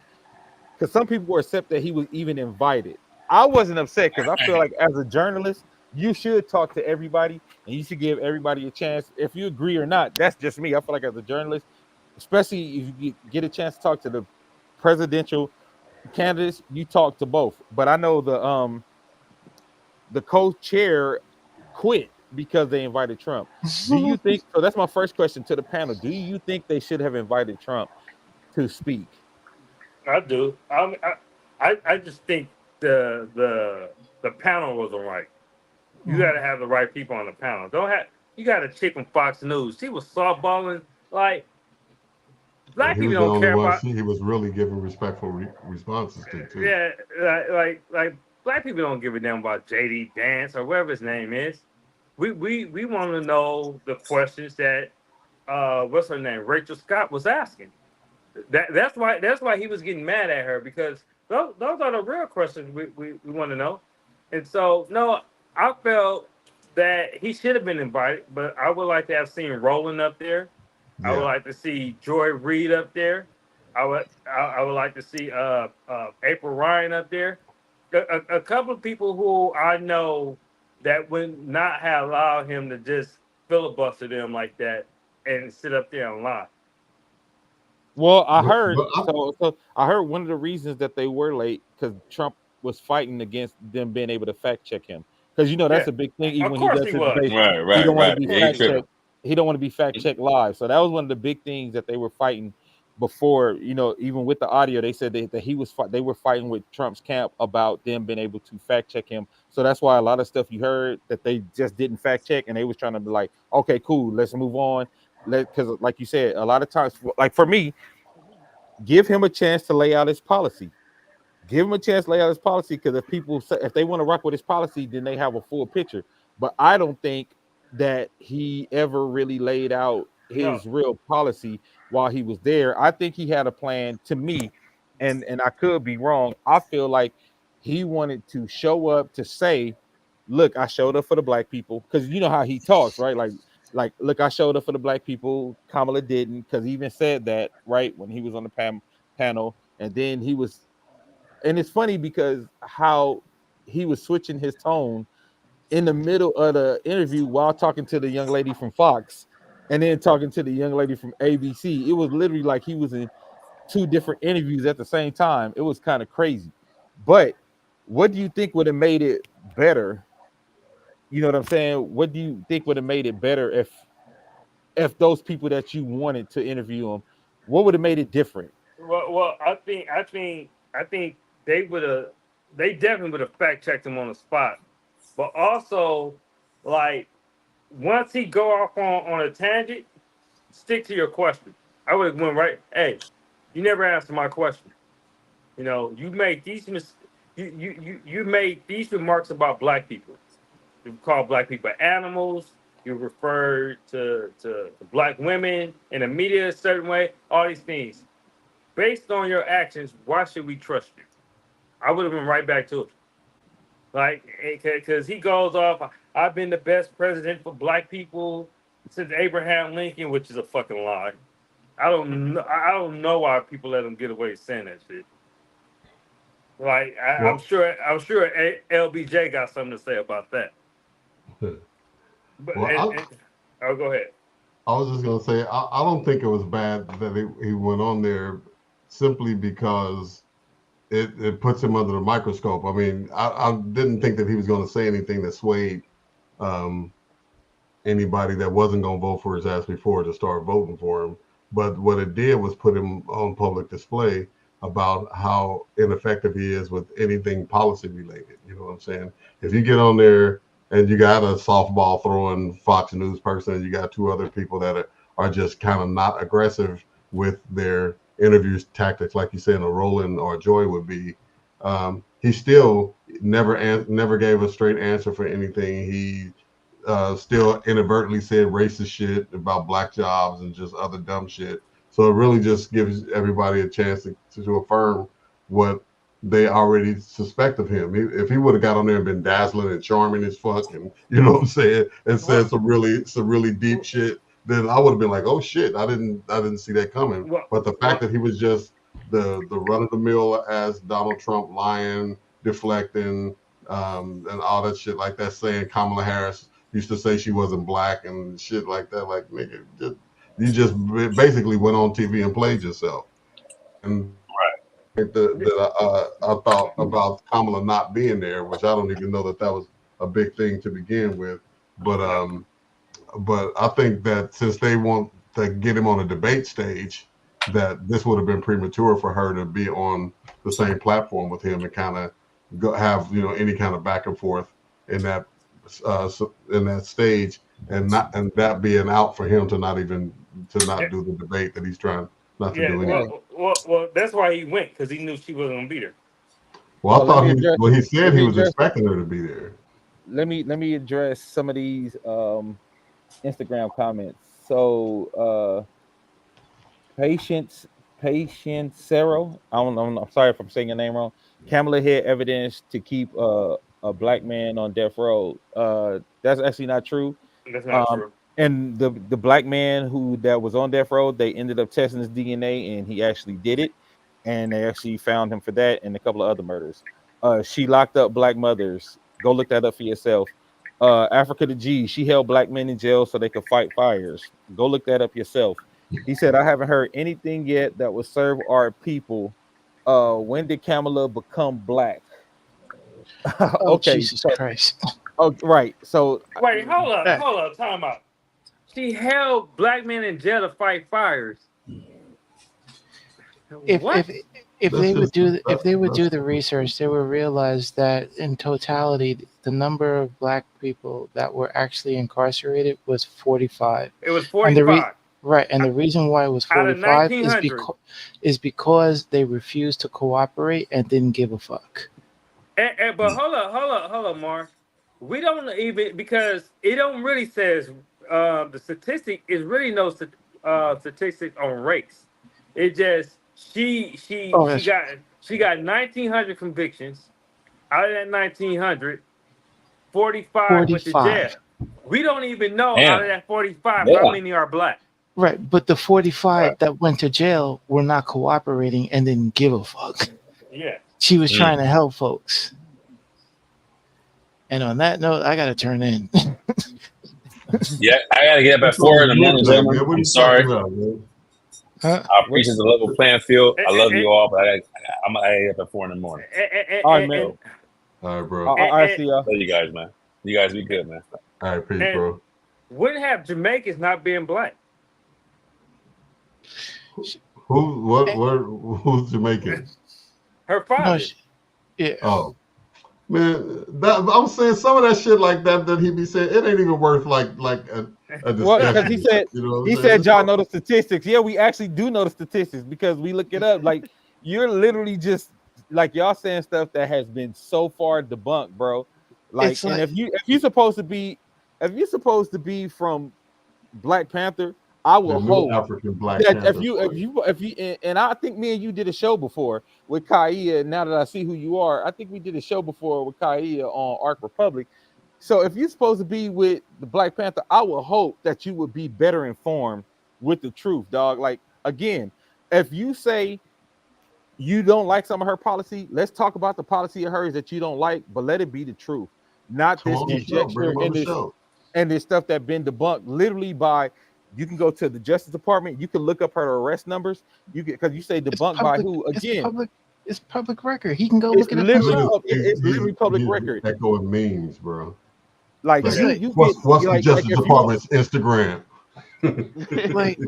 Speaker 2: because some people were upset that he was even invited? I wasn't upset because I feel like as a journalist, you should talk to everybody and you should give everybody a chance. If you agree or not, that's just me. I feel like as a journalist, especially if you get a chance to talk to the presidential candidates, you talk to both. But I know the co-chair quit because they invited Trump. Do you think so? That's my first question to the panel. Do you think they should have invited Trump to speak?
Speaker 6: I do. I just think the panel wasn't right. You got to have the right people on the panel. You got a chick from Fox News. She was softballing like black people don't care about.
Speaker 7: He was really giving respectful responses to too.
Speaker 6: Yeah, like black people don't give a damn about JD Vance or whatever his name is. we want to know the questions that what's her name, Rachel Scott was asking. That's why he was getting mad at her, because those are the real questions we want to know. And so no, I felt that he should have been invited, but I would like to have seen Roland up there. I would
Speaker 7: Yeah.
Speaker 6: like to see Joy Reid up there. I would like to see April Ryan up there. A couple of people who I know that would not have allowed him to just filibuster them like that and sit up there and lie.
Speaker 2: Well, I
Speaker 7: But,
Speaker 2: heard
Speaker 7: but I,
Speaker 2: so I heard one of the reasons that they were late because Trump was fighting against them being able to fact check him. Because that's
Speaker 6: Yeah,
Speaker 2: a big thing. Even
Speaker 6: of
Speaker 2: when he
Speaker 6: course
Speaker 2: does
Speaker 6: he
Speaker 2: his
Speaker 6: was.
Speaker 2: debate,
Speaker 3: Right,
Speaker 2: he
Speaker 3: right,
Speaker 2: don't want to
Speaker 3: right.
Speaker 6: Of
Speaker 2: be
Speaker 3: Yeah,
Speaker 6: course
Speaker 3: he
Speaker 6: he
Speaker 2: fact
Speaker 6: was.
Speaker 3: tripping.
Speaker 2: checked. He don't want to be fact checked live. So that was one of the big things that they were fighting before. Even with the audio, they said that he was they were fighting with Trump's camp about them being able to fact check him. So that's why a lot of stuff you heard that they just didn't fact check, and they was trying to be like, okay, cool, let's move on. Because like you said, a lot of times, like for me, give him a chance to lay out his policy. Give him a chance to lay out his policy, because if people say, if they want to rock with his policy, then they have a full picture. But I don't think that he ever really laid out
Speaker 6: No,
Speaker 2: his real policy while he was there. I think he had a plan, to me, and I could be wrong. I feel like he wanted to show up to say, look, I showed up for the black people, because you know how he talks, right? Like, look, I showed up for the black people. Kamala didn't, because he even said that right when he was on the panel, and then he was, and it's funny because how he was switching his tone in the middle of the interview while talking to the young lady from Fox and then talking to the young lady from ABC. It was literally like he was in two different interviews at the same time. It was kind of crazy. But what do you think would have made it better? You know what I'm saying? What do you think would have made it better if those people that you wanted to interview them, what would have made it different?
Speaker 6: well, I think they would have, they definitely would have fact checked him on the spot. But also, like, once he go off on a tangent, stick to your question. I would have went right. Hey, you never answered my question. You made these you made these remarks about black people. You call black people animals. You refer to black women in the media a certain way. All these things. Based on your actions, why should we trust you? I would have been right back to it. Like, because he goes off, I've been the best president for black people since Abraham Lincoln, which is a fucking lie. I don't know why people let him get away saying that shit. Like, I'm
Speaker 7: well,
Speaker 6: sure, LBJ got something to say about that. But
Speaker 7: well,
Speaker 6: oh, go ahead.
Speaker 7: I was just gonna say I don't think it was bad that he went on there simply because it puts him under the microscope. I mean, I didn't think that he was going to say anything that swayed um, anybody that wasn't going to vote for his ass before to start voting for him. But what it did was put him on public display about how ineffective he is with anything policy related. You know what I'm saying? If you get on there and you got a softball throwing Fox News person, and you got two other people that are just kind of not aggressive with their interview tactics, like you said, a Roland or a Joy would be, he still never gave a straight answer for anything. He still inadvertently said racist shit about black jobs and just other dumb shit. So it really just gives everybody a chance to affirm what they already suspect of him. If he would have got on there and been dazzling and charming as fuck, and you know what I'm saying, and said
Speaker 6: What?
Speaker 7: some really deep shit, then I would have been like, oh shit, I didn't see that coming.
Speaker 6: What?
Speaker 7: But the fact
Speaker 6: What?
Speaker 7: that he was just the run of the mill as Donald Trump, lying, deflecting, and all that shit like that, saying Kamala Harris used to say she wasn't black and shit like that. Like, nigga, you just basically went on TV and played yourself. And I thought about Kamala not being there, which I don't even know that was a big thing to begin with.
Speaker 6: No.
Speaker 7: But I think that since they want to get him on a debate stage, that this would have been premature for her to be on the same platform with him and kind of have any kind of back and forth in that stage, and that being out for him to not
Speaker 6: Yeah.
Speaker 7: do the debate that he's trying not to
Speaker 6: Yeah.
Speaker 7: do anyway.
Speaker 2: Yeah.
Speaker 6: Well, that's why he went, because he knew she wasn't gonna be there.
Speaker 7: Well,
Speaker 2: Well,
Speaker 7: I
Speaker 2: let
Speaker 7: thought
Speaker 2: me address
Speaker 7: he said
Speaker 2: let
Speaker 7: he
Speaker 2: me
Speaker 7: was
Speaker 2: address
Speaker 7: expecting her to be there.
Speaker 2: let me address some of these Instagram comments. So Patience Cero. I don't know. I'm sorry if I'm saying your name wrong. Kamala had evidence to keep a black man on death row. That's actually not true.
Speaker 6: That's not
Speaker 2: Um,
Speaker 6: true.
Speaker 2: and the black man that was on death row, they ended up testing his DNA, and he actually did it, and they actually found him for that and a couple of other murders. She locked up black mothers. Go look that up for yourself. Africa the G, she held black men in jail so they could fight fires. Go look that up yourself. He said, I haven't heard anything yet that would serve our people. When did Kamala become black?
Speaker 5: Oh,
Speaker 2: Okay,
Speaker 5: Jesus
Speaker 2: so
Speaker 5: Christ.
Speaker 2: right. So
Speaker 6: Wait, hold up, time out. She held black men in jail to fight fires. What?
Speaker 5: If they would do the research, they would realize that in totality, the number of black people that were actually incarcerated was 45.
Speaker 6: It was
Speaker 5: And the
Speaker 6: 45.
Speaker 5: right, and the reason why it was
Speaker 6: Out of
Speaker 5: 45 is because they refused to cooperate and didn't give a fuck.
Speaker 6: But hold up, Mark. We don't even, because it don't really says the statistic is really no statistics on race. It just she got 1,900 convictions. Out of that 1,900, 45 went to jail. We don't even know out of that 45 how many are black.
Speaker 5: Right, but the 45 that went to jail were not cooperating and didn't give a fuck.
Speaker 6: Yeah.
Speaker 5: She was trying to help folks. And on that note, I gotta turn in.
Speaker 3: Yeah, I gotta get up at 4 in the morning, gentlemen. I'm sorry. I appreciate the level playing field. I love you all, but I'm gonna get up at 4 in the morning.
Speaker 2: All right, man.
Speaker 7: All right, bro.
Speaker 2: All right, see y'all.
Speaker 3: Love you guys, man. You guys be good, man.
Speaker 7: All right, peace, bro.
Speaker 6: Wouldn't have Jamaicans not being black.
Speaker 7: Who's Jamaican?
Speaker 6: Her father.
Speaker 5: Yeah.
Speaker 7: Oh. Man, I'm saying some of that shit like that he be saying, it ain't even worth like a discussion.
Speaker 2: Well, because he said,
Speaker 7: you
Speaker 2: said y'all know the statistics. Yeah, we actually do know the statistics because we look it up. Like, you're literally just like y'all saying stuff that has been so far debunked, bro. Like, and if you're supposed to be from Black Panther, I will hope
Speaker 7: African Black
Speaker 2: that
Speaker 7: Panther
Speaker 2: if you and I think me and you did a show before with Kaia. Now that I see who you are, I think we did a show before with Kaia on Ark Republic. So if you're supposed to be with the Black Panther, I will hope that you would be better informed with the truth, dog. Like, again, if you say you don't like some of her policy, let's talk about the policy of hers that you don't like, but let it be the truth, not this conjecture and this stuff that been debunked literally by. You can go to the Justice Department. You can look up her arrest numbers. You can, because you say debunked by who again?
Speaker 5: It's public record. He can go look at it.
Speaker 2: It's literally public record.
Speaker 7: Echoing memes, bro.
Speaker 2: Like
Speaker 7: what's
Speaker 2: the
Speaker 7: like, Justice Department's Instagram?
Speaker 5: like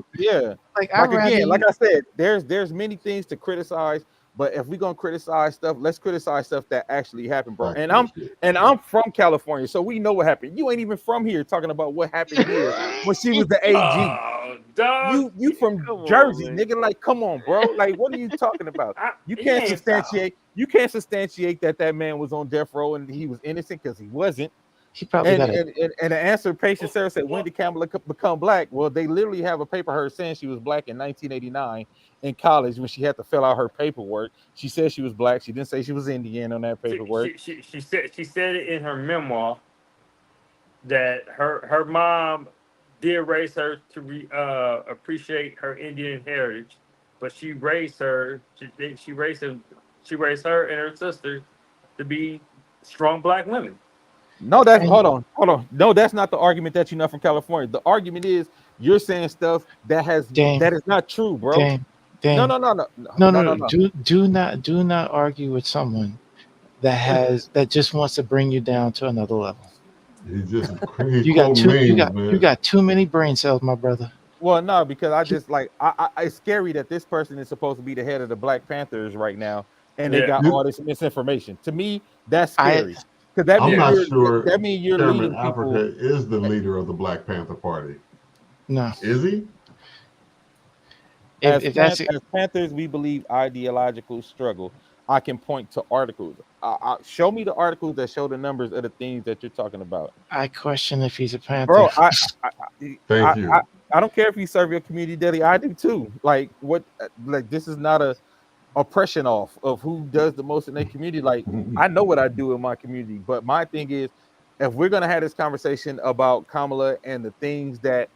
Speaker 2: I said, there's many things to criticize, but if we're gonna criticize stuff, let's criticize stuff that actually happened, bro. And I'm from California, so we know what happened. You ain't even from here talking about what happened here when she was the AG. You from Jersey, nigga. Like, come on, bro. Like, what are you talking about? You can't substantiate that man was on death row and he was innocent, because he wasn't.
Speaker 5: He probably
Speaker 2: and the answer, patient Sarah said, when did Kamala become black? Well, they literally have a paper her saying she was black in 1989 in college when she had to fill out her paperwork. She said she was black. She didn't say she was Indian on that paperwork.
Speaker 6: She said it in her memoir that her mom did raise her to appreciate her Indian heritage, but she raised her. She raised her and her sister to be strong black women.
Speaker 2: No, hold on. No, that's not the argument that you're not from California. The argument is you're saying stuff that is not true, bro. No.
Speaker 5: Do not argue with someone that just wants to bring you down to another level. You got too many brain cells, my brother.
Speaker 2: Well, no, because I just like it's scary that this person is supposed to be the head of the Black Panthers right now, and they got all this misinformation. To me, that's scary.
Speaker 7: I'm not sure
Speaker 2: that means you're leading
Speaker 7: Africa is the leader of the Black Panther Party.
Speaker 5: No.
Speaker 7: Is he?
Speaker 5: if that's
Speaker 2: As Panthers, we believe ideological struggle. I can point to articles. Show me the articles that show the numbers of the things that you're talking about,
Speaker 5: I question if he's a Panther.
Speaker 2: bro. I,
Speaker 7: Thank you.
Speaker 2: I don't care if you serve your community daily. I do too. Like what? Like this is not a oppression off of who does the most in their community. Like I know what I do in my community, but my thing is, if we're gonna have this conversation about Kamala and the things that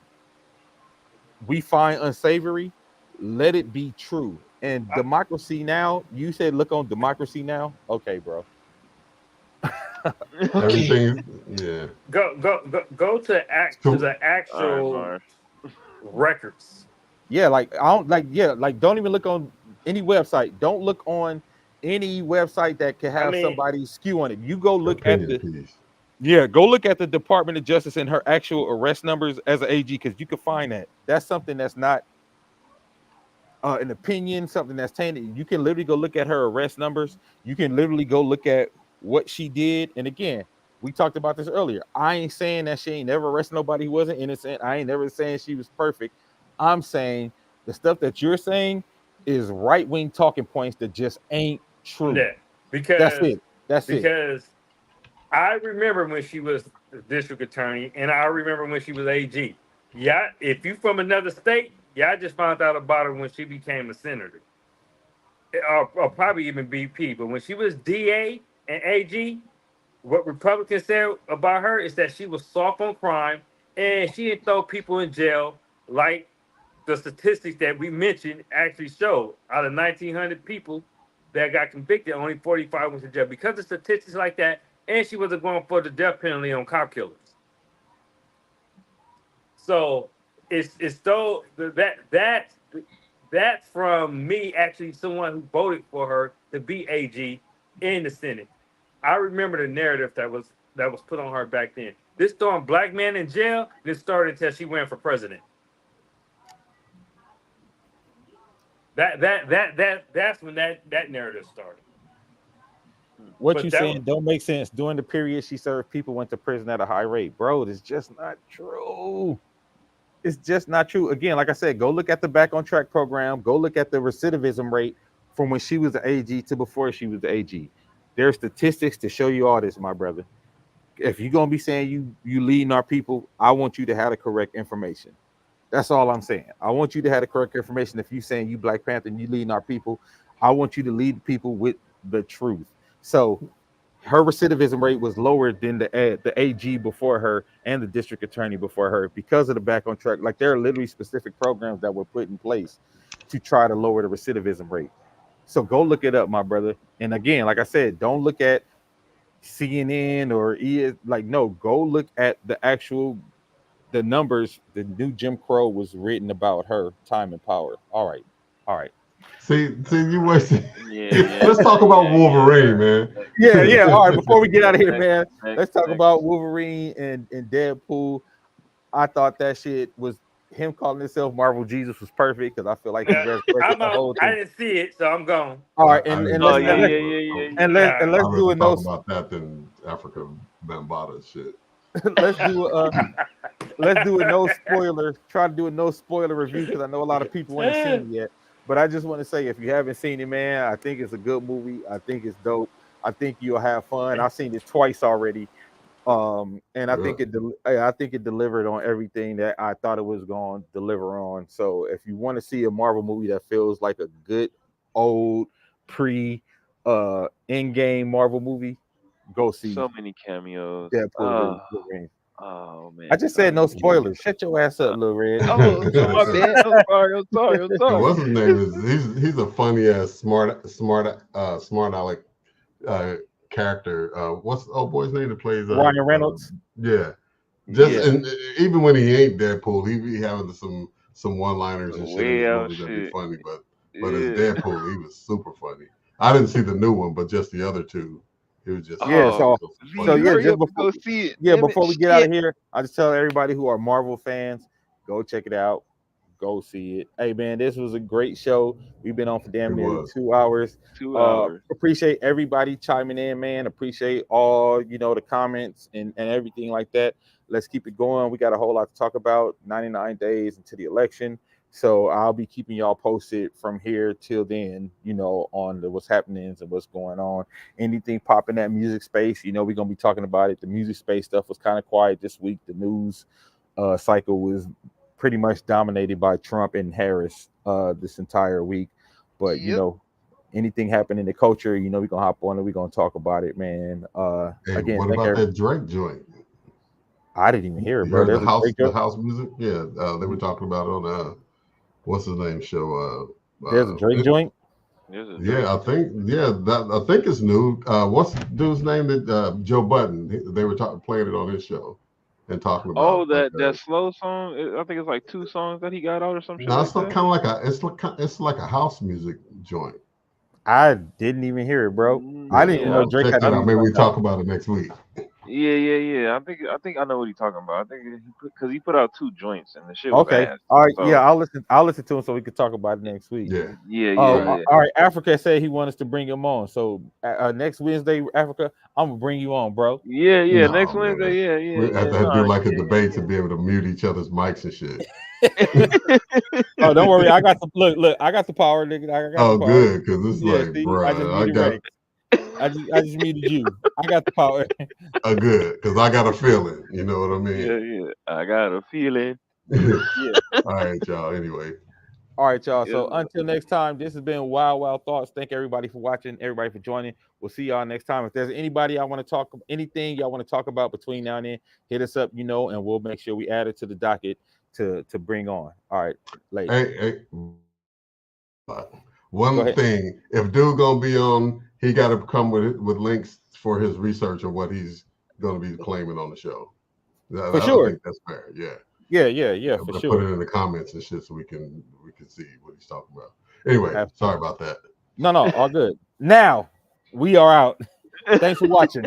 Speaker 2: we find unsavory, let it be true. And Democracy Now, you said look on Democracy Now. Okay, bro.
Speaker 7: Everything, yeah.
Speaker 6: Go to the actual records.
Speaker 2: Yeah, like I don't like don't even look on any website. Don't look on any website that can have somebody skew on it. You go look at the
Speaker 7: piece.
Speaker 2: Yeah, go look at the Department of Justice and her actual arrest numbers as an AG, because you can find that. That's something that's not an opinion, something that's tainted. You can literally go look at her arrest numbers. You can literally go look at what she did. And again, we talked about this earlier. I ain't saying that she ain't never arrested nobody who wasn't innocent. I ain't never saying she was perfect. I'm saying the stuff that you're saying is right-wing talking points that just ain't true.
Speaker 6: Yeah, because
Speaker 2: that's it.
Speaker 6: Because I remember when she was the district attorney, and I remember when she was AG. Yeah, if you from another state, yeah, I just found out about her when she became a senator, or probably even BP. But when she was DA and AG, what Republicans said about her is that she was soft on crime and she didn't throw people in jail like the statistics that we mentioned actually show. Out of 1,900 people that got convicted, only 45 went to jail because of statistics like that. And she wasn't going for the death penalty on cop killers. So it's though that's from me, actually someone who voted for her to be AG in the Senate. I remember the narrative that was put on her back then. This throwing black men in jail, this started until she ran for president. That's when that narrative started.
Speaker 2: What you saying don't make sense. During the period she served, people went to prison at a high rate. Bro, it's just not true. It's just not true. Again, like I said, go look at the Back on Track program. Go look at the recidivism rate from when she was the AG to before she was the AG. There's statistics to show you all this, my brother. If you're going to be saying you leading our people, I want you to have the correct information. That's all I'm saying. I want you to have the correct information. If you're saying you Black Panther and you leading our people, I want you to lead people with the truth. So her recidivism rate was lower than the AG before her and the district attorney before her because of the Back on Track. Like there are literally specific programs that were put in place to try to lower the recidivism rate. So go look it up, my brother. And again, like I said, don't look at CNN or no, go look at the numbers. The new Jim Crow was written about her time and power. All right.
Speaker 7: See, you wasted. Let's talk about Wolverine, man.
Speaker 2: Yeah. All right, before we get out of here, man, let's talk about Wolverine and Deadpool. I thought that shit was him calling himself Marvel Jesus was perfect because I feel like he resurrected the whole thing.
Speaker 6: I didn't see it, so I'm gone.
Speaker 2: All right, and let's do a no
Speaker 7: about that than Africa Bambaataa shit.
Speaker 2: let's do a no spoiler. Try to do a no spoiler review because I know a lot of people haven't seen it yet. But I just want to say, if you haven't seen it, man, I think it's a good movie. I think it's dope. I think you'll have fun. I've seen it twice already, and I think it delivered on everything that I thought it was going to deliver on. So if you want to see a Marvel movie that feels like a good old in-game Marvel movie, go see.
Speaker 4: So many cameos.
Speaker 2: Deadpool, Wolverine.
Speaker 4: Oh man!
Speaker 2: I just said no spoilers. Shut your ass up, Lil Red.
Speaker 4: Oh, my bad. I'm sorry.
Speaker 7: What's his name? He's a funny ass smart aleck character. What's the old boy's name that plays
Speaker 2: Ryan Reynolds?
Speaker 7: And even when he ain't Deadpool, he be having some one-liners and shit in his movies that be funny. But as Deadpool, he was super funny. I didn't see the new one, but just the other two. It was just
Speaker 2: before we get out of here, I just tell everybody who are Marvel fans, go check it out, go see it. Hey man, this was a great show. We've been on for damn near 2 hours.
Speaker 4: 2 hours.
Speaker 2: Appreciate everybody chiming in, man. Appreciate all the comments and everything like that. Let's keep it going. We got a whole lot to talk about. 99 days into the election. So I'll be keeping y'all posted from here till then, on what's happening and what's going on. Anything popping that music space, we're gonna be talking about it. The music space stuff was kind of quiet this week. The news cycle was pretty much dominated by Trump and Harris this entire week. But anything happening in the culture, we're gonna hop on and we're gonna talk about it, man.
Speaker 7: Hey,
Speaker 2: Again,
Speaker 7: what about that Drake joint?
Speaker 2: I didn't even hear it,
Speaker 7: You
Speaker 2: bro.
Speaker 7: heard the house music? Yeah, they were talking about it on what's his name show?
Speaker 2: There's a Drake joint.
Speaker 7: Yeah, I think it's new. What's the dude's name that Joe Budden? They were playing it on his show and talking about.
Speaker 4: Oh, that slow song. I think it's like 2 songs that he got out or some shit.
Speaker 7: No, it's kind of like it's like a house music joint.
Speaker 2: I didn't even hear it, bro. I didn't even know Drake had.
Speaker 7: Maybe we talk about it next week.
Speaker 4: Yeah. I think I know what he's talking about. I think because he put out 2 joints and the shit was ass.
Speaker 2: All right, so, yeah, I'll listen to him so we can talk about it next week.
Speaker 7: Yeah.
Speaker 2: All right, Africa said he wants us to bring him on. So next Wednesday, Africa, I'm gonna bring you on, bro.
Speaker 4: Yeah, next Wednesday, yeah.
Speaker 7: We have to do like a debate to be able to mute each other's mics and shit.
Speaker 2: Oh, don't worry, I got the look. I got the power, nigga. I got the power.
Speaker 7: Good, because it's bro,
Speaker 2: I just muted you. I got the power.
Speaker 7: Good, because I got a feeling. You know what I mean?
Speaker 4: Yeah. I got a feeling.
Speaker 7: All right, y'all. Anyway.
Speaker 2: All right, y'all. So until next time, this has been Wild Thoughts. Thank everybody for watching, everybody for joining. We'll see y'all next time. If there's anybody I want to talk, anything y'all want to talk about between now and then, hit us up, and we'll make sure we add it to the docket to bring on. All right, later.
Speaker 7: Hey. One thing, if dude gonna be on, he got to come with links for his research of what he's gonna be claiming on the show.
Speaker 2: For sure,
Speaker 7: I think that's fair. Yeah.
Speaker 2: Yeah, for sure.
Speaker 7: Put it in the comments and shit so we can see what he's talking about. Anyway, sorry about that.
Speaker 2: No, all good. Now we are out. Thanks for watching.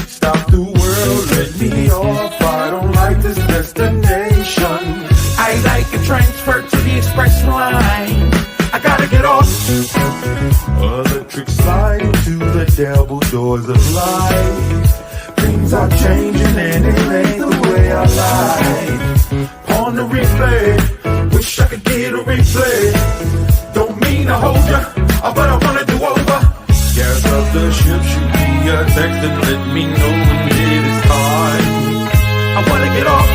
Speaker 1: Stop the world, let me off. I don't like this destination. I like a transfer to the express line. I gotta get off. Electric slide to the devil doors of life. Things are changing and it ain't the way I like. On the replay, wish I could get a replay. Don't mean to hold ya, but I wanna do over. Gas up the ship, shoot me a text and let me know when it is time. I wanna get off.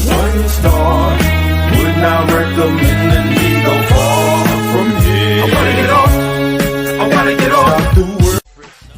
Speaker 1: 1 star, would not recommend.